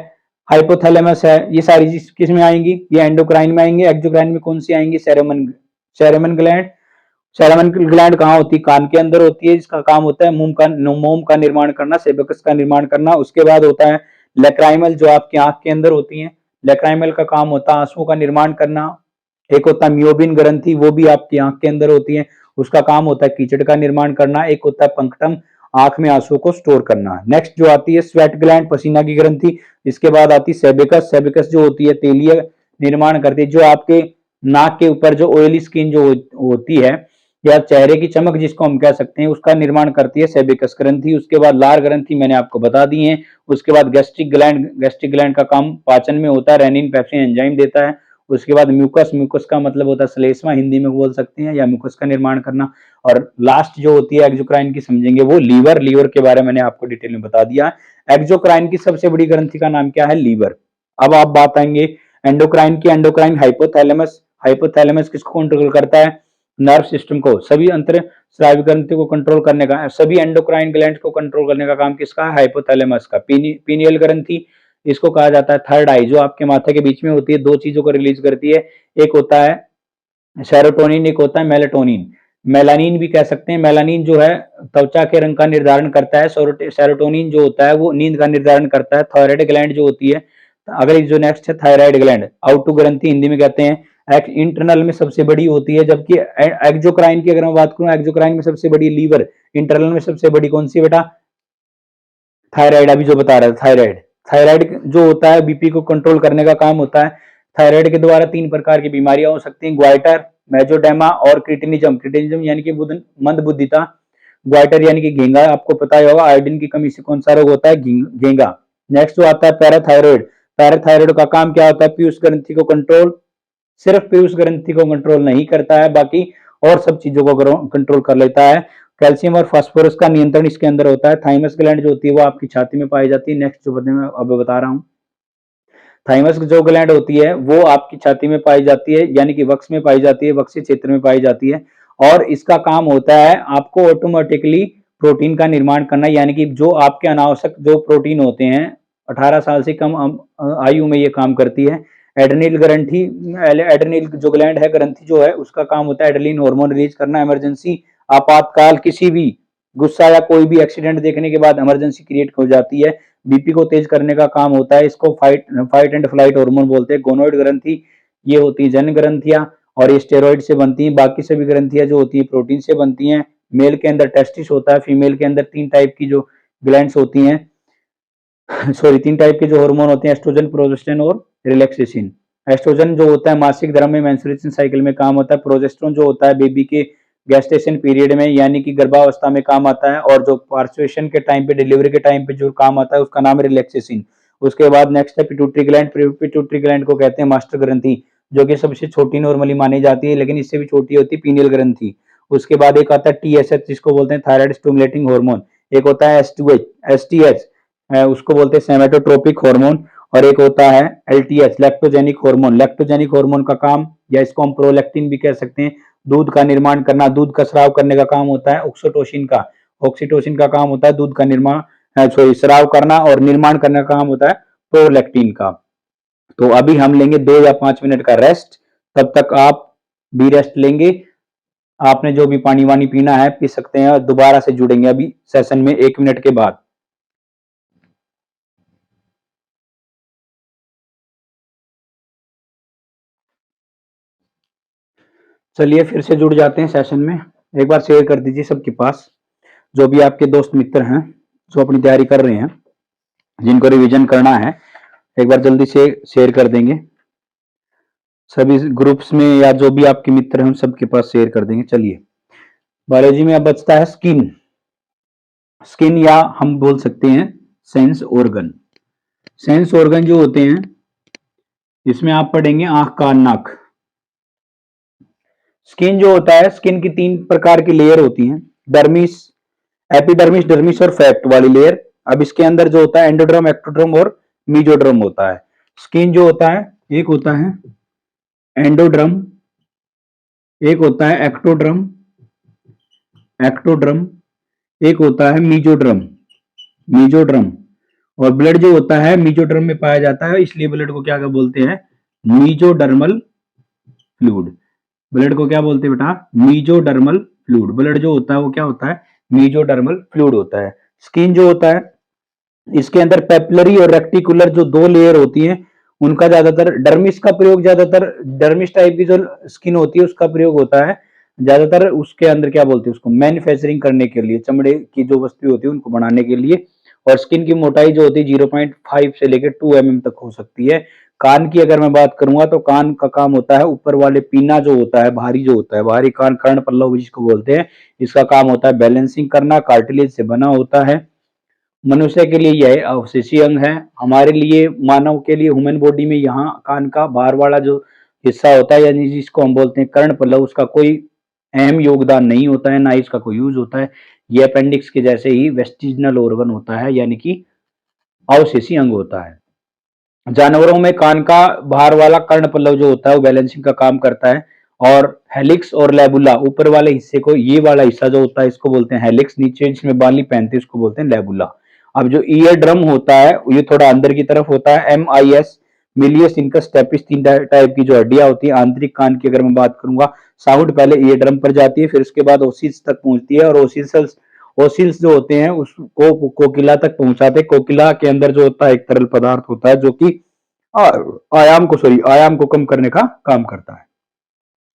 Speaker 1: हाइपोथैलेमस है, ये सारी चीज किस में आएंगी, ये एंडोक्राइन में आएंगे। एक्सोक्राइन में कौन सी आएंगी, sermon, sermon gland. Sermon gland कहाँ होती है, कान के अंदर होती है, जिसका काम होता है मोम का निर्माण करना, सेबकस का निर्माण करना। उसके बाद होता है लेक्राइमल, जो आपकी आंख के अंदर होती है, लेक्राइमल का काम होता है आंसुओं का निर्माण करना। एक होता है म्योबिन ग्रंथि, वो भी आपकी आंख के अंदर होती है, उसका काम होता है कीचड़ का निर्माण करना। एक होता है पंक्टम, आंख में आंसुओं को स्टोर करना। नेक्स्ट जो आती है स्वेट ग्लैंड, पसीना की ग्रंथि। इसके बाद आती है सेबेकस, सेबेकस जो होती है तेलीय निर्माण करती है, जो आपके नाक के ऊपर जो ऑयली स्किन जो होती है या चेहरे की चमक जिसको हम कह सकते हैं, उसका निर्माण करती है सेबेकस ग्रंथि। उसके बाद लार ग्रंथि मैंने आपको बता दी है। उसके बाद गैस्ट्रिक ग्लैंड, गैस्ट्रिक ग्लैंड का काम पाचन में होता है, रेनिन पेप्सिन एंजाइम देता है। उसके बाद म्यूकस, म्यूकस का मतलब होता है श्लेष्मा, हिंदी में बोल सकते हैं, या म्यूकस का निर्माण करना। और लास्ट जो होती है एक्सोक्राइन की समझेंगे वो लीवर, लीवर के बारे में मैंने आपको डिटेल में बता दिया। एक्सोक्राइन की सबसे बड़ी ग्रंथि का नाम क्या है, लीवर। अब आप बात आएंगे एंडोक्राइन की, एंडोक्राइन हाइपोथैलेमस, हाइपोथैलेमस किसको कंट्रोल करता है, नर्व सिस्टम को, सभी अंतर स्रावी ग्रंथि को कंट्रोल करने का, सभी एंडोक्राइन ग्लैंड को कंट्रोल करने का काम किसका है, हाइपोथैलेमस का। पीनियल ग्रंथि, इसको कहा जाता है थर्ड आई, जो आपके माथे के बीच में होती है, दो चीजों को रिलीज करती है, एक होता है सेरोटोनिन, एक होता है मेलाटोनिन। मेलानिन भी कह सकते हैं, मेलानिन जो है त्वचा के रंग का निर्धारण करता है, सेरोटोनिन जो होता है वो नींद का निर्धारण करता है। थायराइड ग्लैंड जो होती है, अगर जो नेक्स्ट है थायराइड ग्लैंड, आउटू ग्रंथि हिंदी में कहते हैं, इंटरनल में सबसे बड़ी होती है। जबकि एक्सोक्राइन की अगर मैं बात करूं, एक्सोक्राइन में सबसे बड़ी लीवर, इंटरनल में सबसे बड़ी कौन सी बेटा, थायराइड, अभी जो बता रहा था थायराइड। थायराइड जो होता है बीपी को कंट्रोल करने का काम होता है। थायराइड के द्वारा 3 प्रकार की बीमारियां हो सकती हैं, ग्वाइटर, मेजोडेमा और क्रिटिनिज्म। क्रिटिनिज्म यानी कि मंदबुद्धिता, ग्वाइटर यानी कि घेंगा, आपको पता ही होगा आयोडीन की कमी से कौन सा रोग होता है, घेंगा। नेक्स्ट जो आता है पैराथायरॉयड। पैराथायरॉयड का काम क्या होता है, पीयूष ग्रंथि को कंट्रोल, सिर्फ पीयूष ग्रंथि को कंट्रोल नहीं करता है, बाकी और सब चीजों को कंट्रोल कर लेता है। कैल्शियम और फास्फोरस का नियंत्रण इसके अंदर होता है। थाइमस ग्लैंड जो होती है वो आपकी छाती में पाई जाती है। नेक्स्ट जो मैं अब बता रहा हूँ, थाइमस जो ग्लैंड होती है वो आपकी छाती में पाई जाती है, यानी कि वक्ष में पाई जाती है, वक्ष क्षेत्र में पाई जाती है। और इसका काम होता है आपको ऑटोमेटिकली प्रोटीन का निर्माण करना, यानी कि जो आपके अनावश्यक जो प्रोटीन होते हैं 18 साल से कम आयु में ये काम करती है। एड्रेनल ग्रंथि, एड्रेनल जो ग्लैंड है, ग्रंथि जो है, उसका काम होता है एड्रेनलिन हार्मोन रिलीज करना। इमरजेंसी, आपातकाल, किसी भी गुस्सा या कोई भी एक्सीडेंट देखने के बाद इमरजेंसी क्रिएट हो जाती है, बीपी को तेज करने का काम होता है। इसको फाइट एंड फ्लाइट हार्मोन बोलते हैं। गोनोइड ग्रंथि ये होती है जन ग्रंथियां और ये स्टेरॉइड से बनती हैं। बाकी सभी ग्रंथियां जो होती है प्रोटीन से बनती हैं। मेल के अंदर टेस्टिस होता है, फीमेल के अंदर 3 टाइप की जो ग्लैंड्स होती हैं सॉरी 3 टाइप के जो हार्मोन होते हैं, एस्ट्रोजन, प्रोजेस्टेरोन और रिलैक्सेशन। एस्ट्रोजन जो होता है मासिक धर्म में मेंस्ट्रुएशन साइकिल में काम होता है। प्रोजेस्टेरोन जो होता है बेबी के गेस्टेशन पीरियड में, यानी कि गर्भावस्था में काम आता है। और जो पार्चुएशन के टाइम पे, डिलीवरी के टाइम पे जो काम आता है उसका नाम है रिलैक्सेशन। उसके बाद नेक्स्ट है पिट्यूटरी ग्लैंड। पिट्यूटरी ग्लैंड को कहते हैं मास्टर ग्रंथि, जो कि सबसे छोटी नॉर्मली मानी जाती है, लेकिन इससे भी छोटी होती है पीनियल ग्रंथि। उसके बाद एक आता है टीएसएच, जिसको बोलते हैं थायराइड स्टिमुलेटिंग हार्मोन। एक होता है एसटीएच, उसको बोलते हैं सेमेटोट्रोपिक हार्मोन। और एक होता है LTH, lactogenic hormone. Lactogenic hormone का काम, या इसको हम प्रोलैक्टिन भी कह सकते हैं, दूध का निर्माण करना, दूध का स्राव करने का काम होता है। ऑक्सीटोसिन का, ऑक्सीटोसिन का काम होता है दूध का निर्माण, सॉरी स्राव करना और निर्माण करने का काम होता है प्रोलैक्टिन का। तो अभी हम लेंगे 2 या 5 मिनट का रेस्ट, तब तक आप भी रेस्ट लेंगे। आपने जो भी पानी वानी पीना है पी सकते हैं, और दोबारा से जुड़ेंगे अभी सेशन में 1 मिनट के बाद। चलिए फिर से जुड़ जाते हैं सेशन में। एक बार शेयर कर दीजिए सबके पास, जो भी आपके दोस्त मित्र हैं जो अपनी तैयारी कर रहे हैं, जिनको रिवीजन करना है, एक बार जल्दी से शेयर कर देंगे सभी ग्रुप्स में, या जो भी आपके मित्र हैं सबके पास शेयर कर देंगे। चलिए बायोलॉजी में अब बचता है स्किन। स्किन या हम बोल सकते हैं सेंस ऑर्गन। सेंस ऑर्गन जो होते हैं इसमें आप पढ़ेंगे आंख, कान, नाक। स्किन जो होता है, स्किन की 3 प्रकार की लेयर होती हैं, डर्मिस, एपिडर्मिस, डर्मिस और फैट वाली लेयर। अब इसके अंदर जो होता है एंडोड्रम, एक्टोड्रम और मीजोड्रम होता है। स्किन जो होता है, एक होता है एंडोड्रम, एक होता है एक्टोड्रम, एक्टोड्रम, एक होता है मीजोड्रम, मीजोड्रम। और ब्लड जो होता है मीजोड्रम में पाया जाता है, इसलिए ब्लड को क्या बोलते हैं, मीजोडर्मल फ्लूइड। ब्लड को क्या बोलते हैं बेटा, मीजोडर्मल फ्लूइड। ब्लड जो होता है वो क्या होता है, मीजोडर्मल फ्लूइड होता है। स्किन जो होता है इसके अंदर पेपिलरी और रेक्टिकुलर जो 2 लेयर होती हैं, उनका ज्यादातर डर्मिस का प्रयोग, ज्यादातर डर्मिस टाइप की जो स्किन होती है उसका प्रयोग होता है ज्यादातर। उसके अंदर क्या बोलते हैं उसको, मैन्युफैक्चरिंग करने के लिए, चमड़े की जो वस्तु होती है उनको बनाने के लिए। और स्किन की मोटाई जो होती है 0.5 से लेकर 2 mm तक हो सकती है। कान की अगर मैं बात करूंगा तो कान का काम होता है ऊपर वाले पीना जो होता है, भारी जो होता है, भारी कान, कर्ण पल्लव जिसको बोलते हैं, इसका काम होता है बैलेंसिंग करना, कार्टिलेज से बना होता है। मनुष्य के लिए यह अवशेषीय अंग है। हमारे लिए, मानव के लिए, ह्यूमन बॉडी में यहाँ कान का बाहर वाला जो हिस्सा होता है, यानी जिसको हम बोलते हैं कर्ण पल्लव, उसका कोई अहम योगदान नहीं होता है, ना इसका कोई यूज होता है। ये अपेंडिक्स के जैसे ही वेस्टिजिनल ऑर्गन होता है, यानी कि अवशेषी अंग होता है। जानवरों में कान का बाहर वाला कर्ण पल्लव जो होता है वो बैलेंसिंग का काम करता है। और हेलिक्स और लेबुला, ऊपर वाले हिस्से को, ये वाला हिस्सा जो होता है इसको बोलते हैं हेलिक्स, नीचे जिसमें बाली पहनते हैं इसको बोलते हैं लेबुला। अब जो ईयर ड्रम होता है ये थोड़ा अंदर की तरफ होता है, MIS, malleus, incus, stapes, 3 type की जो हड्डियां होती है आंतरिक कान की अगर मैं बात करूंगा। साउंड पहले ईयर ड्रम पर जाती है, फिर उसके बाद ओसिल्स तक पहुंचती है, और ओसिल्स जो होते हैं उसको कोकिला तक पहुंचाते हैं। कोकिला के अंदर जो होता है एक तरल पदार्थ होता है जो कि आयाम को कम करने का काम करता है।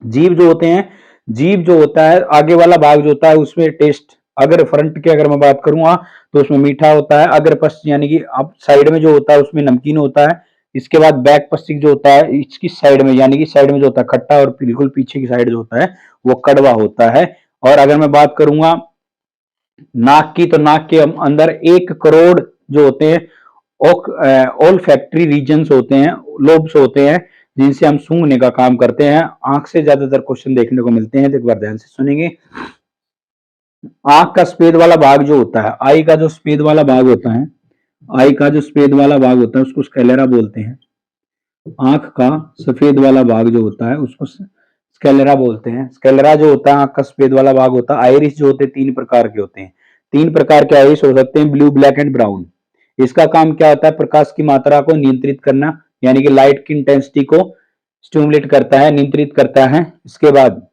Speaker 1: जीभ जो होते हैं, जीभ जो होता है आगे वाला भाग जो होता है उसमें टेस्ट अग्र फ्रंट की अगर मैं बात करूंगा तो उसमें मीठा होता है, अग्र पश्च यानी कि अब साइड में जो होता है उसमें नमकीन होता है। इसके बाद बैक पश्चिक जो होता है इसकी साइड में यानी कि साइड में जो होता है खट्टा, और बिल्कुल पीछे की साइड जो होता है वो कड़वा होता है। और अगर मैं बात करूंगा नाक की, तो नाक के अंदर 1 करोड़ जो होते हैं ऑल फैक्ट्री रीजन्स होते हैं, लोब्स होते हैं, जिनसे हम सूंघने का काम करते हैं। आंख से ज्यादातर क्वेश्चन देखने को मिलते हैं, तो एक बार ध्यान से सुनेंगे। आंख का सफेद वाला भाग जो होता है, आई का जो सफेद वाला भाग होता है, आई का जो सफेद वाला भाग होता है उसको स्कैलेरा बोलते हैं। आंख का सफेद वाला भाग जो होता है उसको स्कैलेरा बोलते हैं। स्कैलेरा जो होता है आंख का सफेद वाला भाग होता है। आइरिस जो होते हैं 3 प्रकार के होते हैं, 3 प्रकार के आइरिस हो सकते हैं, ब्लू, ब्लैक एंड ब्राउन। इसका काम क्या होता है? प्रकाश की मात्रा को नियंत्रित करना, यानी कि लाइट की इंटेंसिटी को स्टिमुलेट करता है, नियंत्रित करता है। इसके बाद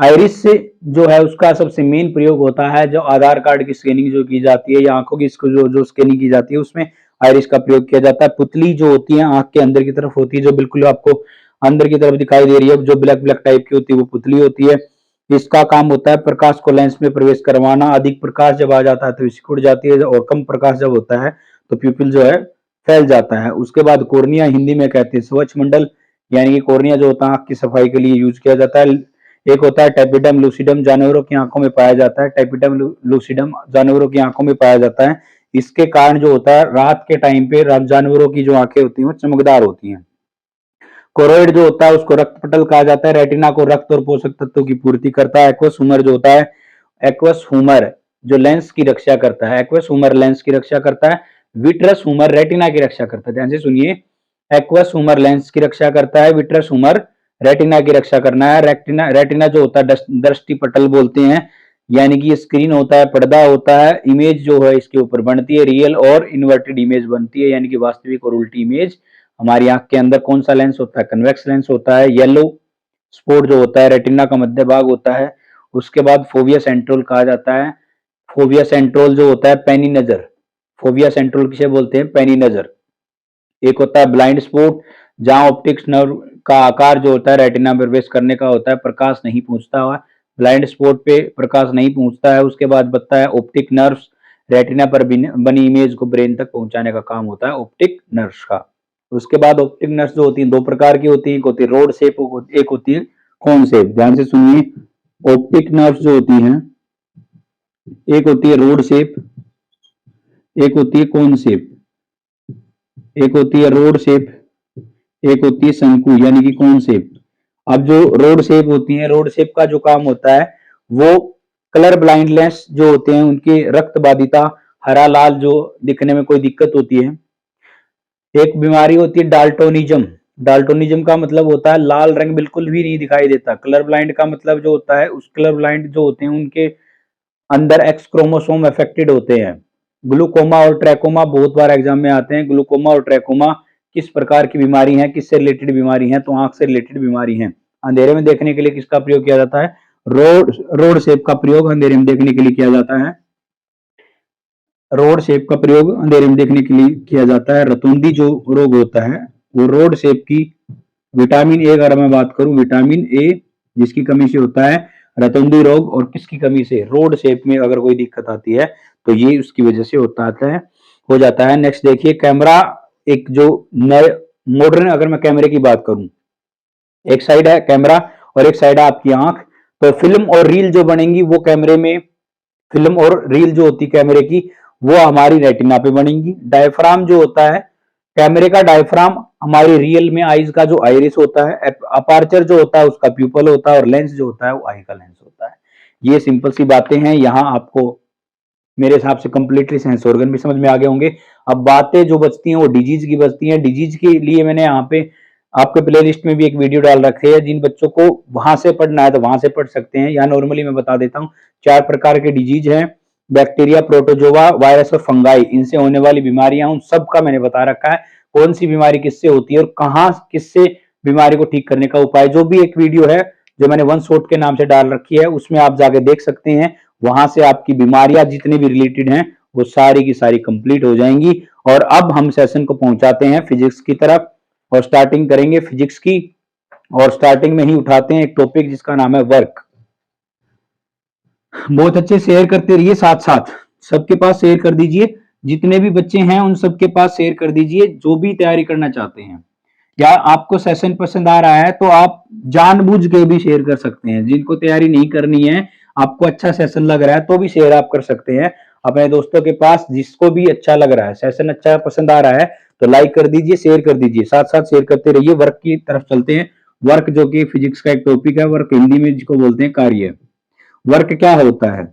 Speaker 1: आइरिस से जो है उसका सबसे मेन प्रयोग होता है जो आधार कार्ड की स्कैनिंग जो की जाती है या आंखों की जो स्कैनिंग की जाती है उसमें आइरिस का प्रयोग किया जाता है। पुतली जो होती है आंख के अंदर की तरफ होती है, जो बिल्कुल आपको अंदर की तरफ दिखाई दे रही है, जो ब्लैक ब्लैक टाइप की होती है वो पुतली होती है। इसका काम होता है प्रकाश को लेंस में प्रवेश करवाना। अधिक प्रकाश जब आ जाता है तो सिकुड़ जाती है, और कम प्रकाश जब होता है तो प्यूपिल जो है फैल जाता है। उसके बाद कोर्निया, हिंदी में कहते हैं स्वच्छ मंडल, यानी कि कोर्निया जो होता है आंख की सफाई के लिए यूज किया जाता है। एक होता है टेपिडम लूसिडम, जानवरों की आंखों में पाया जाता है। टेपिडम लूसिडम जानवरों की आंखों में पाया जाता है। इसके कारण जो होता है रात के टाइम पे जानवरों की जो आंखें होती हैं वो चमकदार होती हैं। कोरोइड जो होता है उसको रक्त पटल कहा जाता है, रेटिना को रक्त और पोषक तत्वों की पूर्ति करता है। एक्वस ह्यूमर जो होता है, एक्वस ह्यूमर जो लेंस की रक्षा करता है, एक्वस ह्यूमर लेंस की रक्षा करता है। विट्रस ह्यूमर रेटिना की रक्षा करता है। ध्यान से सुनिए, एक्वस ह्यूमर लेंस की रक्षा करता है, विट्रस ह्यूमर रेटिना की रक्षा करना है। रेटिना रेटिना जो होता है दृष्टि पटल बोलते हैं, यानी कि ये स्क्रीन होता है, पर्दा होता है, इमेज जो है इसके ऊपर बनती है, रियल और इन्वर्टेड इमेज बनती है, यानी कि वास्तविक और उल्टी इमेज। हमारी आंख के अंदर कौन सा लेंस होता है? कन्वेक्स लेंस होता है। येलो स्पॉट जो होता है रेटिना का मध्य भाग होता है। उसके बाद फोविया सेंट्रल कहा जाता है। फोविया सेंट्रल जो होता है पैनी नजर, फोविया सेंट्रल किसे बोलते हैं? पैनी नजर। एक होता है ब्लाइंड स्पॉट, जहां ऑप्टिक्स नर्व का आकार जो होता है रेटिना में प्रवेश करने का होता है, प्रकाश नहीं पहुंचता हुआ, ब्लाइंड स्पॉट पे प्रकाश नहीं पहुंचता है। उसके बाद बनता है ऑप्टिक नर्व्स, रेटिना पर बनी इमेज को ब्रेन तक पहुंचाने का काम होता है ऑप्टिक नर्व्स का। उसके बाद ऑप्टिक नर्व्स जो होती है 2 प्रकार की होती है, एक होती है रोड शेप, एक होती है कोन शेप। ध्यान से सुनिए, ऑप्टिक नर्व्स जो होती हैं एक होती है रोड शेप, एक होती है कोन शेप। एक होती है रोड शेप, एक होती है शंकु यानी कि कोन शेप। अब जो रोड शेप होती है, रोड शेप का जो काम होता है वो कलर ब्लाइंडनेस जो होते हैं उनकी रक्त बाधिता, हरा लाल जो दिखने में कोई दिक्कत होती है। एक बीमारी होती है डाल्टोनिज्म। डाल्टोनिज्म का मतलब होता है लाल रंग बिल्कुल भी नहीं दिखाई देता। कलर ब्लाइंड का मतलब जो होता है, उस कलर ब्लाइंड जो होते हैं उनके अंदर एक्स क्रोमोसोम अफेक्टेड होते हैं। ग्लूकोमा और ट्रैकोमा बहुत बार एग्जाम में आते हैं। ग्लूकोमा और ट्रैकोमा किस प्रकार की बीमारी है, किससे रिलेटेड बीमारी है? तो आंख से रिलेटेड बीमारी है। अंधेरे में देखने के लिए किसका प्रयोग किया जाता है? रोड शेप का प्रयोग अंधेरे में देखने के लिए किया जाता है। रोड शेप का प्रयोग अंधेरे में देखने के लिए किया जाता है। रतौंधी जो रोग होता है वो रोड शेप की, विटामिन ए अगर मैं बात करूं, विटामिन ए जिसकी कमी से होता है रतौंधी रोग, और किसकी कमी से? रोड शेप में अगर कोई दिक्कत आती है तो ये उसकी वजह से होता है, हो जाता है। नेक्स्ट देखिए, कैमरा एक जो नए मॉडर्न, अगर मैं कैमरे की बात करूं, एक साइड है कैमरा और एक साइड है आपकी आंख। तो फिल्म और रील जो बनेंगी वो कैमरे में, फिल्म और रील जो होती कैमरे की वो हमारी रेटिना पे बनेंगी। डायफ्राम जो होता है कैमरे का, डायफ्राम हमारी रियल में आईज का जो आइरिस होता है, अपार्चर जो होता है उसका प्यूपल होता है, और लेंस जो होता है वो आई का लेंस होता है। ये सिंपल सी बातें हैं। यहाँ आपको मेरे हिसाब से कंप्लीटली सेंस ऑर्गन भी समझ में आ गए होंगे। अब बातें जो बचती हैं वो डिजीज की बचती हैं। डिजीज के लिए मैंने यहाँ पे आपके प्ले लिस्ट में भी एक वीडियो डाल रखे है, जिन बच्चों को वहां से पढ़ना है तो वहां से पढ़ सकते हैं। यहाँ नॉर्मली मैं बता देता हूँ 4 प्रकार के डिजीज हैं, बैक्टीरिया, प्रोटोजोआ, वायरस और फंगाई। इनसे होने वाली बीमारियां उन सब का मैंने बता रखा है, कौन सी बीमारी किससे होती है और कहाँ किससे बीमारी को ठीक करने का उपाय। जो भी एक वीडियो है जो मैंने वन शॉट के नाम से डाल रखी है उसमें आप जाके देख सकते हैं। वहां से आपकी बीमारियां जितनी भी रिलेटेड हैं वो सारी की सारी कंप्लीट हो जाएंगी। और अब हम सेशन को पहुंचाते हैं फिजिक्स की तरफ और स्टार्टिंग करेंगे फिजिक्स की। और स्टार्टिंग में ही उठाते हैं एक टॉपिक जिसका नाम है वर्क। बहुत अच्छे शेयर करते रहिए, साथ साथ सबके पास शेयर कर दीजिए, जितने भी बच्चे हैं उन सबके पास शेयर कर दीजिए जो भी तैयारी करना चाहते हैं। या आपको सेशन पसंद आ रहा है तो आप जानबूझ के भी शेयर कर सकते हैं, जिनको तैयारी नहीं करनी है, आपको अच्छा सेशन लग रहा है तो भी शेयर आप कर सकते हैं अपने दोस्तों के पास, जिसको भी अच्छा लग रहा है, सेशन अच्छा पसंद आ रहा है तो लाइक कर दीजिए, शेयर कर दीजिए, साथ साथ शेयर करते रहिए। वर्क की तरफ चलते हैं। वर्क जो कि फिजिक्स का एक टॉपिक है, वर्क हिंदी में जिसको बोलते हैं कार्य। वर्क क्या होता है?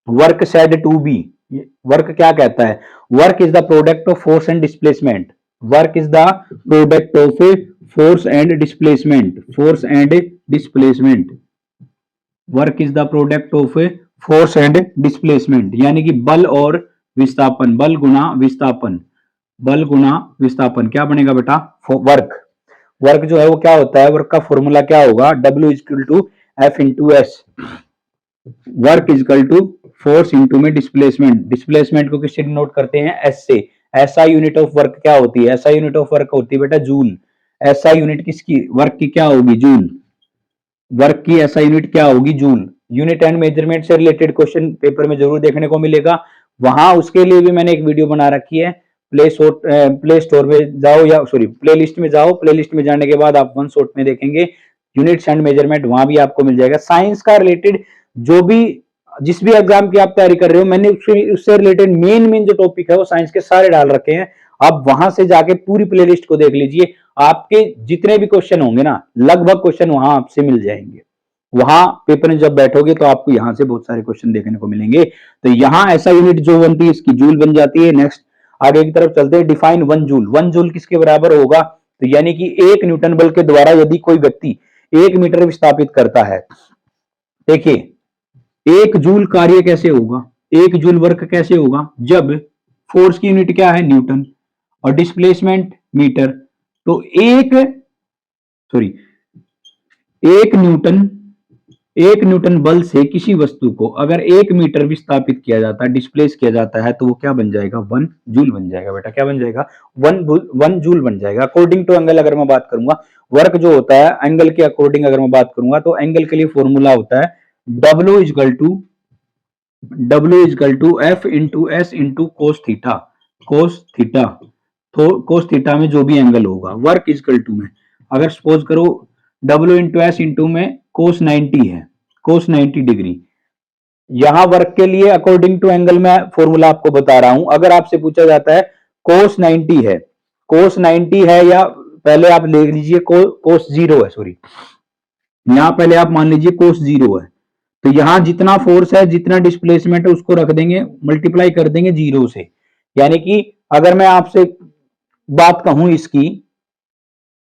Speaker 1: Work said to be. Work क्या कहता है? Work is the product of force and displacement. Work is the product of force and displacement. Force and displacement. Work is the product of force and displacement, यानी कि बल और विस्थापन। बल गुना विस्थापन। बल गुना विस्थापन क्या बनेगा बेटा? वर्क। वर्क जो है वो क्या होता है? वर्क का फॉर्मूला क्या होगा? W equal to F into S. Work equal to force into में डिस्प्लेसमेंट। डिस्प्लेसमेंट को किससे डिनोट करते हैं? एस से। ऐसा यूनिट ऑफ वर्क क्या होती है? ऐसा यूनिट ऑफ वर्क होती है बेटा जूल। ऐसा यूनिट किसकी? वर्क की क्या होगी? जूल। वर्क की ऐसा यूनिट क्या होगी? जूल। यूनिट एंड मेजरमेंट से रिलेटेड क्वेश्चन पेपर में जरूर देखने को मिलेगा, वहां उसके लिए भी मैंने एक वीडियो बना रखी है। प्ले स्टोर में जाओ, या सॉरी प्ले लिस्ट में जाओ, प्ले लिस्ट में जाने के बाद आप वन शॉट में देखेंगे यूनिट्स एंड मेजरमेंट, वहां भी आपको मिल जाएगा। साइंस का रिलेटेड जो भी, जिस भी एग्जाम की आप तैयारी कर रहे हो, मैंने उससे रिलेटेड मेन जो टॉपिक है वो साइंस के सारे डाल रखे हैं। आप वहां से जाके पूरी प्लेलिस्ट को देख लीजिए, आपके जितने भी क्वेश्चन होंगे ना, लगभग क्वेश्चन वहां आपसे मिल जाएंगे। वहां पेपर में जब बैठोगे तो आपको यहां से बहुत सारे क्वेश्चन देखने को मिलेंगे। तो यहां ऐसा यूनिट जो बनती है इसकी जूल बन जाती है। नेक्स्ट आगे की तरफ चलते हैं। Define one joule. One joule किसके बराबर होगा? तो यानी कि एक न्यूटन बल के द्वारा यदि कोई व्यक्ति 1 मीटर विस्थापित करता है, देखिए 1 जूल कार्य कैसे होगा, 1 जूल वर्क कैसे होगा? जब फोर्स की यूनिट क्या है? न्यूटन, और डिस्प्लेसमेंट मीटर। तो एक सॉरी एक न्यूटन, 1 न्यूटन बल से किसी वस्तु को अगर 1 मीटर विस्थापित किया जाता है, डिस्प्लेस किया जाता है, तो वो क्या बन जाएगा? 1 जूल बन जाएगा बेटा। क्या बन जाएगा? 1 जूल बन जाएगा। अकॉर्डिंग टू एंगल अगर मैं बात करूंगा, वर्क जो होता है एंगल के अकॉर्डिंग अगर मैं बात करूंगा, तो एंगल के लिए फॉर्मूला होता है W equal to F into S into cos theta. Cos theta, तो कोस थीटा में जो भी एंगल होगा, वर्क इजकल टू में अगर सपोज करो W इंटू एस इंटू में कोस 90 है, कोस 90 डिग्री। यहां वर्क के लिए अकॉर्डिंग टू एंगल में फॉर्मूला आपको बता रहा हूं। अगर आपसे पूछा जाता है कोस 90 है, कोस 90 है, या पहले आप ले लीजिए कोस 0 है, सॉरी यहां पहले आप मान लीजिए कोस 0 है, तो यहां जितना फोर्स है, जितना डिस्प्लेसमेंट है, उसको रख देंगे, मल्टीप्लाई कर देंगे 0 से। यानी कि अगर मैं आपसे बात कहूं इसकी,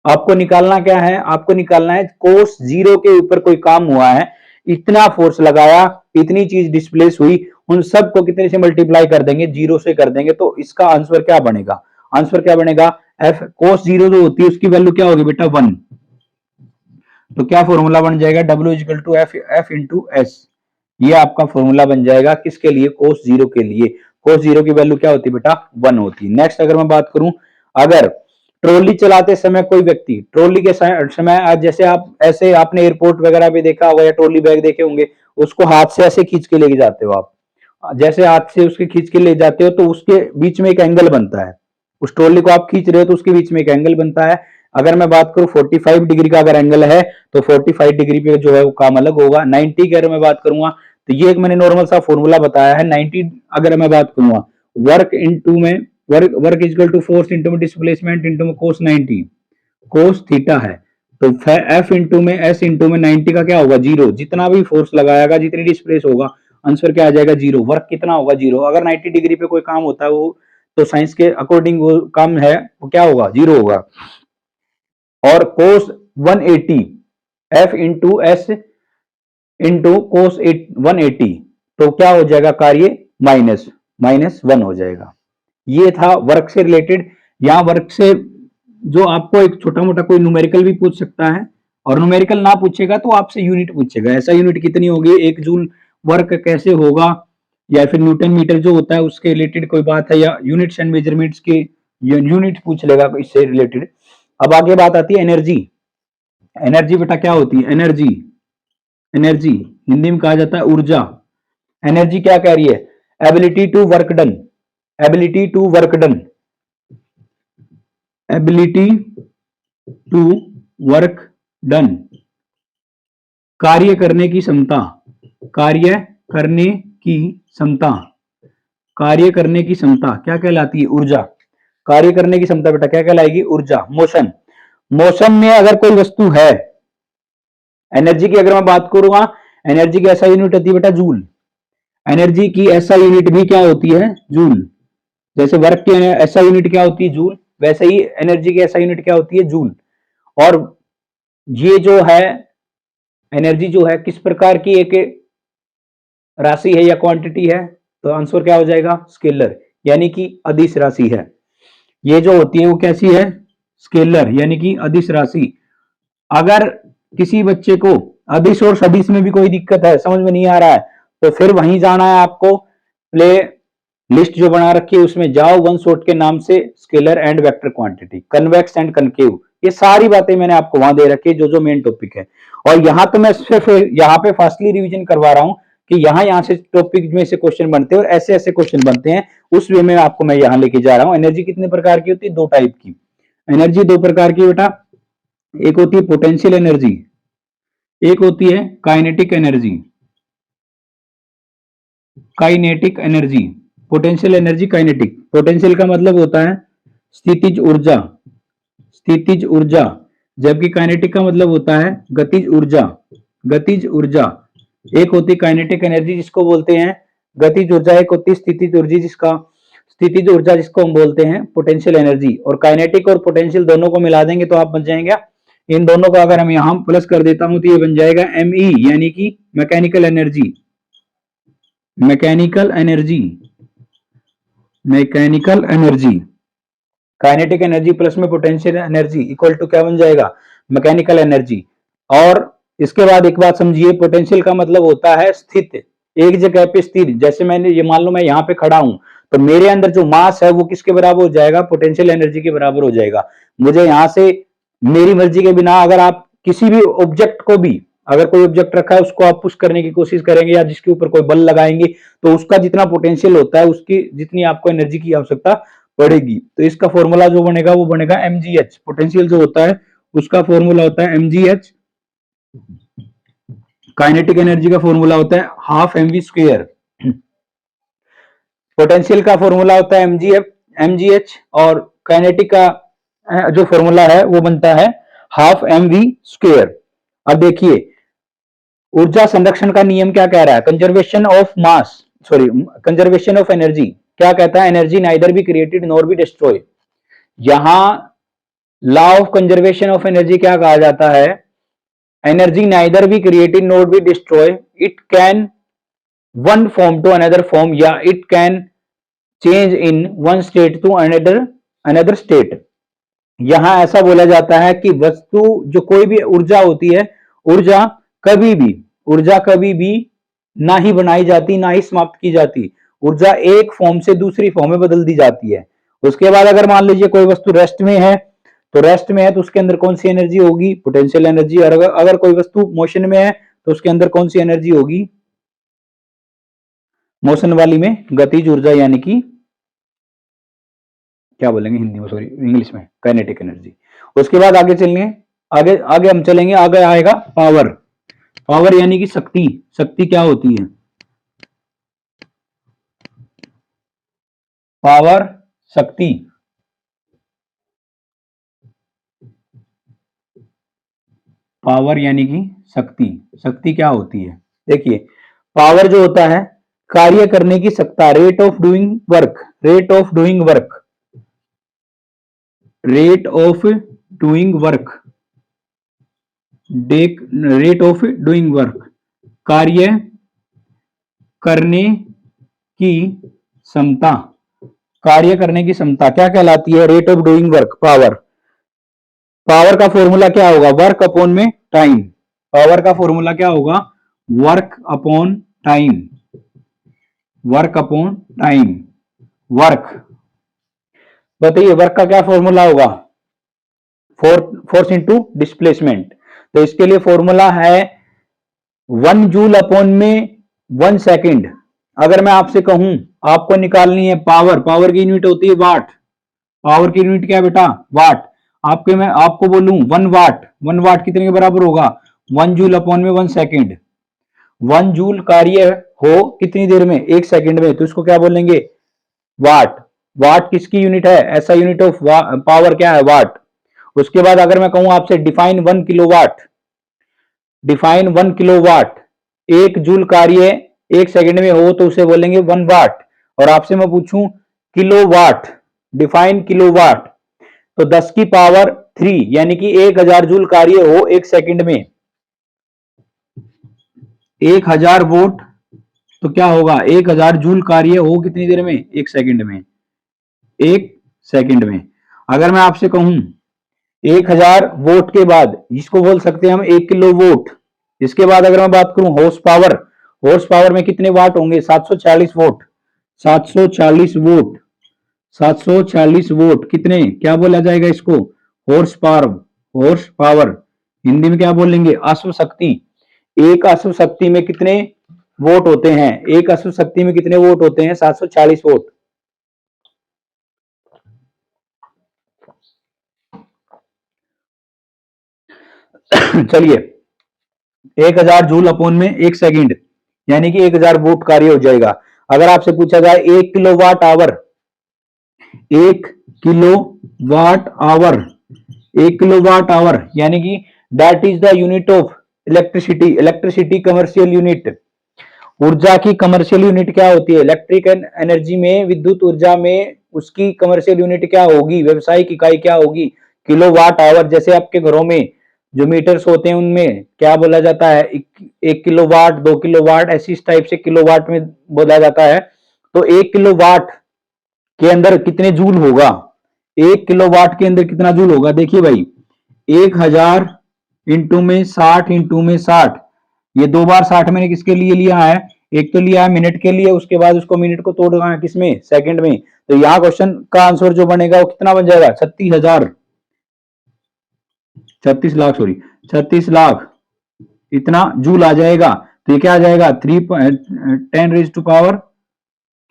Speaker 1: आपको निकालना क्या है? आपको निकालना है कोस 0 के ऊपर कोई काम हुआ है, इतना फोर्स लगाया, इतनी चीज डिस्प्लेस हुई, उन सब को कितने से मल्टीप्लाई कर देंगे? 0 से कर देंगे। तो इसका आंसर क्या बनेगा? आंसर क्या बनेगा? एफ कोस 0 जो होती है उसकी वैल्यू क्या होगी बेटा? 1। तो क्या फॉर्मूला बन जाएगा? W equal to F into S. ये आपका फॉर्मूला बन जाएगा किसके लिए? कोस 0 के लिए। कोस 0 की वैल्यू क्या होती है बेटा? 1 होती है। नेक्स्ट अगर मैं बात करूं, अगर ट्रॉली चलाते समय कोई व्यक्ति, ट्रॉली के समय आज जैसे आप ऐसे आपने एयरपोर्ट वगैरह पे देखा होगा या ट्रॉली बैग देखे होंगे, उसको हाथ से ऐसे खींच के लेके जाते हो आप, जैसे हाथ से उसके खींच के ले जाते हो तो उसके बीच में एक एंगल बनता है। उस ट्रॉली को आप खींच रहे हो तो उसके बीच में एक एंगल बनता है। अगर मैं बात करूं 45 डिग्री का अगर एंगल है, तो 45 डिग्री पे जो है वो काम अलग होगा। 90 की अगर मैं बात करूंगा, तो ये एक मैंने नॉर्मल सा फॉर्मूला बताया है। 90 अगर मैं बात करूंगा, वर्क इनटू में work equal to force into में डिस्प्लेसमेंट इंटू में कोस 90, कोस थीटा है। तो एफ इंटू में एस इंटू में 90 का क्या होगा? 0। जितना भी फोर्स लगाएगा, जितनी डिस्प्लेस होगा, आंसर क्या आ जाएगा? 0। वर्क कितना होगा? 0। अगर 90 डिग्री पे कोई काम होता है वो, तो साइंस के अकॉर्डिंग वो काम है वो क्या होगा? 0 होगा। और कोस 180 एफ इंटू एस इंटू कोस 180, तो क्या हो जाएगा कार्य? -1 हो जाएगा। ये था वर्क से रिलेटेड। यहाँ वर्क से जो आपको एक छोटा मोटा कोई न्यूमेरिकल भी पूछ सकता है, और न्यूमेरिकल ना पूछेगा तो आपसे यूनिट पूछेगा, ऐसा यूनिट कितनी होगी, 1 जूल वर्क कैसे होगा, या फिर न्यूटन मीटर जो होता है उसके रिलेटेड कोई बात है, या यूनिट्स एंड मेजरमेंट्स के यूनिट पूछ लेगा इससे रिलेटेड। अब आगे बात आती है एनर्जी। एनर्जी बेटा क्या होती है? एनर्जी, एनर्जी हिंदी में कहा जाता है ऊर्जा। एनर्जी क्या कह रही है? Ability to work done, ability to work done, ability to work done, कार्य करने की क्षमता, कार्य करने की क्षमता, कार्य करने की क्षमता क्या कहलाती है? ऊर्जा। कार्य करने की क्षमता बेटा क्या कहलाएगी? ऊर्जा। मोशन, मोशन में अगर कोई वस्तु है, एनर्जी की अगर मैं बात करूंगा, एनर्जी की ऐसा यूनिट होती है बेटा जूल, एनर्जी की ऐसा यूनिट भी क्या होती है? जूल। जैसे वर्क की ऐसा यूनिट क्या होती है? जूल, वैसे ही एनर्जी की ऐसा यूनिट क्या होती है? जूल। और ये जो है एनर्जी जो है किस प्रकार की एक राशि है या क्वांटिटी है? तो आंसर क्या हो जाएगा? स्केलर, यानी कि अदिश राशि है। ये जो होती है वो कैसी है? स्केलर, यानी कि अदिश राशि। अगर किसी बच्चे को अदिश और सदिश में भी कोई दिक्कत है, समझ में नहीं आ रहा है, तो फिर वहीं जाना है आपको, प्ले लिस्ट जो बना रखी है उसमें जाओ, वन शॉट के नाम से scalar and vector quantity, convex and concave, ये सारी बातें मैंने आपको वहां दे रखी है, जो जो मेन टॉपिक है। और यहाँ तो मैं सिर्फ यहाँ पे फास्टली रिवीजन करवा रहा हूँ कि यहाँ से टॉपिक में से क्वेश्चन बनते हैं और ऐसे ऐसे क्वेश्चन बनते हैं, उस वे में आपको मैं यहाँ लेके जा रहा हूँ। एनर्जी कितने प्रकार की होती है? दो टाइप की एनर्जी, दो प्रकार की बेटा, एक होती है पोटेंशियल एनर्जी, एक होती है kinetic energy. Kinetic energy, potential energy, kinetic. Potential का मतलब होता है स्थितिज ऊर्जा, स्थितिज ऊर्जा, जबकि काइनेटिक का मतलब होता है गतिज ऊर्जा, गतिज ऊर्जा। एक होती काइनेटिक एनर्जी जिसको बोलते हैं गतिज ऊर्जा, एक होती स्थितिज ऊर्जा जिसका स्थितिज ऊर्जा जिसको हम बोलते हैं पोटेंशियल एनर्जी। और काइनेटिक और पोटेंशियल दोनों को मिला देंगे तो आप बन जाएंगे, इन दोनों को अगर हम यहां प्लस कर देता हूं तो ये बन जाएगा एमई, यानी कि mechanical energy, mechanical energy, mechanical energy. Kinetic energy plus में पोटेंशियल एनर्जी इक्वल टू क्या बन जाएगा? Mechanical energy. और इसके बाद एक बात समझिए, पोटेंशियल का मतलब होता है स्थित, एक जगह पे स्थिर। जैसे मैंने ये मान लो मैं यहाँ पे खड़ा हूं, तो मेरे अंदर जो मास है वो किसके बराबर हो जाएगा? पोटेंशियल एनर्जी के बराबर हो जाएगा। मुझे यहाँ से मेरी मर्जी के बिना अगर आप किसी भी ऑब्जेक्ट को भी, अगर कोई ऑब्जेक्ट रखा है उसको आप पुश करने की कोशिश करेंगे या जिसके ऊपर कोई बल लगाएंगे, तो उसका जितना पोटेंशियल होता है उसकी जितनी आपको एनर्जी की आवश्यकता पड़ेगी। तो इसका फॉर्मूला जो बनेगा वो बनेगा mgh। पोटेंशियल जो होता है उसका फॉर्मूला होता है mgh। काइनेटिक एनर्जी का फॉर्मूला होता है हाफ mv स्क्वायर। पोटेंशियल का फॉर्मूला होता है mgh और काइनेटिक का जो फॉर्मूला है वो बनता है हाफ mv स्क्वायर। अब देखिए ऊर्जा संरक्षण का नियम क्या कह रहा है? Conservation of mass, sorry conservation of energy क्या कहता है? Energy neither be created nor be destroy. यहां law of conservation of energy क्या कहा जाता है? Energy neither be created nor be destroy, it can one form to another form, या it can change in one state to another state. यहां ऐसा बोला जाता है कि वस्तु जो कोई भी ऊर्जा होती है, ऊर्जा कभी भी, ऊर्जा कभी भी ना ही बनाई जाती ना ही समाप्त की जाती, ऊर्जा एक फॉर्म से दूसरी फॉर्म में बदल दी जाती है। उसके बाद अगर मान लीजिए कोई वस्तु रेस्ट में है, तो रेस्ट में है तो उसके अंदर कौन सी एनर्जी होगी? Potential energy. और अगर कोई वस्तु मोशन में है तो उसके अंदर कौन सी एनर्जी होगी? मोशन वाली में गतिज ऊर्जा, यानी कि क्या बोलेंगे हिंदी में, सॉरी इंग्लिश में, काइनेटिक एनर्जी। उसके बाद आगे चलेंगे, आगे आगे हम चलेंगे, आगे आएगा पावर। पावर यानी कि शक्ति। शक्ति क्या होती है? पावर, शक्ति। पावर यानी कि शक्ति। शक्ति क्या होती है? देखिए पावर जो होता है कार्य करने की क्षमता, rate of doing work, rate of doing work, rate of doing work, rate of doing work, कार्य करने की क्षमता, कार्य करने की क्षमता क्या कहलाती है? Rate of doing work, power. Power का फॉर्मूला क्या होगा? वर्क अपॉन में टाइम। पावर का फॉर्मूला क्या होगा? Work upon time, work upon time, work. बताइए वर्क का क्या फॉर्मूला होगा? Force into displacement. तो इसके लिए फॉर्मूला है 1 जूल अपॉन में 1 सेकेंड, अगर मैं आपसे कहूं आपको निकालनी है पावर, पावर की यूनिट होती है वाट, पावर की यूनिट क्या है बेटा, वाट। मैं आपको बोलूं 1 वाट, 1 वाट कितने के बराबर होगा, 1 जूल अपॉन में 1 सेकेंड। 1 जूल कार्य हो कितनी देर में, 1 सेकेंड में, तो इसको क्या बोलेंगे, वाट। वाट किसकी यूनिट है, ऐसा यूनिट ऑफ पावर क्या है, वाट। उसके बाद अगर मैं कहूं आपसे define 1 kilowatt, define 1 kilowatt, 1 joule कार्य 1 सेकेंड में हो तो उसे बोलेंगे 1 वाट। और आपसे मैं पूछूं किलोवाट, डिफाइन किलोवाट, तो 10 की पावर 3 यानी कि 1000 जूल कार्य हो 1 सेकेंड में, 1000 वोल्ट, तो क्या होगा 1000 जूल कार्य हो कितनी देर में, 1 सेकेंड में, 1 सेकेंड में। अगर मैं आपसे कहूं 1000 वोट के बाद जिसको बोल सकते हैं हम 1 किलो वोट, इसके बाद अगर मैं बात करूं हॉर्स पावर, हॉर्स पावर में कितने वाट होंगे, 740 वोट, 740 वोट, 740 वोट कितने, क्या बोला जाएगा इसको, horse power, horse power, Hindi में क्या बोलेंगे, अश्व शक्ति। एक अश्व शक्ति में कितने वोट होते हैं, एक अश्व शक्ति में कितने वोट होते हैं, 740 वोट। चलिए 1000 जूल अपॉन में 1 सेकेंड यानी कि 1000 वोट कार्य हो जाएगा। अगर आपसे पूछा जाए 1 kilowatt hour, 1 kilowatt hour, 1 kilowatt hour यानी कि that is the unit of electricity, electricity commercial unit. ऊर्जा की कमर्शियल यूनिट क्या होती है, इलेक्ट्रिक एनर्जी में, विद्युत ऊर्जा में उसकी कमर्शियल यूनिट क्या होगी, व्यवसायिक इकाई क्या होगी, किलोवाट आवर। जैसे आपके घरों में जो मीटर्स होते हैं उनमें क्या बोला जाता है, 1 किलोवाट, 2 किलोवाट, ऐसी टाइप से किलोवाट में बोला जाता है। तो 1 किलोवाट के अंदर कितने जूल होगा, 1 किलोवाट के अंदर कितना जूल होगा, देखिए भाई 1000 इंटू में 60 इंटू में 60, ये 2 बार 60 मैंने किसके लिए लिया है, एक तो लिया है मिनट के लिए, उसके बाद उसको मिनट को तोड़ रहा है किसमें, सेकंड में। तो यहाँ क्वेश्चन का आंसर जो बनेगा वो कितना बन जाएगा, 36,000, 36 लाख, सॉरी 36 लाख इतना जूल आ जाएगा। तो ये क्या आ जाएगा, 10 रेज़ टू पावर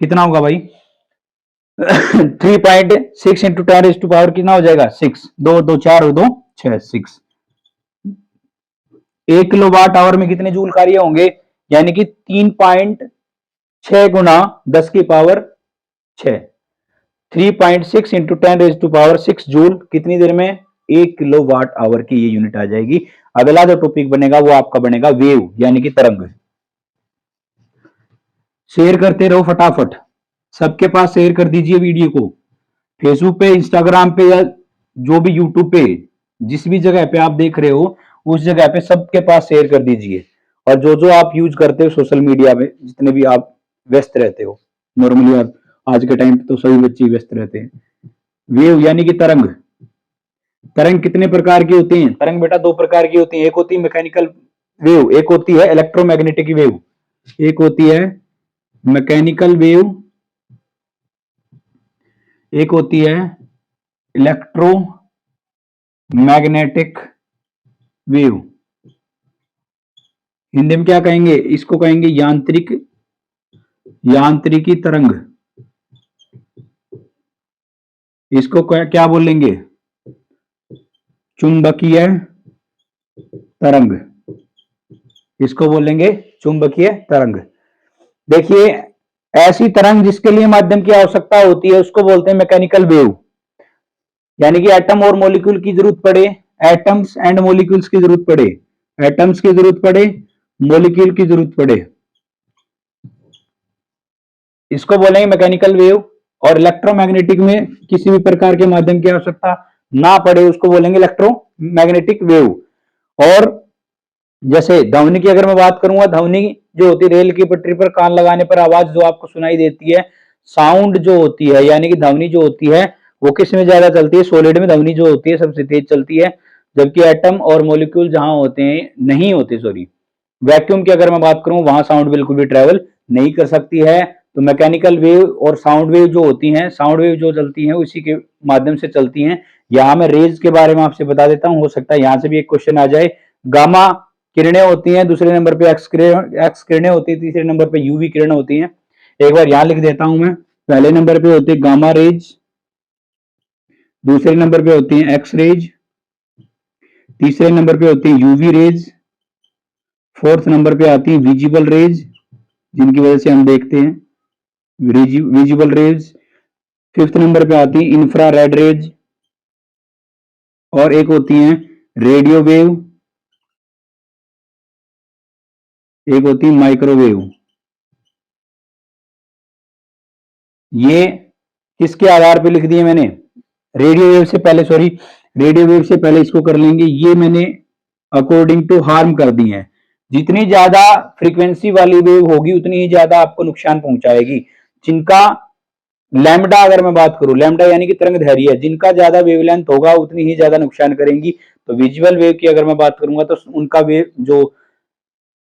Speaker 1: कितना होगा भाई 3.6 इंटू 10 रेज़ टू पावर कितना हो जाएगा, 6, 2 2 4 और 2 6, 6। 1 किलोवाट आवर में कितने जूल कार्य होंगे, यानी कि 3.6 गुना 10 की power 6, 3.6 into 10 raise to power 6 joule कितनी देर में, 1 किलोवाट आवर की ये यूनिट आ जाएगी। अगला जो टॉपिक बनेगा वो आपका बनेगा वेव यानी कि तरंग। शेयर करते रहो फटाफट, सबके पास शेयर कर दीजिए वीडियो को, फेसबुक पे, इंस्टाग्राम पे, या जो भी यूट्यूब पे, जिस भी जगह पे आप देख रहे हो उस जगह पे सबके पास शेयर कर दीजिए। और जो जो आप यूज करते हो सोशल मीडिया में, जितने भी आप व्यस्त रहते हो, नॉर्मली आप आज के टाइम पे तो सभी बच्चे व्यस्त रहते हैं। वेव यानी कि तरंग, तरंग कितने प्रकार की होती हैं, तरंग बेटा 2 प्रकार की होती हैं, एक होती है मैकेनिकल वेव, एक होती है इलेक्ट्रोमैग्नेटिक वेव। एक होती है मैकेनिकल वेव, एक होती है इलेक्ट्रोमैग्नेटिक वेव। हिंदी में क्या कहेंगे, इसको कहेंगे यांत्रिकी तरंग, इसको क्या बोलेंगे, चुंबकीय तरंग, इसको बोलेंगे चुंबकीय तरंग। देखिए ऐसी तरंग जिसके लिए माध्यम की आवश्यकता होती है उसको बोलते हैं मैकेनिकल वेव, यानी कि एटम और मॉलिक्यूल की जरूरत पड़े, एटम्स एंड मॉलिक्यूल्स की जरूरत पड़े, एटम्स की जरूरत पड़े, मॉलिक्यूल की जरूरत पड़े, इसको बोलेंगे मैकेनिकल वेव। और इलेक्ट्रोमैग्नेटिक में किसी भी प्रकार के माध्यम की आवश्यकता ना पड़े उसको बोलेंगे इलेक्ट्रोमैग्नेटिक वेव। और जैसे ध्वनि की अगर मैं बात करूंगा, ध्वनि जो होती है रेल की पटरी पर कान लगाने पर आवाज जो आपको सुनाई देती है, साउंड जो होती है यानी कि ध्वनि जो होती है वो किस में ज्यादा चलती है, सॉलिड में ध्वनि जो होती है सबसे तेज चलती है, जबकि एटम और मॉलिक्यूल जहां होते हैं नहीं होते, सॉरी वैक्यूम की अगर मैं बात करूं वहां साउंड बिल्कुल भी ट्रेवल नहीं कर सकती है। तो मैकेनिकल वेव और साउंड वेव जो होती हैं, साउंड वेव जो चलती हैं उसी के माध्यम से चलती हैं। यहाँ मैं रेज के बारे में आपसे बता देता हूं, हो सकता है यहां से भी एक क्वेश्चन आ जाए। गामा किरणें होती हैं, दूसरे नंबर पे एक्स किरणें होती है, तीसरे नंबर पे यूवी किरणें होती हैं। एक बार यहां लिख देता हूं मैं। पहले नंबर पे होते हैं गामा रेज, दूसरे नंबर पे होती हैं एक्स रेज, तीसरे नंबर पे होती है यूवी रेज, फोर्थ नंबर पे आती है विजिबल रेज, जिनकी वजह से हम देखते हैं विजिबल रेज। फिफ्थ नंबर पे आती है इंफ्रारेड रेज, और एक होती है रेडियो वेव, एक होती है माइक्रोवेव। ये किसके आधार पे लिख दिए मैंने? रेडियो वेव से पहले, सॉरी, रेडियो वेव से पहले इसको कर लेंगे। ये मैंने अकॉर्डिंग टू हार्म कर दी है। जितनी ज्यादा फ्रीक्वेंसी वाली वेव होगी उतनी ही ज्यादा आपको नुकसान पहुंचाएगी। जिनका लैम्डा, अगर मैं बात करूं, लैम्डा यानी कि तरंग दैर्घ्य, जिनका ज्यादा वेवलेंथ होगा उतनी ही ज्यादा नुकसान करेंगी। तो विजुअल वेव की अगर मैं बात करूंगा तो उनका वेव जो,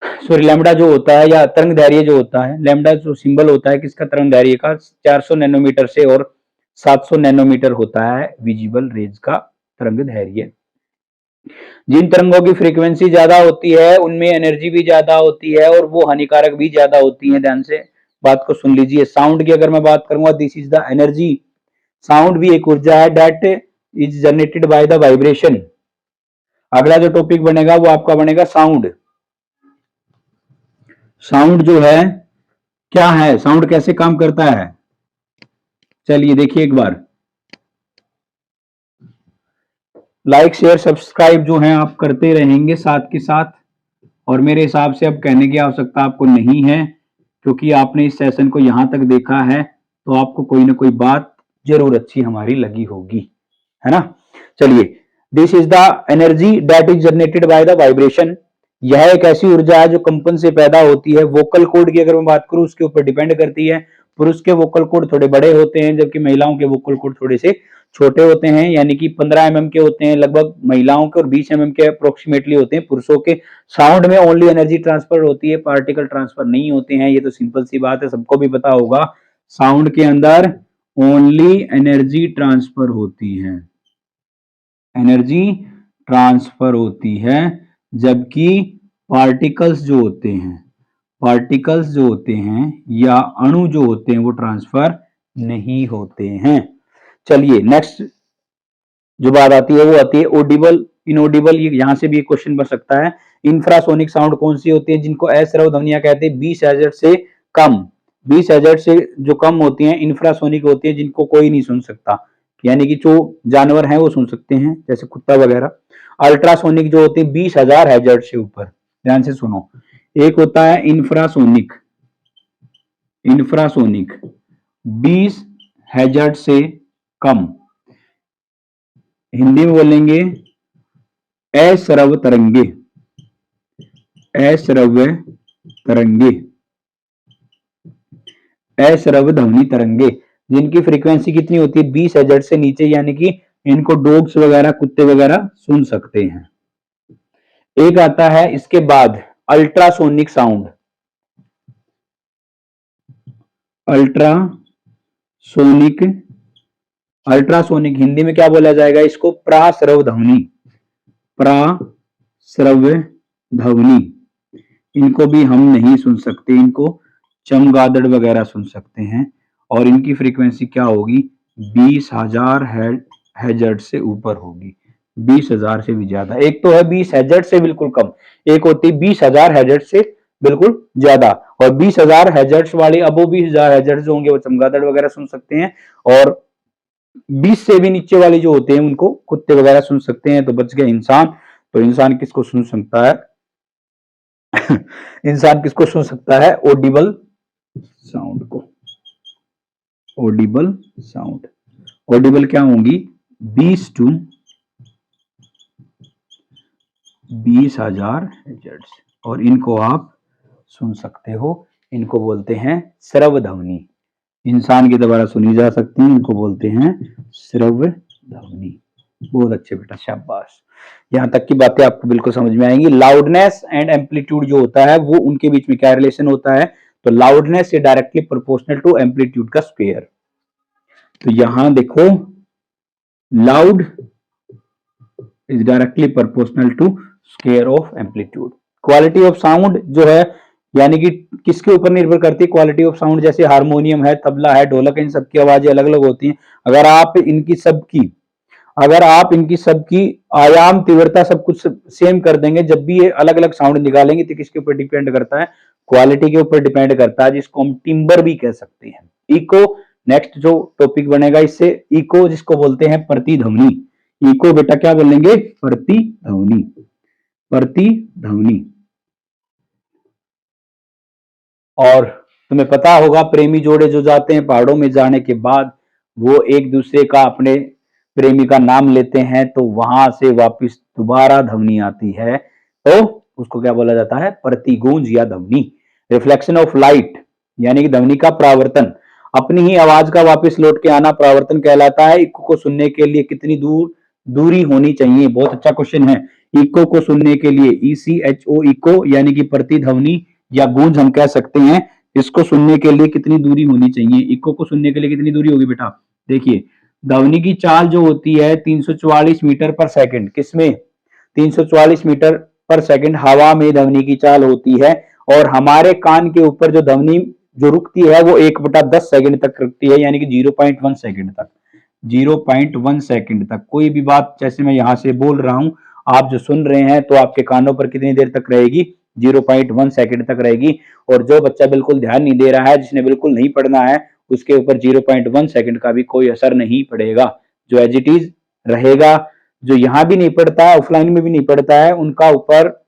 Speaker 1: सॉरी, लैम्डा जो होता है या तरंग दैर्घ्य जो होता है, लैम्डा जो सिंबल होता है किसका, तरंग दैर्घ्य का, 400 नैनोमीटर से और 700 नैनोमीटर होता है विजिबल रेज का तरंग दैर्घ्य। जिन तरंगों की फ्रीक्वेंसी ज्यादा होती है उनमें एनर्जी भी ज्यादा होती है और वो हानिकारक भी ज्यादा होती है। ध्यान से बात को सुन लीजिए। साउंड की अगर मैं बात करूंगा, this is the energy. Sound भी एक ऊर्जा है, that is generated by the vibration. अगला जो टॉपिक बनेगा वो आपका बनेगा साउंड। साउंड जो है क्या है, साउंड कैसे काम करता है, चलिए देखिए एक बार। लाइक शेयर सब्सक्राइब जो है आप करते रहेंगे साथ के साथ, और मेरे हिसाब से अब कहने की आवश्यकता आपको नहीं है, क्योंकि आपने इस सेशन को यहां तक देखा है तो आपको कोई ना कोई बात जरूर अच्छी हमारी लगी होगी, है ना। चलिए, this is the energy that is generated by the vibration. यह एक ऐसी ऊर्जा है जो कंपन से पैदा होती है। वोकल कॉर्ड की अगर मैं बात करूं, उसके ऊपर डिपेंड करती है। पुरुष के वोकल कॉर्ड थोड़े बड़े होते हैं, जबकि महिलाओं के वोकल कॉर्ड थोड़े से छोटे होते हैं, यानी कि 15 mm के होते हैं लगभग महिलाओं के, और 20 mm के अप्रोक्सीमेटली होते हैं पुरुषों के। साउंड में ओनली एनर्जी ट्रांसफर होती है, पार्टिकल ट्रांसफर नहीं होते हैं। ये तो सिंपल सी बात है, सबको भी पता होगा। साउंड के अंदर ओनली एनर्जी ट्रांसफर होती है, एनर्जी ट्रांसफर होती है, जबकि पार्टिकल्स जो होते हैं, पार्टिकल्स जो होते हैं या अणु जो होते हैं वो ट्रांसफर नहीं होते हैं। चलिए नेक्स्ट जो बात आती है वो आती है ऑडिबल, इनऑडिबल। ये यहां से भी एक क्वेश्चन बन सकता है। इंफ्रासोनिक साउंड कौन सी होती है, जिनको अश्रव्य ध्वनियां कहते हैं, 20 हर्ट्ज से कम, 20 हर्ट्ज से जो कम होती हैं इंफ्रासोनिक होती है, जिनको कोई नहीं सुन सकता, यानी कि जो जानवर हैं वो सुन सकते हैं, जैसे कुत्ता वगैरह। अल्ट्रासोनिक जो होती है 20,000 हर्ट्ज से ऊपर। ध्यान से सुनो, एक होता है इंफ्रासोनिक, इंफ्रासोनिक 20 हर्ट्ज से कम, हिंदी में बोलेंगे अश्रव्य तरंगे, अश्रव्य तरंगे, अश्रव्य ध्वनि तरंगे, जिनकी फ्रीक्वेंसी कितनी होती है, 20 हर्ट्ज से नीचे, यानी कि इनको डॉग्स वगैरह, कुत्ते वगैरह सुन सकते हैं। एक आता है इसके बाद ultrasonic sound, ultrasonic, ultrasonic Hindi में क्या बोला जाएगा इसको, प्राश्रव्य ध्वनि, प्राश्रव्य ध्वनि। इनको भी हम नहीं सुन सकते, इनको चमगादड़ वगैरह सुन सकते हैं, और इनकी फ्रीक्वेंसी क्या होगी, 20,000 हर्ट्ज से ऊपर होगी, 20,000 से भी ज्यादा। एक तो है 20 हर्ट्ज से बिल्कुल कम, एक होती है 20,000 हर्ट्ज से बिल्कुल ज्यादा, और 20,000 हर्ट्ज वाले, अब वो 20,000 हर्ट्ज होंगे वो चमगादड़ वगैरह सुन सकते हैं, और 20 से भी नीचे वाले जो होते हैं उनको कुत्ते वगैरह सुन सकते हैं। तो बच गया इंसान। तो इंसान किसको सुन सकता है इंसान किसको सुन सकता है, ऑडिबल साउंड को, ऑडिबल साउंड। ऑडिबल क्या होंगी, 20 to 20,000 हर्ट्ज, और इनको आप सुन सकते हो। इनको बोलते हैं श्रव्य ध्वनि, इंसान की द्वारा सुनी जा सकती है, इनको बोलते हैं श्रव्य ध्वनि। बहुत अच्छे बेटा, शाबाश। यहां तक की बातें आपको बिल्कुल समझ में आएंगी। लाउडनेस एंड एम्पलीट्यूड जो होता है वो, उनके बीच में क्या रिलेशन होता है, तो लाउडनेस से डायरेक्टली प्रोपोर्शनल टू एम्पलीट्यूड का स्क्वायर। तो यहां देखो, loud is directly proportional to square of amplitude. Quality of sound जो है यानी कि किसके ऊपर निर्भर करती है? Quality of sound. जैसे हारमोनियम है, तबला है, ढोलक है, इन सबकी आवाजें अलग अलग होती हैं। अगर आप इनकी सबकी आयाम, तीव्रता सब कुछ सेम कर देंगे, जब भी ये अलग अलग साउंड निकालेंगे, तो किसके ऊपर डिपेंड करता है? क्वालिटी के ऊपर डिपेंड करता है, जिसको हम टिम्बर भी कह सकते हैं। इको नेक्स्ट जो टॉपिक बनेगा इससे, इको जिसको बोलते हैं प्रतिध्वनि। इको बेटा क्या बोलेंगे? प्रतिध्वनि। प्रतिध्वनि। और तुम्हें पता होगा, प्रेमी जोड़े जो जाते हैं पहाड़ों में, जाने के बाद वो एक दूसरे का, अपने प्रेमी का नाम लेते हैं, तो वहां से वापस दोबारा ध्वनि आती है, तो उसको क्या बोला जाता है? प्रतिगूंज या ध्वनि। रिफ्लेक्शन ऑफ लाइट यानी कि ध्वनि का परावर्तन। अपनी ही आवाज का वापस लौट के आना परावर्तन कहलाता है। इको को सुनने के लिए कितनी दूरी होनी चाहिए? बहुत अच्छा क्वेश्चन है। इको को सुनने के लिए, ECHO इको यानी कि प्रतिध्वनि या गूंज हम कह सकते हैं। इसको सुनने के लिए कितनी दूरी होनी चाहिए? इको को सुनने के लिए कितनी दूरी होगी बेटा? देखिए, ध्वनि की चाल जो होती है 344 मीटर पर सेकंड। किसमें? 344 मीटर पर सेकंड हवा में ध्वनि की चाल होती है। और हमारे कान के ऊपर जो ध्वनि जो रुकती है वो 1/10 सेकंड तक रुकती है, यानी कि 0.1 सेकंड तक। 0.1 सेकंड तक कोई भी बात, जैसे मैं यहां से बोल रहा हूं, आप जो सुन रहे हैं, तो आपके कानों पर कितनी देर तक रहेगी? 0.1 सेकंड तक रहेगी। और जो बच्चा बिल्कुल ध्यान नहीं दे रहा है, जिसने बिल्कुल नहीं पढ़ना है, उसके ऊपर 0.1 सेकंड का भी कोई असर नहीं पड़ेगा, जो एज इट इज रहेगा। जो यहां भी नहीं पड़ता है, ऑफलाइन में भी नहीं पड़ता है, उनका ऊपर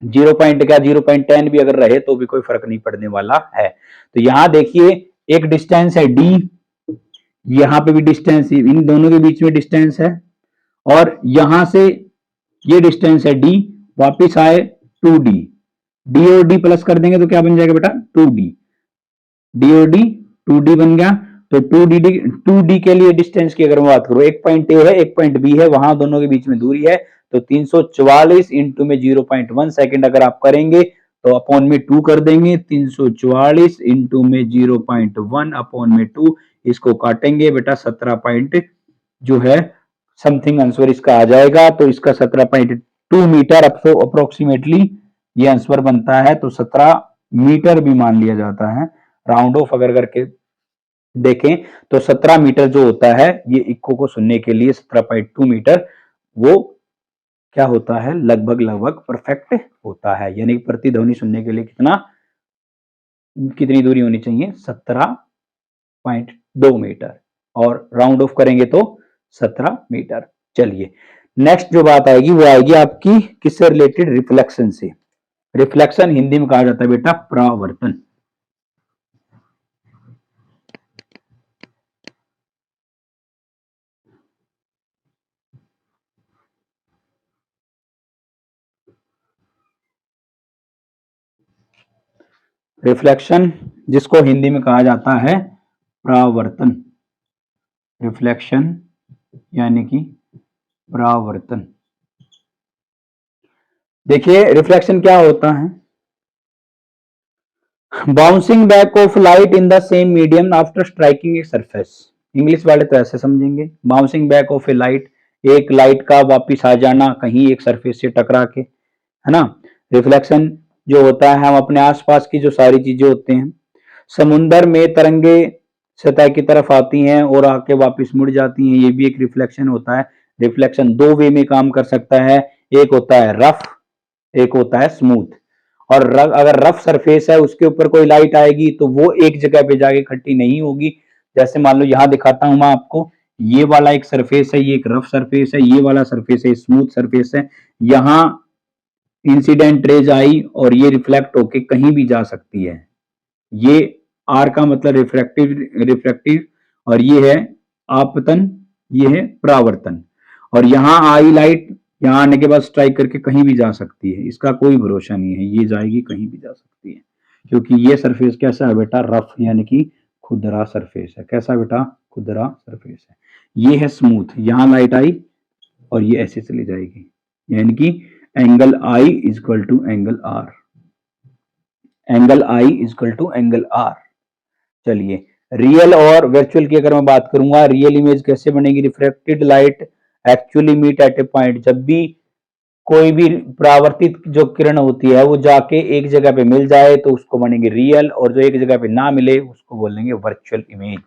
Speaker 1: 0.10 भी अगर रहे तो भी कोई फर्क नहीं पड़ने वाला है। तो यहां देखिए, एक डिस्टेंस है D, यहां पे भी डिस्टेंस, इन दोनों के बीच में डिस्टेंस है। और यहां से ये डिस्टेंस है D, वापिस आए 2D। D और D प्लस कर देंगे तो क्या बन जाएगा बेटा? 2D। D और D 2D बन गया। तो 2D के लिए डिस्टेंस की अगर मैं बात करूं, एक पॉइंट ए है, एक पॉइंट बी है, वहां दोनों के बीच में दूरी है। तो 344 इंटू में 0.1 सेकंड अगर आप करेंगे, तो अपॉन में 2 कर देंगे। 344 इंटू में 0.1 अपॉन में 2, इसको काटेंगे बेटा 17 पॉइंट जो है समथिंग आंसर इसका आ जाएगा। तो इसका 17.2 मीटर अप्रोक्सीमेटली ये आंसर बनता है। तो 17 मीटर भी मान लिया जाता है, राउंड ऑफ अगर करके देखें तो 17 मीटर जो होता है, ये इको को सुनने के लिए 17.2 मीटर वो क्या होता है? लगभग परफेक्ट होता है। यानी प्रतिध्वनि सुनने के लिए कितनी दूरी होनी चाहिए? 17.2 मीटर। और राउंड ऑफ करेंगे तो 17 मीटर। चलिए, नेक्स्ट जो बात आएगी वो आएगी आपकी किससे रिलेटेड? रिफ्लेक्शन से। रिफ्लेक्शन हिंदी में कहा जाता है बेटा परावर्तन। रिफ्लेक्शन जिसको हिंदी में कहा जाता है परावर्तन। रिफ्लेक्शन यानी कि परावर्तन। देखिए, रिफ्लेक्शन क्या होता है? Bouncing back of light in the same medium after striking a surface. English वाले तो ऐसे समझेंगे, bouncing back of A light, एक लाइट का वापिस आ जाना कहीं एक सरफेस से टकरा के, है ना। रिफ्लेक्शन जो होता है, हम अपने आसपास की जो सारी चीजें होते हैं, समुंदर में तरंगे सतह की तरफ आती हैं और आके वापस मुड़ जाती हैं, ये भी एक रिफ्लेक्शन होता है। रिफ्लेक्शन दो वे में काम कर सकता है, एक होता है रफ, एक होता है स्मूथ। और अगर रफ सरफेस है, उसके ऊपर कोई लाइट आएगी तो वो एक जगह पे जाके इकट्ठी नहीं होगी। जैसे मान लो यहां दिखाता हूं मैं आपको, ये वाला एक सरफेस है, ये एक रफ सरफेस है, ये वाला सरफेस है स्मूथ सरफेस है। यहां इंसिडेंट रेज आई और ये रिफ्लेक्ट होके कहीं भी जा सकती है। ये आर का मतलब रिफ्रैक्टिव और ये है आपतन, ये है परावर्तन। और यहां आई लाइट, यहां आने के बाद स्ट्राइक करके कहीं भी जा सकती है, इसका कोई भरोसा नहीं है, ये जाएगी कहीं भी जा सकती है। क्योंकि ये सरफेस कैसा है बेटा? रफ, यानी कि खुदरा सरफेस है। कैसा बेटा? खुदरा सरफेस है। ये है स्मूथ, यहां लाइट आई और ये ऐसे चली जाएगी, यानी कि angle I is equal to angle R. Angle I is equal to angle R. चलिए, रियल और वर्चुअल की अगर मैं बात करूंगा, रियल इमेज कैसे बनेगी? Reflected light actually meet at a point. जब भी कोई भी परावर्तित जो किरण होती है वो जाके एक जगह पे मिल जाए तो उसको बनेगी रियल, और जो एक जगह पे ना मिले उसको बोलेंगे वर्चुअल इमेज।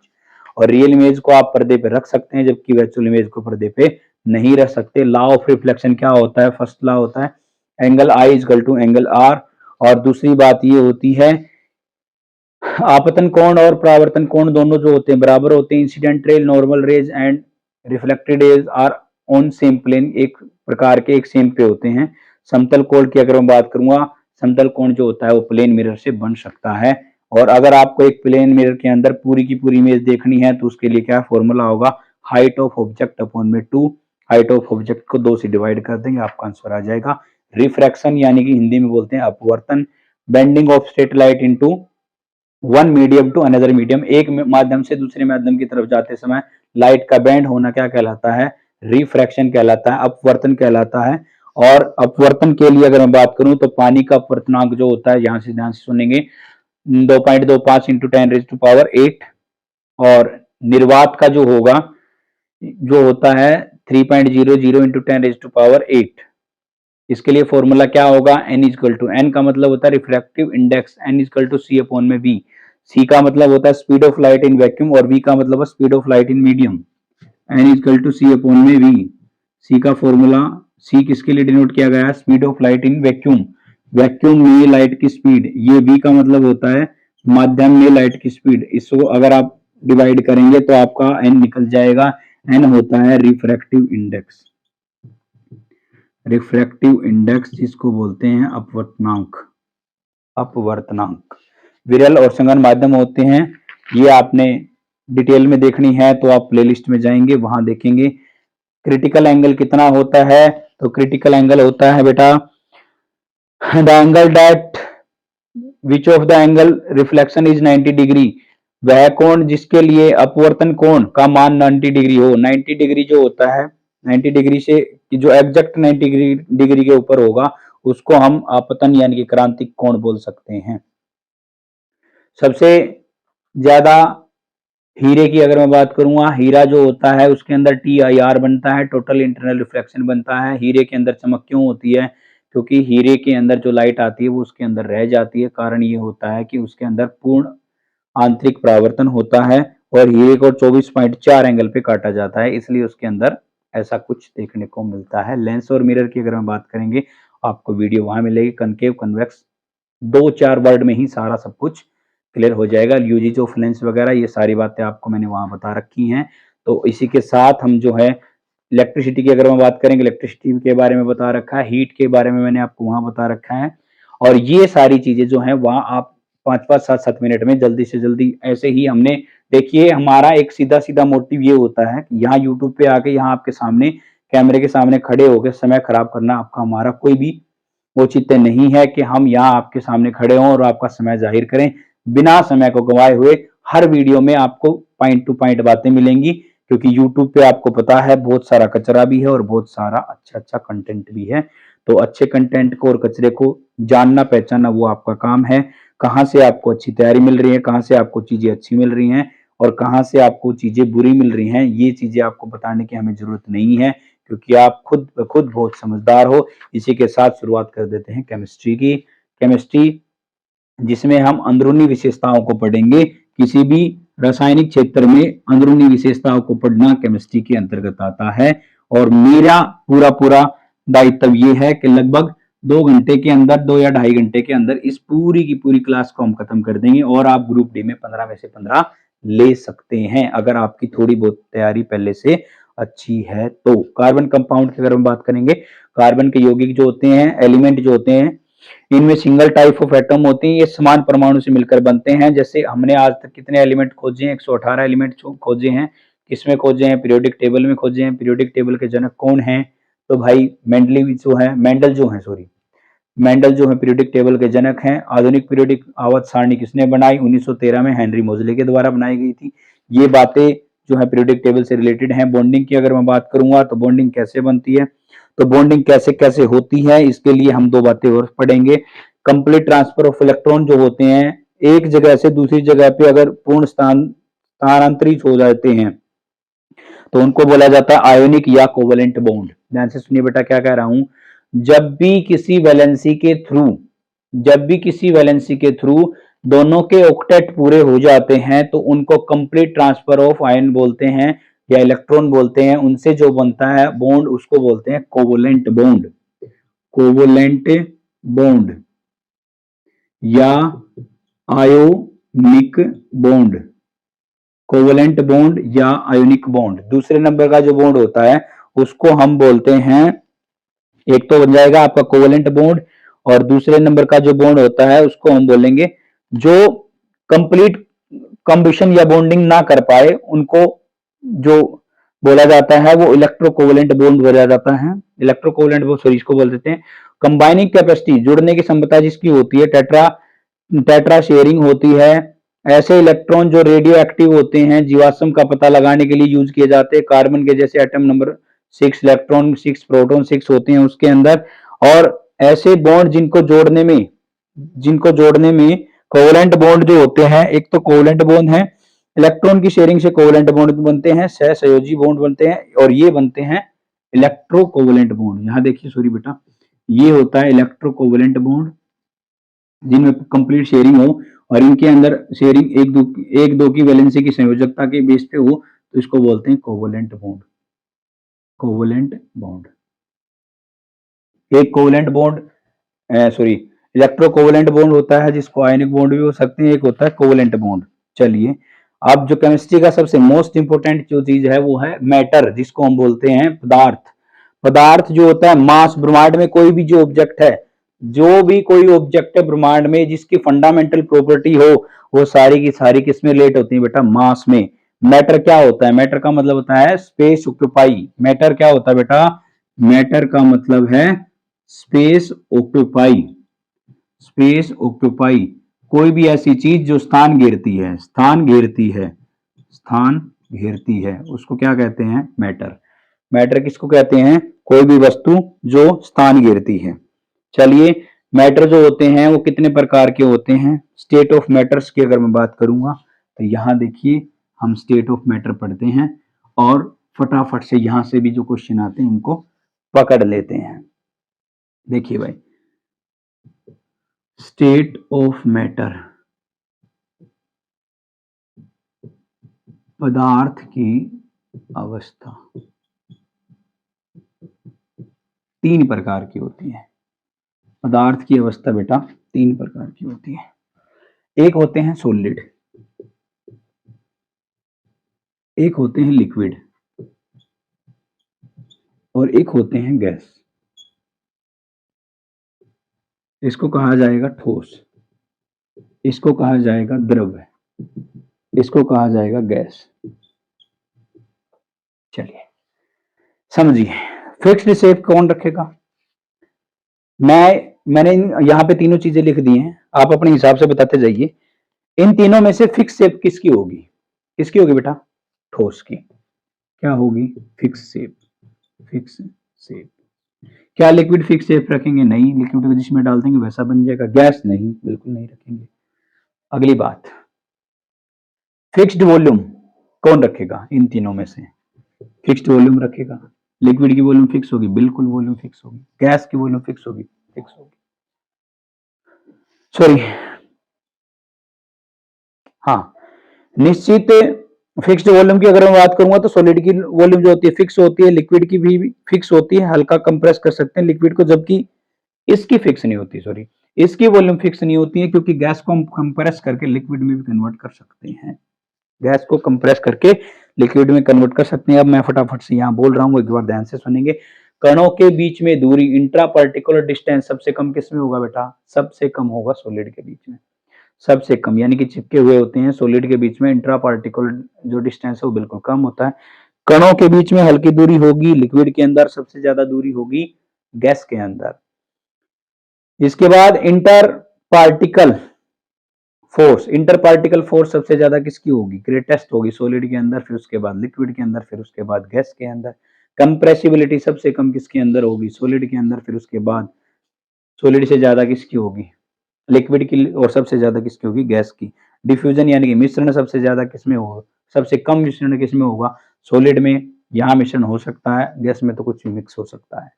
Speaker 1: और रियल इमेज को आप पर्दे पे रख सकते हैं, जबकि वर्चुअल इमेज को पर्दे पे नहीं रख सकते। लॉ ऑफ रिफ्लेक्शन क्या होता है? फर्स्ट लॉ होता है angle I equal to angle R, और दूसरी बात ये होती है आपतन कोण और परावर्तन कोण दोनों जो होते हैं बराबर होते हैं। Incident ray, normal rays and reflected rays are on same plane, एक प्रकार के एक सेम पे होते हैं। समतल कोण की अगर मैं बात करूंगा, समतल कोण जो होता है वो प्लेन मिरर से बन सकता है। और अगर आपको एक प्लेन मिरर के अंदर पूरी की पूरी इमेज देखनी है तो उसके लिए क्या फॉर्मूला होगा? हाइट ऑफ ऑब्जेक्ट अपॉन में 2, हाइट ऑफ ऑब्जेक्ट को 2 से डिवाइड कर देंगे, आपका आंसर आ जाएगा। रिफ्रैक्शन यानी कि हिंदी में बोलते हैं अपवर्तन। Bending of straight light into one medium to another medium, एक माध्यम से दूसरे माध्यम की तरफ जाते समय लाइट का बैंड होना क्या कहलाता है? रिफ्रैक्शन कहलाता है, अपवर्तन कहलाता है। और अपवर्तन के लिए अगर मैं बात करूं तो पानी का अपवर्तनांक जो होता है, यहां से ध्यान से सुनेंगे, 2.25 इंटू 10⁸8, और निर्वात का जो होगा जो होता है 3.00 इंटू 10⁸8। इसके लिए फॉर्मूला क्या होगा? n इजकल टू, एन का मतलब होता है refractive index, n equal to C upon में v। c का मतलब होता है speed of light in vacuum, और v का मतलब है speed of light in medium. n equal to C upon में v। c का फॉर्मूला, c किसके लिए डिनोट किया गया है? Speed of light in vacuum, vacuum में लाइट की स्पीड। ये v का मतलब होता है माध्यम में लाइट की स्पीड। इसको अगर आप डिवाइड करेंगे तो आपका n निकल जाएगा। n होता है रिफ्रैक्टिव इंडेक्स, रिफ्रैक्टिव इंडेक्स जिसको बोलते हैं अपवर्तनांक, अपवर्तनांक। विरल और संगन माध्यम होते हैं, ये आपने डिटेल में देखनी है तो आप प्लेलिस्ट में जाएंगे वहां देखेंगे। क्रिटिकल एंगल कितना होता है? तो क्रिटिकल एंगल होता है बेटा the angle that which of the angle reflection is 90 degree, वह कोण जिसके लिए अपवर्तन कोण का मान 90 डिग्री हो। 90 डिग्री जो होता है, 90 डिग्री से जो एग्जैक्ट 90 डिग्री के ऊपर होगा उसको हम आपतन यानी कि क्रांतिक कोण बोल सकते हैं। सबसे ज्यादा हीरे की अगर मैं बात करूंगा, हीरा जो होता है उसके अंदर TIR बनता है, टोटल इंटरनल रिफ्लेक्शन बनता है। हीरे के अंदर चमक क्यों होती है? क्योंकि हीरे के अंदर जो लाइट आती है वो उसके अंदर रह जाती है। कारण ये होता है कि उसके अंदर पूर्ण आंतरिक परावर्तन होता है, और हीरे को 24.4 एंगल पे काटा जाता है, इसलिए उसके अंदर ऐसा कुछ देखने को मिलता है। लेंस और मिरर की अगर हम बात करेंगे आपको वीडियो वहां मिलेगी, कनकेव कन्वेक्स, 2-4 वर्ड में ही सारा सब कुछ क्लियर हो जाएगा। यूजेज ऑफ लेंस वगैरह ये सारी बातें आपको मैंने वहां बता रखी हैं। तो इसी के साथ हम जो है इलेक्ट्रिसिटी की अगर हम बात करेंगे, इलेक्ट्रिसिटी के बारे में बता रखा है, हीट के बारे में मैंने आपको वहां बता रखा है। और ये सारी चीजें जो है वहां आप 5-5, 7-7 मिनट में जल्दी से जल्दी ऐसे ही हमने, देखिए हमारा एक सीधा सीधा मोटिव ये होता है कि यहाँ यूट्यूब पे आके यहाँ आपके सामने कैमरे के सामने खड़े होकर समय खराब करना आपका हमारा कोई भी औचित्य नहीं है कि हम यहाँ आपके सामने खड़े हों और आपका समय जाहिर करें। बिना समय को गंवाए हुए हर वीडियो में आपको पॉइंट टू पॉइंट बातें मिलेंगी, क्योंकि यूट्यूब पे आपको पता है बहुत सारा कचरा भी है और बहुत सारा अच्छा अच्छा कंटेंट भी है। तो अच्छे कंटेंट को और कचरे को जानना पहचानना वो आपका काम है। कहाँ से आपको अच्छी तैयारी मिल रही है, कहाँ से आपको चीजें अच्छी मिल रही हैं और कहाँ से आपको चीजें बुरी मिल रही हैं, ये चीजें आपको बताने की हमें जरूरत नहीं है, क्योंकि आप खुद बहुत समझदार हो। इसी के साथ शुरुआत कर देते हैं केमिस्ट्री की। केमिस्ट्री जिसमें हम अंदरूनी विशेषताओं को पढ़ेंगे। किसी भी रासायनिक क्षेत्र में अंदरूनी विशेषताओं को पढ़ना केमिस्ट्री के अंतर्गत आता है। और मेरा पूरा दायित्व ये है कि लगभग 2 घंटे के अंदर, 2 या 2.5 घंटे के अंदर इस पूरी की पूरी क्लास को हम खत्म कर देंगे, और आप ग्रुप डी में 15 में से 15 ले सकते हैं अगर आपकी थोड़ी बहुत तैयारी पहले से अच्छी है तो। कार्बन कंपाउंड की अगर हम बात करेंगे, कार्बन के यौगिक जो होते हैं, एलिमेंट जो होते हैं, इनमें सिंगल टाइप ऑफ एटम होते हैं, ये समान परमाणु से मिलकर बनते हैं। जैसे हमने आज तक कितने एलिमेंट खोजे हैं? 118 एलिमेंट खोजे हैं। किसमें खोजे हैं? पीरियोडिक टेबल में खोजे हैं। पीरियोडिक टेबल के जनक कौन हैं? तो भाई मेंडल जो है, मेंडल जो है पीरियोडिक टेबल के जनक हैं। आधुनिक पीरियोडिक आवर्त सारणी किसने बनाई? 1913 में हेनरी मोजले के द्वारा बनाई गई थी। ये बातें जो है पीरियोडिक टेबल से रिलेटेड हैं। बॉन्डिंग की अगर मैं बात करूंगा तो बॉन्डिंग कैसे बनती है, तो बॉन्डिंग कैसे कैसे होती है, इसके लिए हम 2 बातें और पढ़ेंगे। कंप्लीट ट्रांसफर ऑफ इलेक्ट्रॉन जो होते हैं, एक जगह से दूसरी जगह पे अगर पूर्ण स्थानांतरित हो जाते हैं तो उनको बोला जाता है आयोनिक या कोवेलेंट बॉन्ड। ध्यान से सुनिए बेटा क्या कह रहा हूं। जब भी किसी वैलेंसी के थ्रू दोनों के ऑक्टेट पूरे हो जाते हैं तो उनको कंप्लीट ट्रांसफर ऑफ आयन बोलते हैं या इलेक्ट्रॉन बोलते हैं। उनसे जो बनता है बॉन्ड उसको बोलते हैं कोवलेंट बॉन्ड, कोवलेंट बॉन्ड या आयोनिक बॉन्ड, कोवलेंट बॉन्ड या आयोनिक बॉन्ड। दूसरे नंबर का जो बॉन्ड होता है उसको हम बोलते हैं, एक तो बन जाएगा आपका कोवलेंट बॉन्ड और दूसरे नंबर का जो बॉन्ड होता है उसको हम बोलेंगे जो कंप्लीट कंबिशन या बॉन्डिंग ना कर पाए उनको जो बोला जाता है वो इलेक्ट्रोकोवलेंट बॉन्ड बोला जाता है। इलेक्ट्रोकोवलेंट बॉन्ड सॉरी इसको बोल देते हैं। कंबाइनिंग कैपेसिटी जुड़ने की क्षमता जिसकी होती है टेट्रा शेयरिंग होती है। ऐसे इलेक्ट्रॉन जो रेडियो एक्टिव होते हैं जीवाश्म का पता लगाने के लिए यूज किए जाते हैं। कार्बन के जैसे एटम नंबर 6 इलेक्ट्रॉन 6 प्रोटॉन 6 होते हैं उसके अंदर। और ऐसे बॉन्ड जिनको जोड़ने में कोवलेंट बॉन्ड जो होते हैं, एक तो कोवलेंट बॉन्ड है, इलेक्ट्रॉन की शेयरिंग से कोवलेंट बॉन्ड बनते हैं, सहसंयोजी बॉन्ड बनते हैं और ये बनते हैं इलेक्ट्रोकोवलेंट बॉन्ड। यहां देखिए सॉरी बेटा, ये होता है इलेक्ट्रोकोवलेंट बॉन्ड जिनमें कंप्लीट शेयरिंग हो और इनके अंदर शेयरिंग एक दो की वैलेंसी की संयोजकता के बेस पे हो तो इसको बोलते हैं कोवलेंट बॉन्ड, कोवलेंट बॉन्ड। एक कोवलेंट बॉन्ड सॉरी इलेक्ट्रोकोवलेंट बॉन्ड होता है जिसको आयनिक बॉन्ड भी हो सकते हैं, एक होता है कोवलेंट बॉन्ड। चलिए अब जो केमिस्ट्री का सबसे मोस्ट इंपोर्टेंट जो चीज है वो है मैटर, जिसको हम बोलते हैं पदार्थ। पदार्थ जो होता है मास, ब्रह्मांड में कोई भी जो ऑब्जेक्ट है, जो भी कोई ऑब्जेक्ट है ब्रह्मांड में जिसकी फंडामेंटल प्रॉपर्टी हो वो सारी की सारी किसमें रिलेट होती है बेटा, मास में। मैटर क्या होता है, मैटर का मतलब होता है स्पेस ऑक्यूपाई। मैटर क्या होता है बेटा, मैटर का मतलब है स्पेस ऑक्यूपाई, स्पेस ऑक्यूपाई। कोई भी ऐसी चीज जो स्थान घेरती है, स्थान घेरती है, स्थान घेरती है उसको क्या कहते हैं, मैटर। मैटर किसको कहते हैं, कोई भी वस्तु जो स्थान घेरती है। चलिए मैटर जो होते हैं वो कितने प्रकार के होते हैं। स्टेट ऑफ मैटर्स की अगर मैं बात करूंगा तो यहां देखिए हम स्टेट ऑफ मैटर पढ़ते हैं और फटाफट से यहां से भी जो क्वेश्चन आते हैं उनको पकड़ लेते हैं। देखिए भाई, स्टेट ऑफ मैटर, पदार्थ की अवस्था, तीन प्रकार की होती है। पदार्थ की अवस्था बेटा तीन प्रकार की होती है। एक होते हैं सॉलिड, एक होते हैं लिक्विड और एक होते हैं गैस। इसको कहा जाएगा ठोस, इसको कहा जाएगा द्रव, इसको कहा जाएगा गैस। चलिए समझिए, फिक्स्ड शेप कौन रखेगा। मैंने यहां पे तीनों चीजें लिख दी हैं, आप अपने हिसाब से बताते जाइए। इन तीनों में से फिक्स शेप किसकी होगी, किसकी होगी बेटा, ठोस की। क्या होगी, फिक्स शेप, फिक्स शेप। क्या लिक्विड फिक्स शेप रखेंगे, नहीं। लिक्विड को जिसमें डाल देंगे वैसा बन जाएगा। गैस नहीं, बिल्कुल नहीं रखेंगे। अगली बात, फिक्स्ड वॉल्यूम कौन रखेगा, इन तीनों में से फिक्स्ड वॉल्यूम रखेगा। लिक्विड की वॉल्यूम फिक्स होगी, बिल्कुल वॉल्यूम फिक्स होगी। गैस की वॉल्यूम फिक्स होगी, फिक्स होगी। सॉरी, हाँ, निश्चित फिक्स्ड वॉल्यूम की अगर मैं बात करूंगा तो सॉलिड की वॉल्यूम जो होती है फिक्स होती है, लिक्विड की भी फिक्स होती है। हल्का कंप्रेस कर सकते हैं लिक्विड को, जबकि इसकी फिक्स नहीं होती, सॉरी इसकी वॉल्यूम फिक्स नहीं होती है, क्योंकि गैस को हम कंप्रेस करके लिक्विड में भी कन्वर्ट कर सकते हैं। गैस को कंप्रेस करके लिक्विड में कन्वर्ट कर सकते हैं। अब मैं फटाफट से यहाँ बोल रहा हूँ, एक बार ध्यान से सुनेंगे। कणों के बीच में दूरी, इंट्रा पार्टिकुलर डिस्टेंस सबसे कम किसमें होगा बेटा, सबसे कम होगा सॉलिड के बीच में। सबसे कम यानी कि चिपके हुए होते हैं सॉलिड के बीच में, इंट्रा पार्टिकुलर जो डिस्टेंस है वो बिल्कुल कम होता है। कणों के बीच में हल्की दूरी होगी लिक्विड के अंदर, सबसे ज्यादा दूरी होगी गैस के अंदर। इसके बाद inter particle force, inter particle force सबसे ज्यादा किसकी होगी, ग्रेटेस्ट होगी सॉलिड के अंदर, फिर उसके बाद लिक्विड के अंदर, फिर उसके बाद गैस के अंदर। कंप्रेसिबिलिटी सबसे कम किसके अंदर होगी, सॉलिड के अंदर, फिर उसके बाद सॉलिड से ज्यादा किसकी होगी, लिक्विड की, और सबसे ज्यादा किसकी होगी, गैस की। डिफ्यूजन यानी कि मिश्रण सबसे ज्यादा किसमें होगा, सबसे कम मिश्रण किसमें होगा, सॉलिड में। यहाँ मिश्रण हो सकता है, गैस में तो कुछ भी मिक्स हो सकता है।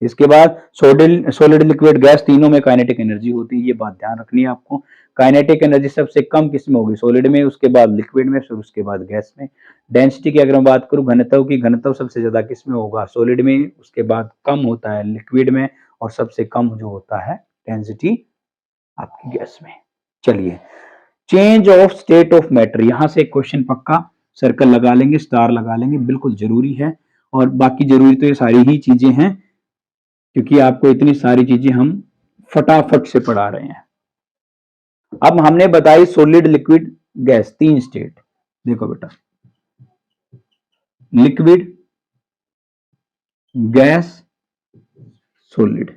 Speaker 1: इसके बाद सॉलिड लिक्विड गैस तीनों में काइनेटिक एनर्जी होती है, ये बात ध्यान रखनी है आपको। काइनेटिक एनर्जी सबसे कम किस में होगी, सॉलिड में, उसके बाद लिक्विड में, फिर उसके बाद गैस में। डेंसिटी की अगर मैं बात करूं घनत्व की, घनत्व सबसे ज्यादा किस में होगा, सॉलिड में, उसके बाद कम होता है लिक्विड में, और सबसे कम जो होता है डेंसिटी आपकी गैस में। चलिए, change of state of matter, यहां से क्वेश्चन पक्का सर्कल लगा लेंगे, स्टार लगा लेंगे, बिल्कुल जरूरी है। और बाकी जरूरी तो ये सारी ही चीजें हैं, क्योंकि आपको इतनी सारी चीजें हम फटाफट से पढ़ा रहे हैं। अब हमने बताई सॉलिड लिक्विड गैस, तीन स्टेट। देखो बेटा, लिक्विड, गैस, सॉलिड,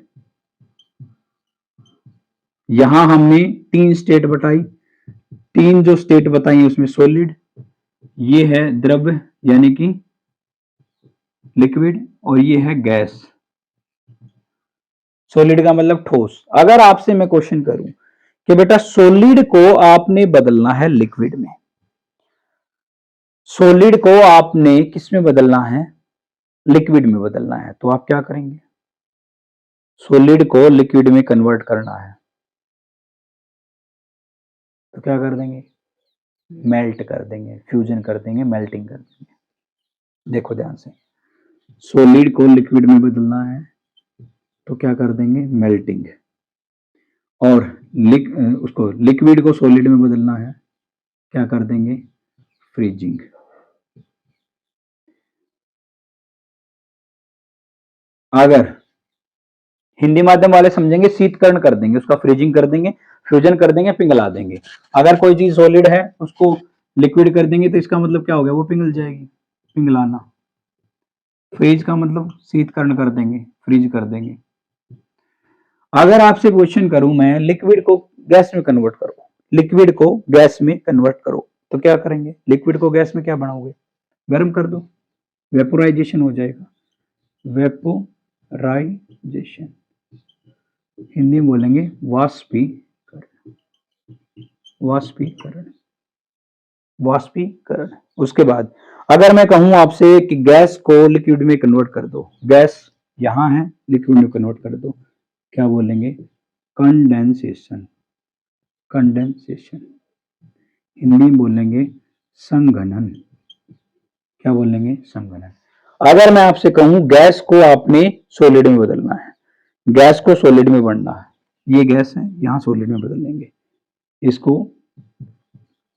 Speaker 1: यहां हमने तीन स्टेट बताई। तीन जो स्टेट बताई उसमें सॉलिड, ये है द्रव यानी कि लिक्विड, और ये है गैस। सॉलिड का मतलब ठोस। अगर आपसे मैं क्वेश्चन करूं कि बेटा सॉलिड को आपने बदलना है लिक्विड में, सॉलिड को आपने किस में बदलना है, लिक्विड में बदलना है, तो आप क्या करेंगे, सॉलिड को लिक्विड में कन्वर्ट करना है तो क्या कर देंगे, मेल्ट कर देंगे, फ्यूजन कर देंगे, मेल्टिंग कर देंगे। देखो ध्यान से, सॉलिड को लिक्विड में बदलना है तो क्या कर देंगे, मेल्टिंग। और उसको लिक्विड को सॉलिड में बदलना है, क्या कर देंगे, फ्रीजिंग। अगर हिंदी माध्यम वाले समझेंगे शीतकरण कर देंगे, उसका फ्रीजिंग कर देंगे, फ्यूजन कर देंगे, पिघला देंगे। अगर कोई चीज सॉलिड है उसको लिक्विड कर देंगे तो इसका मतलब क्या हो गया, वो पिघल जाएगी, पिघलाना। फ्रीज का मतलब शीतकरण कर देंगे, फ्रीज कर देंगे। अगर आपसे क्वेश्चन करूं मैं, लिक्विड को गैस में कन्वर्ट करो, लिक्विड को गैस में कन्वर्ट करो, तो क्या करेंगे, लिक्विड को गैस में क्या बनाओगे, गर्म कर दो, वेपोराइजेशन हो जाएगा, वेपोराइजेशन, हिंदी में बोलेंगे वाष्पीकरण, वाष्पीकरण, वाष्पीकरण। उसके बाद अगर मैं कहूं आपसे कि गैस को लिक्विड में कन्वर्ट कर दो, गैस यहां है, लिक्विड में कन्वर्ट कर दो, क्या बोलेंगे, कंडेंसेशन, कंडेंसेशन, हिंदी में बोलेंगे संघनन, क्या बोलेंगे, संघनन। अगर मैं आपसे कहूं गैस को आपने सॉलिड में बदलना है, गैस को सॉलिड में बनना है, ये गैस है, यहां सॉलिड में बदल लेंगे, इसको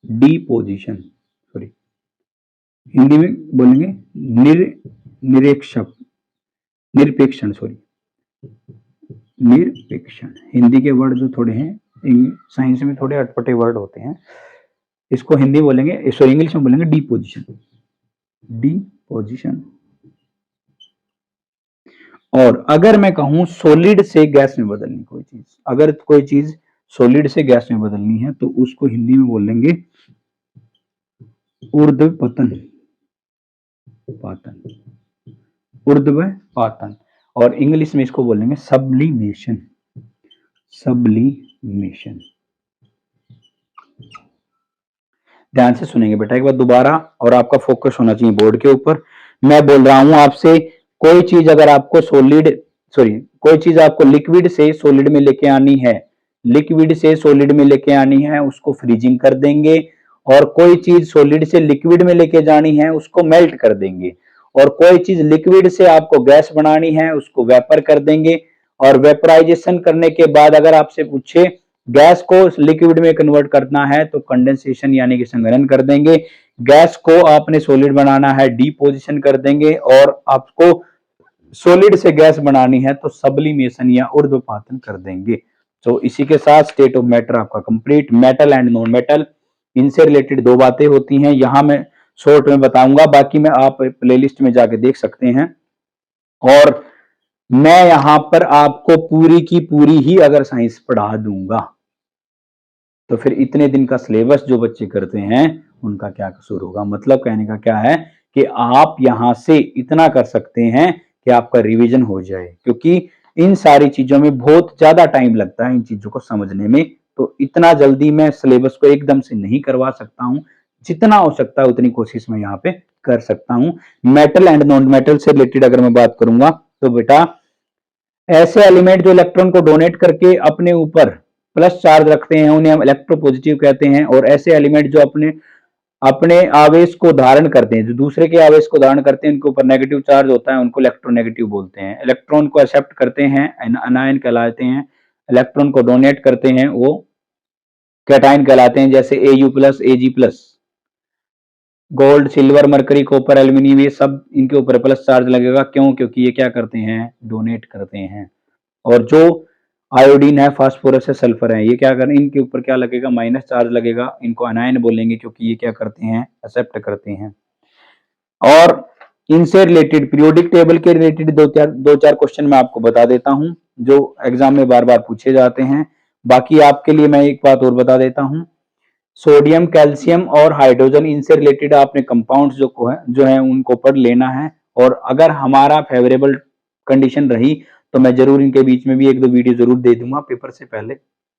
Speaker 1: डिपोजिशन, सॉरी हिंदी में बोलेंगे निरेक्षक, निरपेक्षण, सॉरी निरपेक्षण। हिंदी के वर्ड जो थोड़े हैं, साइंस में थोड़े अटपटे वर्ड होते हैं, इसको हिंदी बोलेंगे, सॉरी इंग्लिश में बोलेंगे डिपोजिशन, डिपोजिशन। और अगर मैं कहूं सॉलिड से गैस में बदलनी कोई चीज, अगर कोई चीज सॉलिड से गैस में बदलनी है तो उसको हिंदी में बोलेंगे ऊर्ध्वपतन, पातन, ऊर्ध्वपातन। और इंग्लिश में इसको बोलेंगे सब्लिमेशन, सब्लिमेशन। ध्यान से सुनेंगे बेटा एक बार दोबारा, और आपका फोकस होना चाहिए बोर्ड के ऊपर। मैं बोल रहा हूं आपसे, कोई चीज अगर आपको कोई चीज आपको लिक्विड से सॉलिड में लेके आनी है, लिक्विड से सॉलिड में लेके आनी है, उसको फ्रीजिंग कर देंगे। और कोई चीज सॉलिड से लिक्विड में लेके जानी है, उसको मेल्ट कर देंगे। और कोई चीज लिक्विड से आपको गैस बनानी है, उसको वेपर कर देंगे। और वेपराइजेशन करने के बाद अगर आपसे पूछे गैस को लिक्विड में कन्वर्ट करना है तो कंडेंसेशन यानी कि संघनन कर देंगे। गैस को आपने सॉलिड बनाना है, डिपोजिशन कर देंगे। और आपको सॉलिड से गैस बनानी है तो सब्लिमेशन या ऊर्ध्वपातन कर देंगे। तो इसी के साथ स्टेट ऑफ मैटर आपका complete. Metal and non metal, इनसे रिलेटेड दो बातें होती हैं, यहां मैं शॉर्ट में बताऊंगा, बाकी में आप प्लेलिस्ट में जाके देख सकते हैं। और मैं यहां पर आपको पूरी की पूरी ही अगर साइंस पढ़ा दूंगा तो फिर इतने दिन का सिलेबस जो बच्चे करते हैं उनका क्या कसूर होगा। मतलब कहने का क्या है कि आप यहां से इतना कर सकते हैं कि आपका रिवीजन हो जाए, क्योंकि इन सारी चीजों में बहुत ज्यादा टाइम लगता है इन चीजों को समझने में। तो इतना जल्दी मैं सिलेबस को एकदम से नहीं करवा सकता हूं, जितना हो सकता है उतनी कोशिश मैं यहाँ पे कर सकता हूं। मेटल एंड नॉन मेटल से रिलेटेड अगर मैं बात करूंगा तो बेटा ऐसे एलिमेंट जो इलेक्ट्रॉन को डोनेट करके अपने ऊपर प्लस चार्ज रखते हैं उन्हें हम इलेक्ट्रोपॉजिटिव कहते हैं, और ऐसे एलिमेंट जो अपने अपने आवेश को धारण करते हैं, जो दूसरे के आवेश को धारण करते हैं, उनके ऊपर नेगेटिव चार्ज होता है, उनको इलेक्ट्रोनेगेटिव बोलते हैं। इलेक्ट्रॉन को एक्सेप्ट करते हैं अनायन कहलाते हैं, इलेक्ट्रॉन को डोनेट करते हैं वो कैटायन कहलाते हैं, जैसे Au plus Ag plus. Gold, silver, mercury, copper, aluminium, ये सब इनके ऊपर प्लस चार्ज लगेगा। क्यों? क्योंकि ये क्या करते हैं? डोनेट करते हैं। और जो आयोडीन है, फास्फोरस है, सल्फर है, ये क्या करें? इनके ऊपर क्या लगेगा? माइनस चार्ज लगेगा। इनको अनायन बोलेंगे क्योंकि ये क्या करते हैं? एक्सेप्ट करते हैं। और इनसे रिलेटेड पीरियोडिक टेबल के रिलेटेड दो चार क्वेश्चन मैं आपको बता देता हूं जो एग्जाम में बार बार पूछे जाते हैं। बाकी आपके लिए मैं एक बात और बता देता हूं, सोडियम, कैल्शियम और हाइड्रोजन, इनसे रिलेटेड आपने कंपाउंड्स जो है उनको पढ़ लेना है। और अगर हमारा फेवरेबल कंडीशन रही तो मैं जरूर इनके बीच में भी एक दो वीडियो जरूर दे दूंगा पेपर से पहले,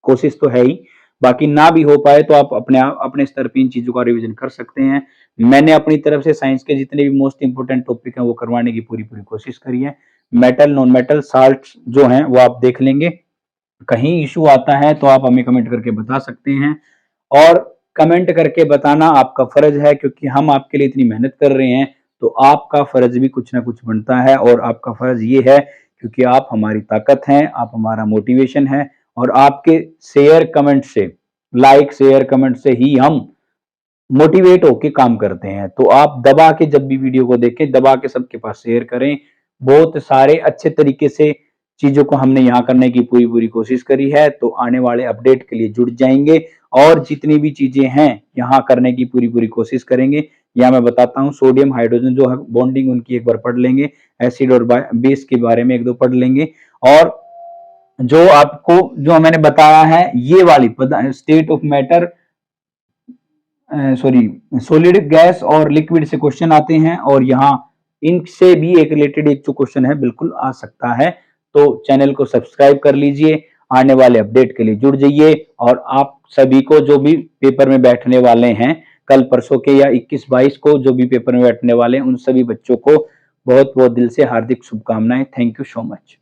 Speaker 1: कोशिश तो है ही। बाकी ना भी हो पाए तो आप अपने स्तर पर इन चीजों का रिवीजन कर सकते हैं। मैंने अपनी तरफ से साइंस के जितने भी मोस्ट इंपोर्टेंट टॉपिक हैं वो करवाने की पूरी पूरी कोशिश करी है। मेटल, नॉन मेटल, साल्ट जो हैं वो आप देख लेंगे। कहीं इशू आता है तो आप हमें कमेंट करके बता सकते हैं, और कमेंट करके बताना आपका फर्ज है, क्योंकि हम आपके लिए इतनी मेहनत कर रहे हैं तो आपका फर्ज भी कुछ ना कुछ बनता है। और आपका फर्ज ये है क्योंकि आप हमारी ताकत हैं, आप हमारा मोटिवेशन है, और आपके शेयर कमेंट से, लाइक शेयर कमेंट से ही हम मोटिवेट होके काम करते हैं। तो आप दबा के जब भी वीडियो को देखें, दबा के सबके पास शेयर करें। बहुत सारे अच्छे तरीके से चीजों को हमने यहाँ करने की पूरी पूरी कोशिश करी है, तो आने वाले अपडेट के लिए जुड़ जाएंगे और जितनी भी चीजें हैं यहाँ करने की पूरी पूरी कोशिश करेंगे। यहाँ मैं बताता हूँ, सोडियम हाइड्रोजन जो है बॉन्डिंग उनकी एक बार पढ़ लेंगे, एसिड और बेस के बारे में एक दो पढ़ लेंगे, और जो आपको जो मैंने बताया है ये वाली state of matter, sorry solid, gas और लिक्विड से क्वेश्चन आते हैं, और यहाँ इनसे भी एक रिलेटेड एक जो क्वेश्चन है बिल्कुल आ सकता है। तो चैनल को सब्सक्राइब कर लीजिए, आने वाले अपडेट के लिए जुड़ जाइए। और आप सभी को जो भी पेपर में बैठने वाले हैं कल परसों के या 21-22 को जो भी पेपर में बैठने वाले हैं, उन सभी बच्चों को बहुत बहुत दिल से हार्दिक शुभकामनाएं। Thank you so much.